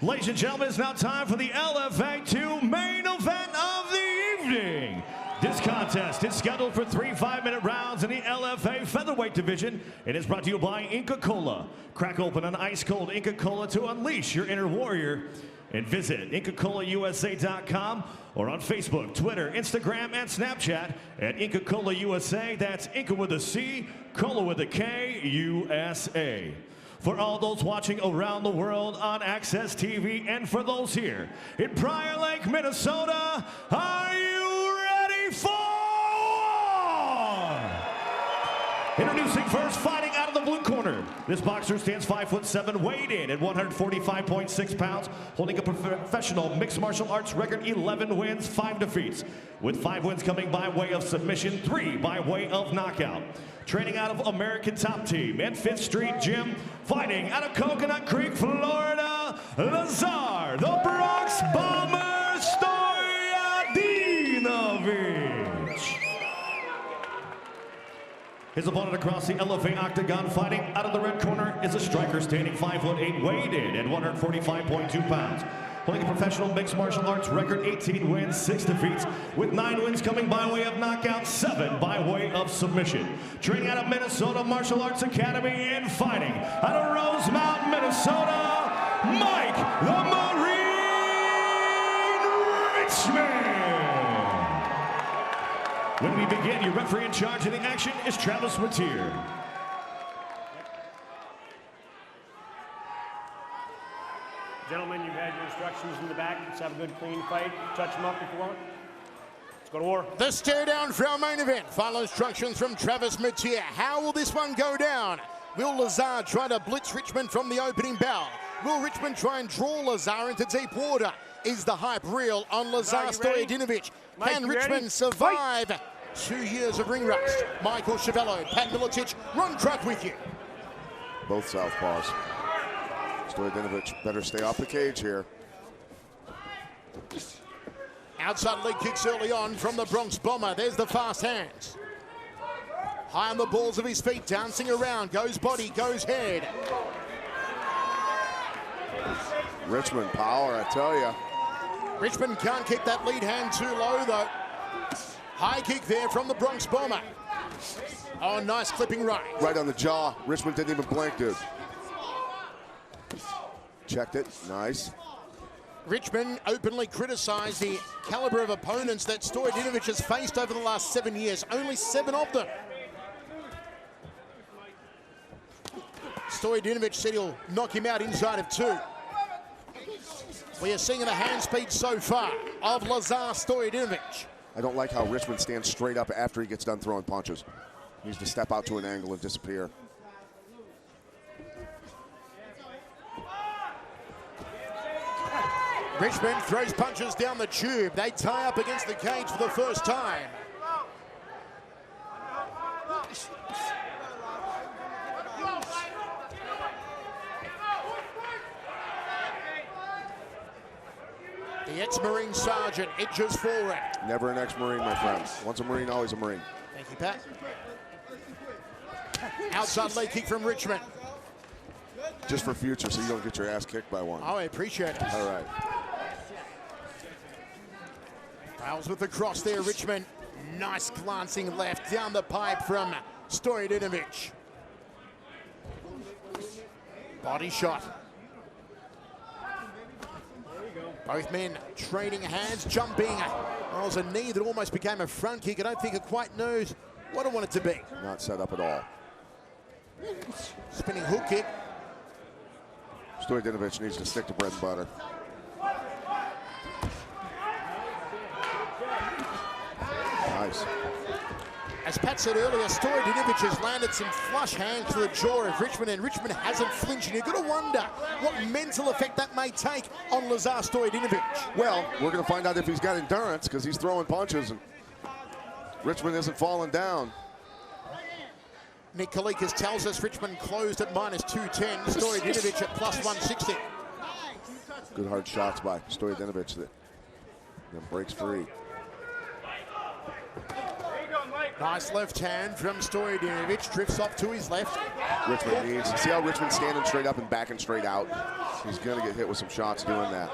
Ladies and gentlemen, it's now time for the LFA 2 main event of the evening. This contest is scheduled for 3 5-minute rounds in the LFA Featherweight division. It is brought to you by Inca Kola. Crack open an ice-cold Inca Kola to unleash your inner warrior. And visit IncaColaUSA.com or on Facebook, Twitter, Instagram, and Snapchat at Inca Kola USA. That's Inca with a C, Kola with a K, USA. For all those watching around the world on Access TV and for those here in Prior Lake, Minnesota, are you ready for war? Introducing first, fighting out of the blue corner. This boxer stands 5'7", weighed in at 145.6 pounds, holding a professional mixed martial arts record, 11 wins, 5 defeats, with 5 wins coming by way of submission, 3 by way of knockout. Training out of American Top Team and 5th Street Gym, fighting out of Coconut Creek, Florida, Lazar, the Bronx Bomber, Stojadinovic. His opponent across the LFA octagon, fighting out of the red corner, is a striker standing 5'8", weighed in at 145.2 pounds. Holding a professional mixed martial arts record, 18 wins, 6 defeats, with 9 wins coming by way of knockout, 7 by way of submission. Training out of Minnesota Martial Arts Academy and fighting out of Rosemount, Minnesota, Mike the Marine Richman. When we begin, your referee in charge of the action is Travis Matier. Gentlemen, you've had your instructions in the back. Let's have a good, clean fight. Touch them up if you want. Let's go to war. The stare down for our main event. Final instructions from Travis Matier. How will this one go down? Will Lazar try to blitz Richmond from the opening bell? Will Richmond try and draw Lazar into deep water? Is the hype real on Lazar Stojadinovic? Can Richmond survive 2 years of ring rust? Michael Chavello, Pat Miletich, Ron Kruk with you. Both southpaws. Stojadinovic better stay off the cage here. Outside leg kicks early on from the Bronx Bomber. There's the fast hands. High on the balls of his feet, dancing around. Goes body, goes head. Richmond power, I tell you. Richmond can't keep that lead hand too low, though. High kick there from the Bronx Bomber. Oh, nice clipping right. Right on the jaw. Richmond didn't even blink, dude. Checked it, nice. Richmond openly criticised the calibre of opponents that Stojadinovic has faced over the last 7 years. Only 7 of them. Stojadinovic said he'll knock him out inside of 2. We are seeing the hand speed so far of Lazar Stojadinovic. I don't like how Richmond stands straight up after he gets done throwing punches. He needs to step out to an angle and disappear. Richmond throws punches down the tube. They tie up against the cage for the first time. The ex-Marine sergeant edges forward. Never an ex-Marine, my friend. Once a Marine, always a Marine. Thank you, Pat. Outside leg kick from Richmond. Just for future, so you don't get your ass kicked by one. Oh, I appreciate it. All right. Fouls with the cross there, Richmond. Nice glancing left down the pipe from Stojadinovic. Body shot. Both men trading hands, jumping. Oh, it was a knee that almost became a front kick. I don't think it quite knows what I want it to be. Not set up at all. Spinning hook kick. Stojadinovic needs to stick to bread and butter. Nice. As Pat said earlier, Stojadinovic has landed some flush hands to the jaw of Richmond, and Richmond hasn't flinched. And you've got to wonder what mental effect that may take on Lazar Stojadinovic. Well, we're going to find out if he's got endurance, because he's throwing punches and Richmond isn't falling down. Nick Kalikas tells us Richmond closed at -210. Stojadinovic at +160. Good hard shots by Stojadinovic that then breaks free. There you go, Mike. Nice left hand from Stojadinovic, drifts off to his left. Richmond needs, see how Richmond's standing straight up and backing straight out? He's gonna get hit with some shots doing that.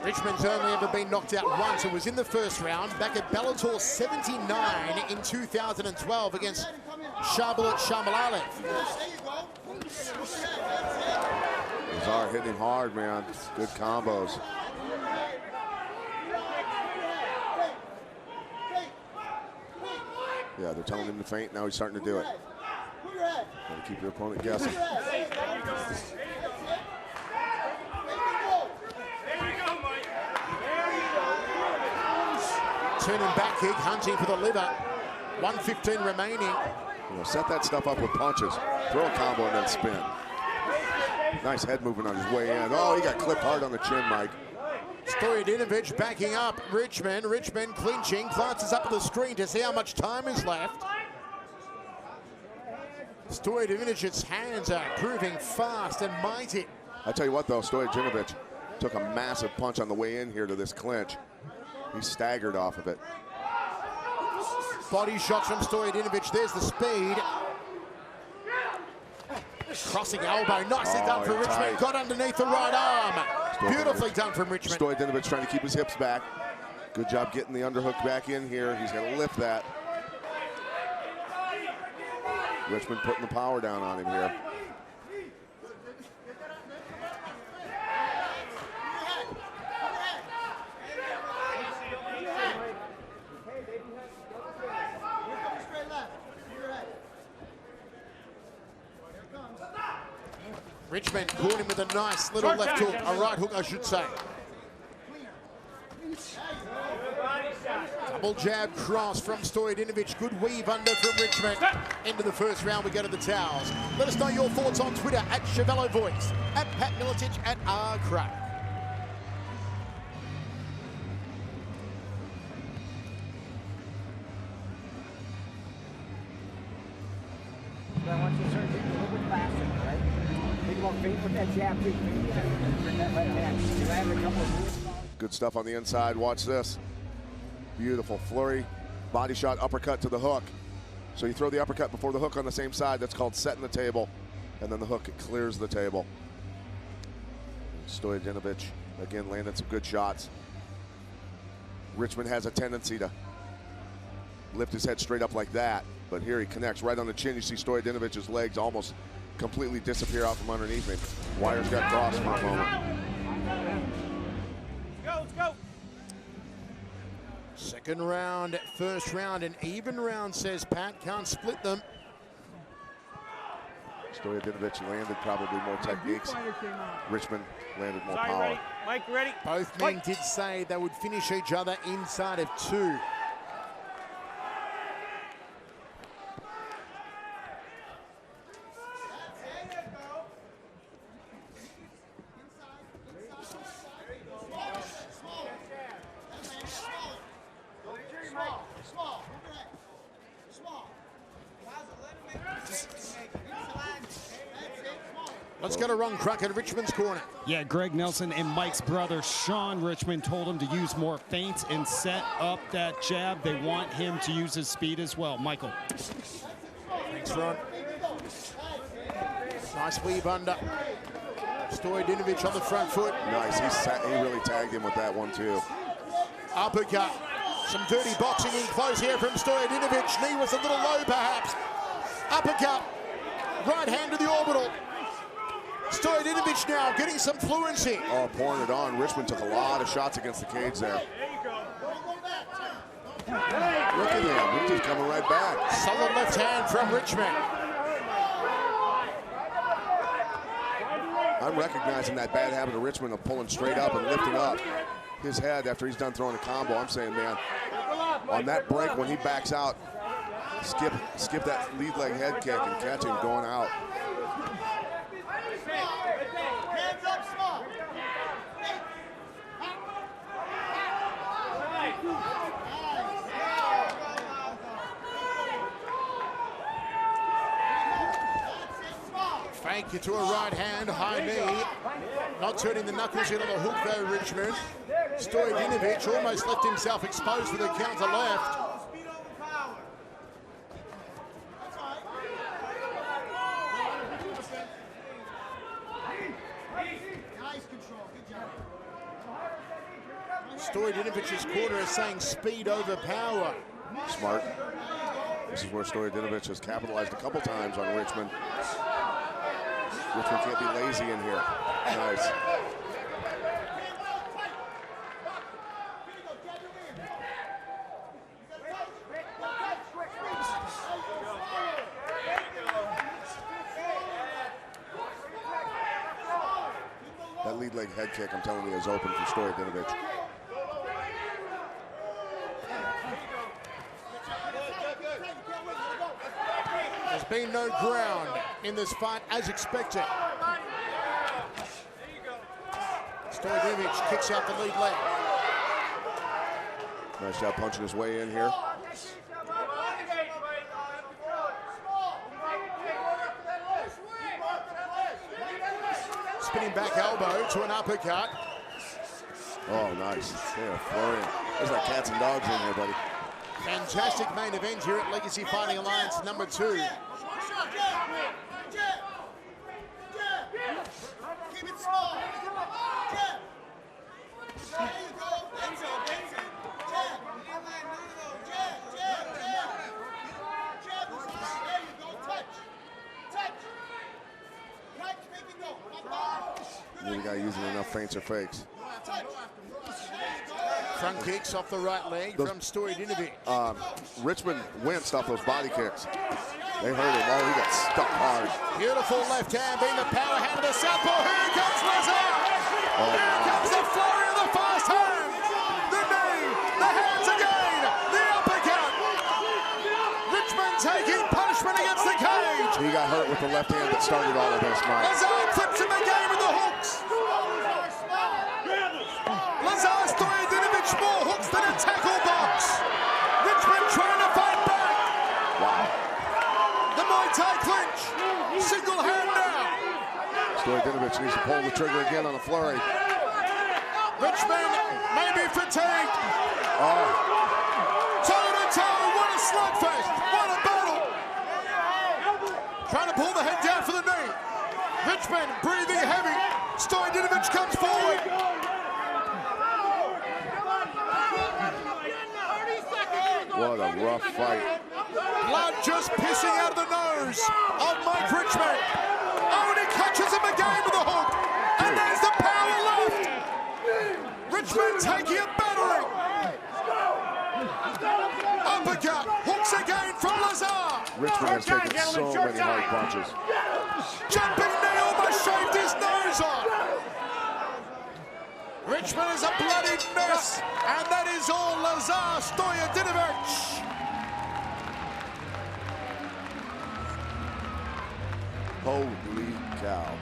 Richmond's only ever been knocked out once. It was in the first round, back at Bellator 79 in 2012 against Sharbalat Shambalalev. Lazar hitting him hard, man. Good combos. Yeah, they're telling him to feint. Now he's starting to do it. Gotta keep your opponent guessing. Turning back kick, hunting for the liver. 1:15 remaining. You know, set that stuff up with punches. Throw a combo and then spin. Nice head movement on his way in. Oh, he got clipped hard on the chin, Mike. Stojadinovic backing up Richmond. Richmond clinching, glances up at the screen to see how much time is left. Stojanovic's hands are proving fast and mighty. I tell you what, though, Stojadinovic took a massive punch on the way in here to this clinch. He staggered off of it. Body shots from Stojadinovic. There's the speed. Crossing elbow. Nicely done for Richmond. Tight. Got underneath the right arm. Beautifully done from Richmond. Stojadinovic trying to keep his hips back. Good job getting the underhook back in here. He's going to lift that. Richmond putting the power down on him here. Richmond caught him with a nice little left hook, a right hook I should say. Double jab cross from Stojadinovic, good weave under from Richmond. Into the first round we go to the towels. Let us know your thoughts on Twitter at ChevelloVoice, at Pat Milicic, at RCrack. I want you to start getting a little bit faster, right? Think about feint with that jab, too. Bring that left hand. You have a couple of moves. Good stuff on the inside. Watch this. Beautiful flurry. Body shot, uppercut to the hook. So you throw the uppercut before the hook on the same side. That's called setting the table. And then the hook clears the table. Stojadinovic, again, landed some good shots. Richmond has a tendency to lift his head straight up like that. But here he connects right on the chin. You see Stojanovic's legs almost completely disappear out from underneath him. Wires got crossed for a moment. Let's go. Second round, first round, an even round, says Pat. Can't split them. Stojadinovic landed probably more techniques. Richmond landed more power. Ready? Mike, ready? Both men did say they would finish each other inside of 2. Let's go to Ron Cruck at Richmond's corner. Yeah, Greg Nelson and Mike's brother, Sean Richmond, told him to use more feints and set up that jab. They want him to use his speed as well. Michael. Thanks, Ron. Nice weave under. Stojadinovic on the front foot. Nice, he really tagged him with that one too. Uppercut. Some dirty boxing in close here from Stojadinovic. Knee was a little low perhaps. Uppercut. Right hand to the orbital. Stojadinovic now getting some fluency. Oh, pouring it on. Richmond took a lot of shots against the cage there. Look at him. He's just coming right back. Solid left hand from Richmond. I'm recognizing that bad habit of Richmond of pulling straight up and lifting up his head after he's done throwing a combo. I'm saying, man, on that break when he backs out, skip that lead leg head kick and catch him going out. fake to a right hand, high knee. Not turning the knuckles in on the hook though, Richmond. Stojadinovic almost left himself exposed for the counter left. Stojadinovic's corner is saying speed over power. Smart. This is where Stojadinovic has capitalized a couple times on Richmond. Richmond can't be lazy in here. Nice. That lead leg head kick, I'm telling you, is open for Stojadinovic. There's been no ground in this fight as expected. Stojadinovic kicks out the lead leg. Nice job punching his way in here. Spinning back elbow to an uppercut. Oh, nice. Yeah, flurry. There's like cats and dogs in here, buddy. Fantastic main event here at Legacy Fighting Alliance number 2. Keep it small. Jab. There you go. That's it. That's it. Jab. Jab. Jab. Jab. Jab. There you go. Touch. Touch. Touch. Make it go. The guy using enough feints or fakes. Front kicks off the right leg from Stojadinovic. Richmond winced off those body kicks. They hurt him. Oh, he got stuck hard. Beautiful left hand being the power hand of the southpaw. Here comes Lazar. Oh, Here comes the flurry of the fast hand. The knee, the hands again, the uppercut. Richmond taking punishment against the cage. He got hurt with the left hand that started all of this, Mike. Lazar flips him again with the hooks. Lazar Stojadinovic more hooks than a tackle box. Richmond trying to fight back. Wow. The Muay Thai clinch. Single hand now. Stojadinovic needs to pull the trigger again on the flurry. Richmond may be fatigued. Oh. Toe to toe. What a slugfest. What a battle. Trying to pull the head down for the knee. Richmond breathing heavy. Stojadinovic comes forward. What a rough fight. Blood just pissing out of the nose of Mike Richmond. Oh, and he catches him again with a hook. And there's the power left. Richmond taking a battering. Uppercut. Hooks again from Lazar. Richmond has taken so many hard punches. Jumping knee almost shaved his nose off. Richmond is a bloodied mess. And that is all Lazar Stojadinovic. Holy cow.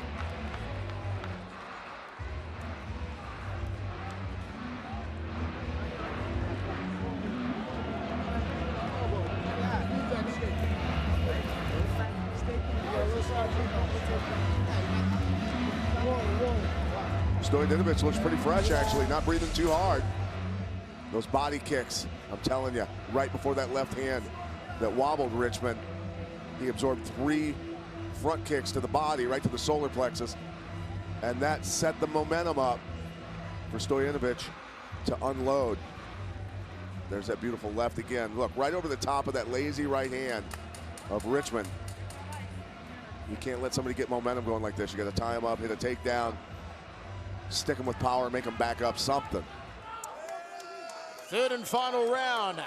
Stojadinovic looks pretty fresh, actually, not breathing too hard. Those body kicks, I'm telling you, right before that left hand that wobbled Richmond, he absorbed 3 front kicks to the body, right to the solar plexus, and that set the momentum up for Stojadinovic to unload. There's that beautiful left again. Look, right over the top of that lazy right hand of Richmond. You can't let somebody get momentum going like this. You got to tie him up, hit a takedown, stick him with power, make him back up something. Third and final round.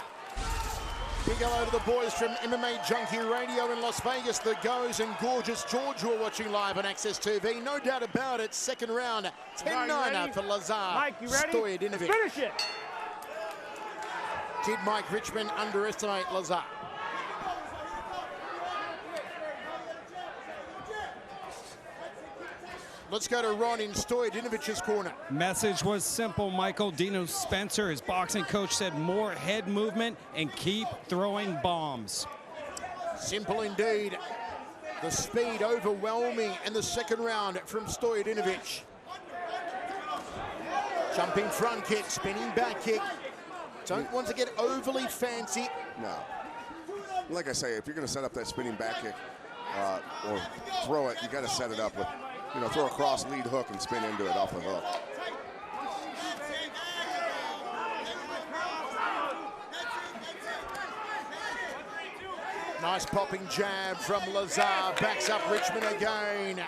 Big hello to the boys from MMA Junkie Radio in Las Vegas, the Goes and Gorgeous George who are watching live on Access TV. No doubt about it, second round, 10-9 for Lazar. Mike, you ready? Stojadinovic. Finish it. Did Mike Richmond underestimate Lazar? Let's go to Ron in Stojadinovic's corner. Message was simple, Michael. Dino Spencer, his boxing coach, said more head movement and keep throwing bombs. Simple indeed. The speed overwhelming in the second round from Stojadinovic. Jumping front kick, spinning back kick. Don't want to get overly fancy. No. Like I say, if you're going to set up that spinning back kick or throw it, you got to set it up with, you know, throw a cross lead hook and spin into it off the hook. Nice popping jab from Lazar, backs up Richmond again.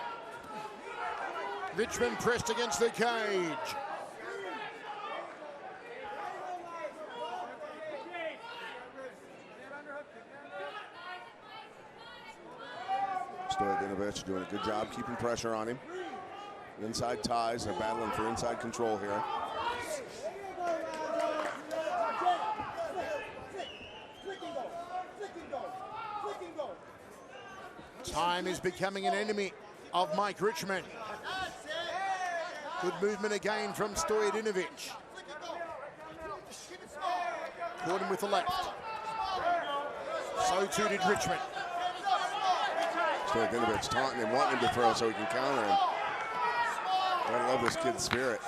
Richmond pressed against the cage. Stojadinovic doing a good job keeping pressure on him. Inside ties, they're battling for inside control here. Time is becoming an enemy of Mike Richmond. Good movement again from Stojadinovic. Caught him with the left. So too did Richmond. Stojadinovic taunting him, wanting him to throw so he can counter him. I love this kid's spirit.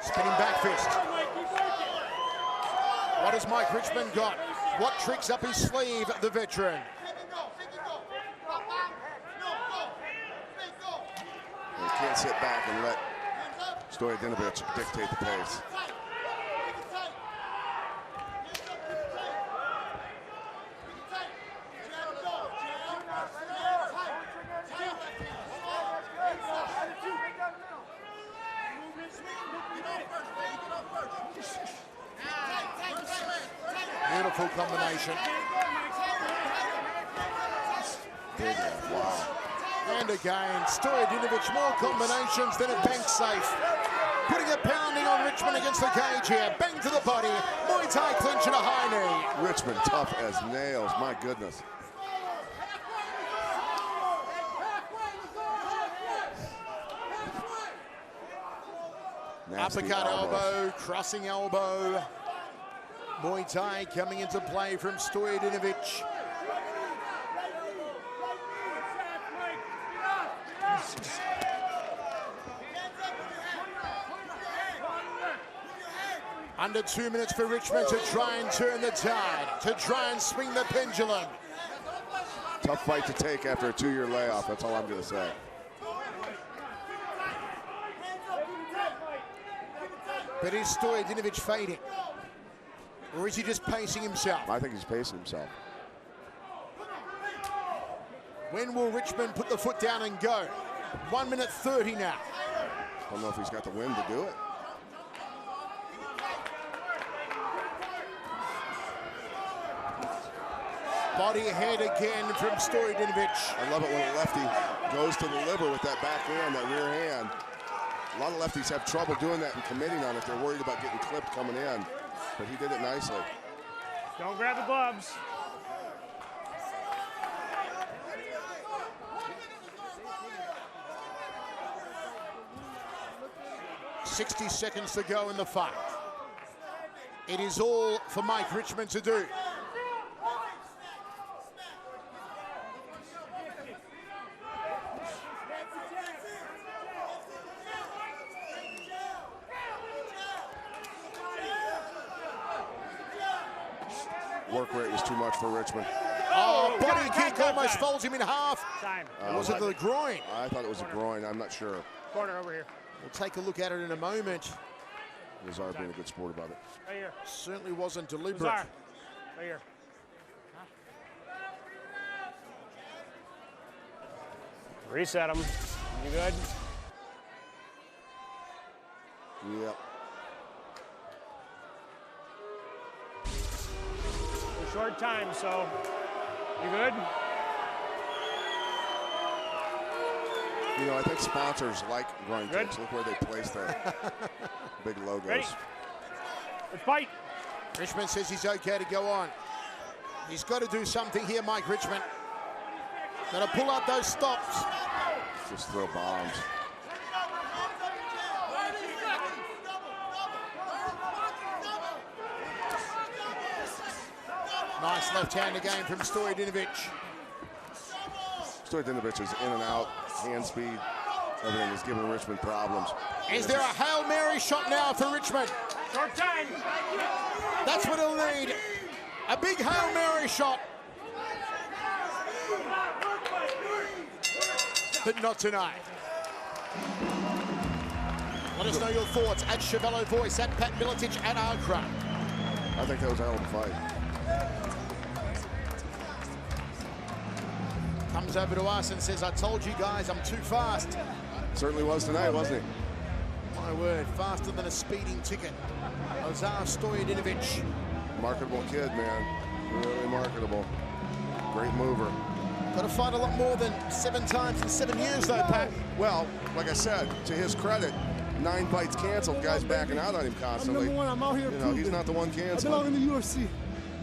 Spinning back fist. What has Mike Richmond got? What tricks up his sleeve, the veteran? He can't sit back and let Stojadinovic dictate the pace. Beautiful combination. Big left, wow. And again, Stojadinovic, more combinations than a bank safe. Putting a pounding on Richmond against the cage here. Bang to the body. Muay Thai clinch and a high knee. Richmond tough as nails, my goodness. Nasty Uppercut elbow, crossing elbow. Muay Thai coming into play from Stojadinovic. Under 2 minutes for Richmond to try and turn the tide, to try and swing the pendulum. Tough fight to take after a 2-year layoff, that's all I'm going to say. But is Stojadinovic fading? Or is he just pacing himself? I think he's pacing himself. When will Richmond put the foot down and go? 1 minute 30 now. I don't know if he's got the wind to do it. Body head again from Stojadinovic. I love it when a lefty goes to the liver with that back hand, that rear hand. A lot of lefties have trouble doing that and committing on it. They're worried about getting clipped coming in, but he did it nicely. Don't grab the gloves. .60 seconds to go in the fight. It is all for Mike Richmond to do. Work rate was too much for Richmond. Oh, body kick almost folds him in half. Time. Was it the groin? I thought it was a groin. I'm not sure. Corner over here. We'll take a look at it in a moment. Lazar being a good sport about it. Right here. Certainly wasn't deliberate. Lazar. Right here. Reset him. You good? Yep. Short time, so you good? You know, I think sponsors like groin kicks. Look where they place their big logos. Ready? Let's fight. Richmond says he's okay to go on. He's got to do something here, Mike Richmond. Got to pull out those stops. Just throw bombs. Nice left-hand again from Stojadinovic. Stojadinovic is in and out, hand speed, everything is giving Richmond problems. Is there a Hail Mary shot now for Richmond? Short time. That's what he'll need. A big Hail Mary shot. But not tonight. Let us know your thoughts at Chevello Voice, at Pat Miletich, at Agra. I think that was a hell of a fight. Comes over to us and says, I told you guys I'm too fast. Certainly was tonight, wasn't he? My word, faster than a speeding ticket. Lazar Stojadinovic. Marketable kid, man. Really marketable. Great mover. Got to fight a lot more than 7 times in 7 years, though, Pat. Well, like I said, to his credit, 9 fights canceled. Guys backing out on him constantly. I'm number 1. I'm out here. You know, he's not the one canceling. I belong in the UFC.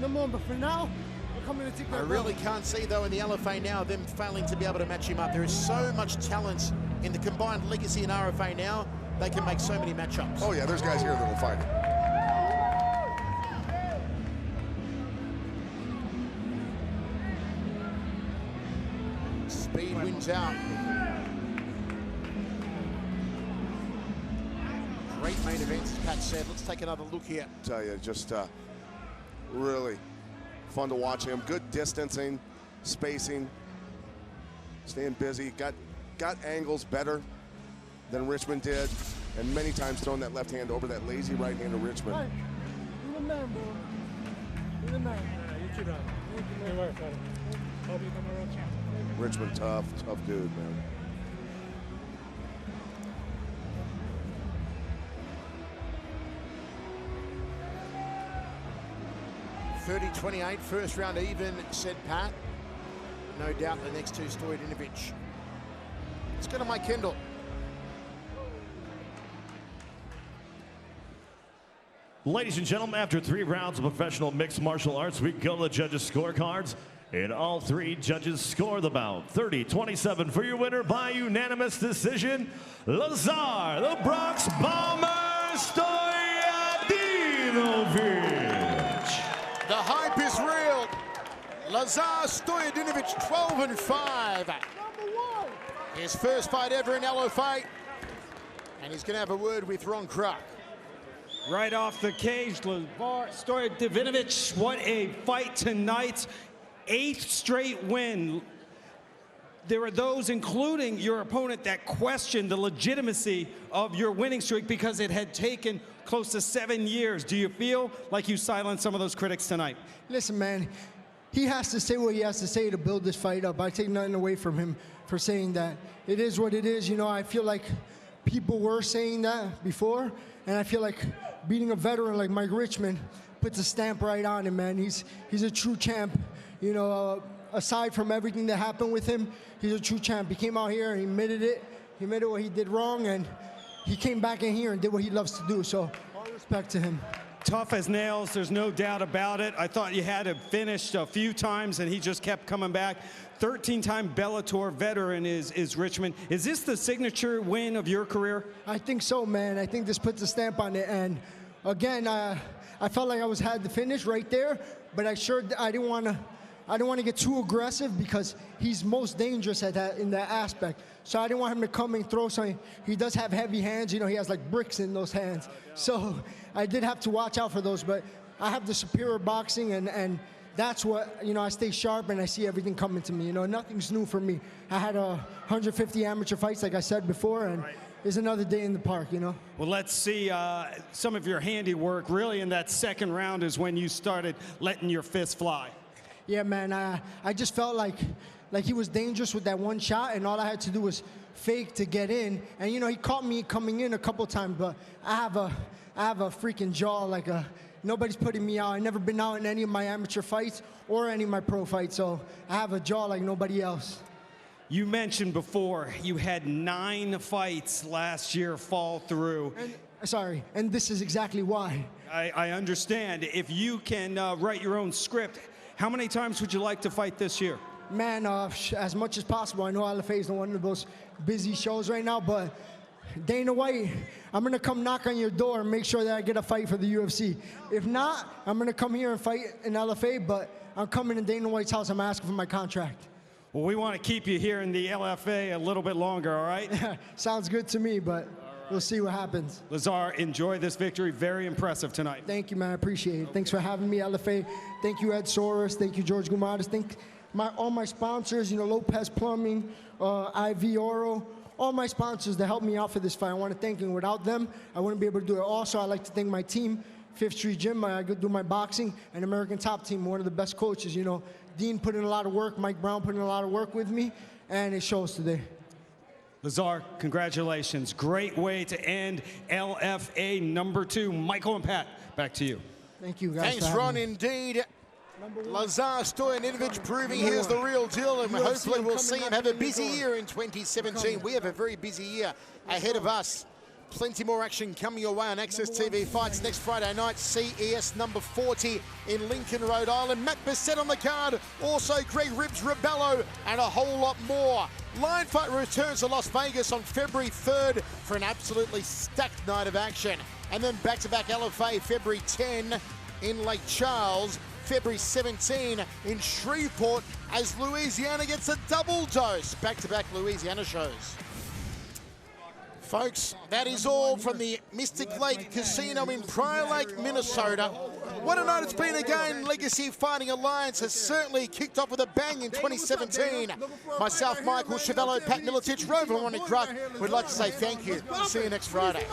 Number 1, but for now, we're coming to take that. I really can't see, though, in the LFA now, them failing to be able to match him up. There is so much talent in the combined legacy and RFA now. They can make so many matchups. Oh, yeah, there's guys here that will fight him. Speed wins out. Great main event, as Pat said. Let's take another look here. I tell you, just really fun to watch him. Good distancing, spacing, staying busy. Got angles better than Richmond did, and many times throwing that left hand over that lazy right hand of Richmond. Right. You're the man, bro. You're the man. You keep on. Good work, brother. Hope you come around. Richmond, tough dude, man. .30-28, first round even, said Pat. No doubt the next two, Stojadinovic. Let's go to Mike Kendall. Ladies and gentlemen, after 3 rounds of professional mixed martial arts, we go to the judges' scorecards. And all 3 judges score the bout. 30-27 for your winner by unanimous decision, Lazar, the Bronx Bomber, Stojadinovic. The hype is real. Lazar Stojadinovic, 12-5. His first fight ever in LFA. And he's going to have a word with Ron Kruk. Right off the cage, Lazar Stojadinovic, what a fight tonight. 8th straight win. There are those, including your opponent, that questioned the legitimacy of your winning streak because it had taken close to 7 years. Do you feel like you silenced some of those critics tonight? Listen, man, he has to say what he has to say to build this fight up. I take nothing away from him for saying that. It is what it is. You know, I feel like people were saying that before, and I feel like beating a veteran like Mike Richmond puts a stamp right on him, man. He's a true champ. You know, aside from everything that happened with him, he's a true champ. He came out here and he admitted it. He admitted what he did wrong, and he came back in here and did what he loves to do. So all respect to him. Tough as nails, there's no doubt about it. I thought you had him finished a few times, and he just kept coming back. 13-time Bellator veteran is Richmond. Is this the signature win of your career? I think so, man. I think this puts a stamp on it. And again, I felt like I had the finish right there, but I didn't want to get too aggressive because he's most dangerous at in that aspect. So I didn't want him to come and throw something. He does have heavy hands. You know, he has like bricks in those hands. So I did have to watch out for those, but I have the superior boxing, and that's what, you know, I stay sharp and I see everything coming to me. You know, nothing's new for me. I had 150 amateur fights, like I said before, and it's another day in the park, you know. Well, let's see some of your handiwork. Really, in that second round is when you started letting your fists fly. Yeah, man, I just felt like he was dangerous with that one shot, and all I had to do was fake to get in. And, you know, he caught me coming in a couple times, but I have a freaking jaw like nobody's putting me out. I've never been out in any of my amateur fights or any of my pro fights, so I have a jaw like nobody else. You mentioned before you had 9 fights last year fall through. And this is exactly why. I understand. If you can write your own script, how many times would you like to fight this year? Man, as much as possible. I know LFA is one of those busy shows right now, but Dana White, I'm going to come knock on your door and make sure that I get a fight for the UFC. If not, I'm going to come here and fight in LFA, but I'm coming to Dana White's house. I'm asking for my contract. Well, we want to keep you here in the LFA a little bit longer, all right? Sounds good to me, but we'll see what happens. Lazar, enjoy this victory. Very impressive tonight. Thank you, man. I appreciate it. Thanks for having me, LFA. Thank you, Ed Soros. Thank you, George Gumadas. Thank all my sponsors, you know, Lopez Plumbing, IV Oro, all my sponsors that helped me out for this fight. I want to thank them. Without them, I wouldn't be able to do it. Also, I'd like to thank my team, Fifth Street Gym. I do my boxing, and American Top Team, one of the best coaches. You know, Dean put in a lot of work, Mike Brown put in a lot of work with me, and it shows today. Lazar, congratulations. Great way to end LFA #2. Michael and Pat, back to you. Thank you, guys. Thanks, Ron, indeed. Lazar Stojadinovic proving he's the real deal, and hopefully we'll see him have a busy year in 2017. We have a very busy year ahead of us. Plenty more action coming your way on Access TV Fights next Friday night. CES #40 in Lincoln, Rhode Island. Matt Bissett on the card. Also Greg Ribs Rebello and a whole lot more. Lion Fight returns to Las Vegas on February 3rd for an absolutely stacked night of action. And then back-to-back LFA February 10 in Lake Charles. February 17 in Shreveport as Louisiana gets a double dose. Back-to-back Louisiana shows. Folks, that is all from the Mystic Lake Casino in Prior Lake, Minnesota. What a night it's been again. Legacy Fighting Alliance has certainly kicked off with a bang in 2017. Myself, Michael Chavello, Pat Miletich, Rover, and Gruck would like to say thank you. See you next Friday.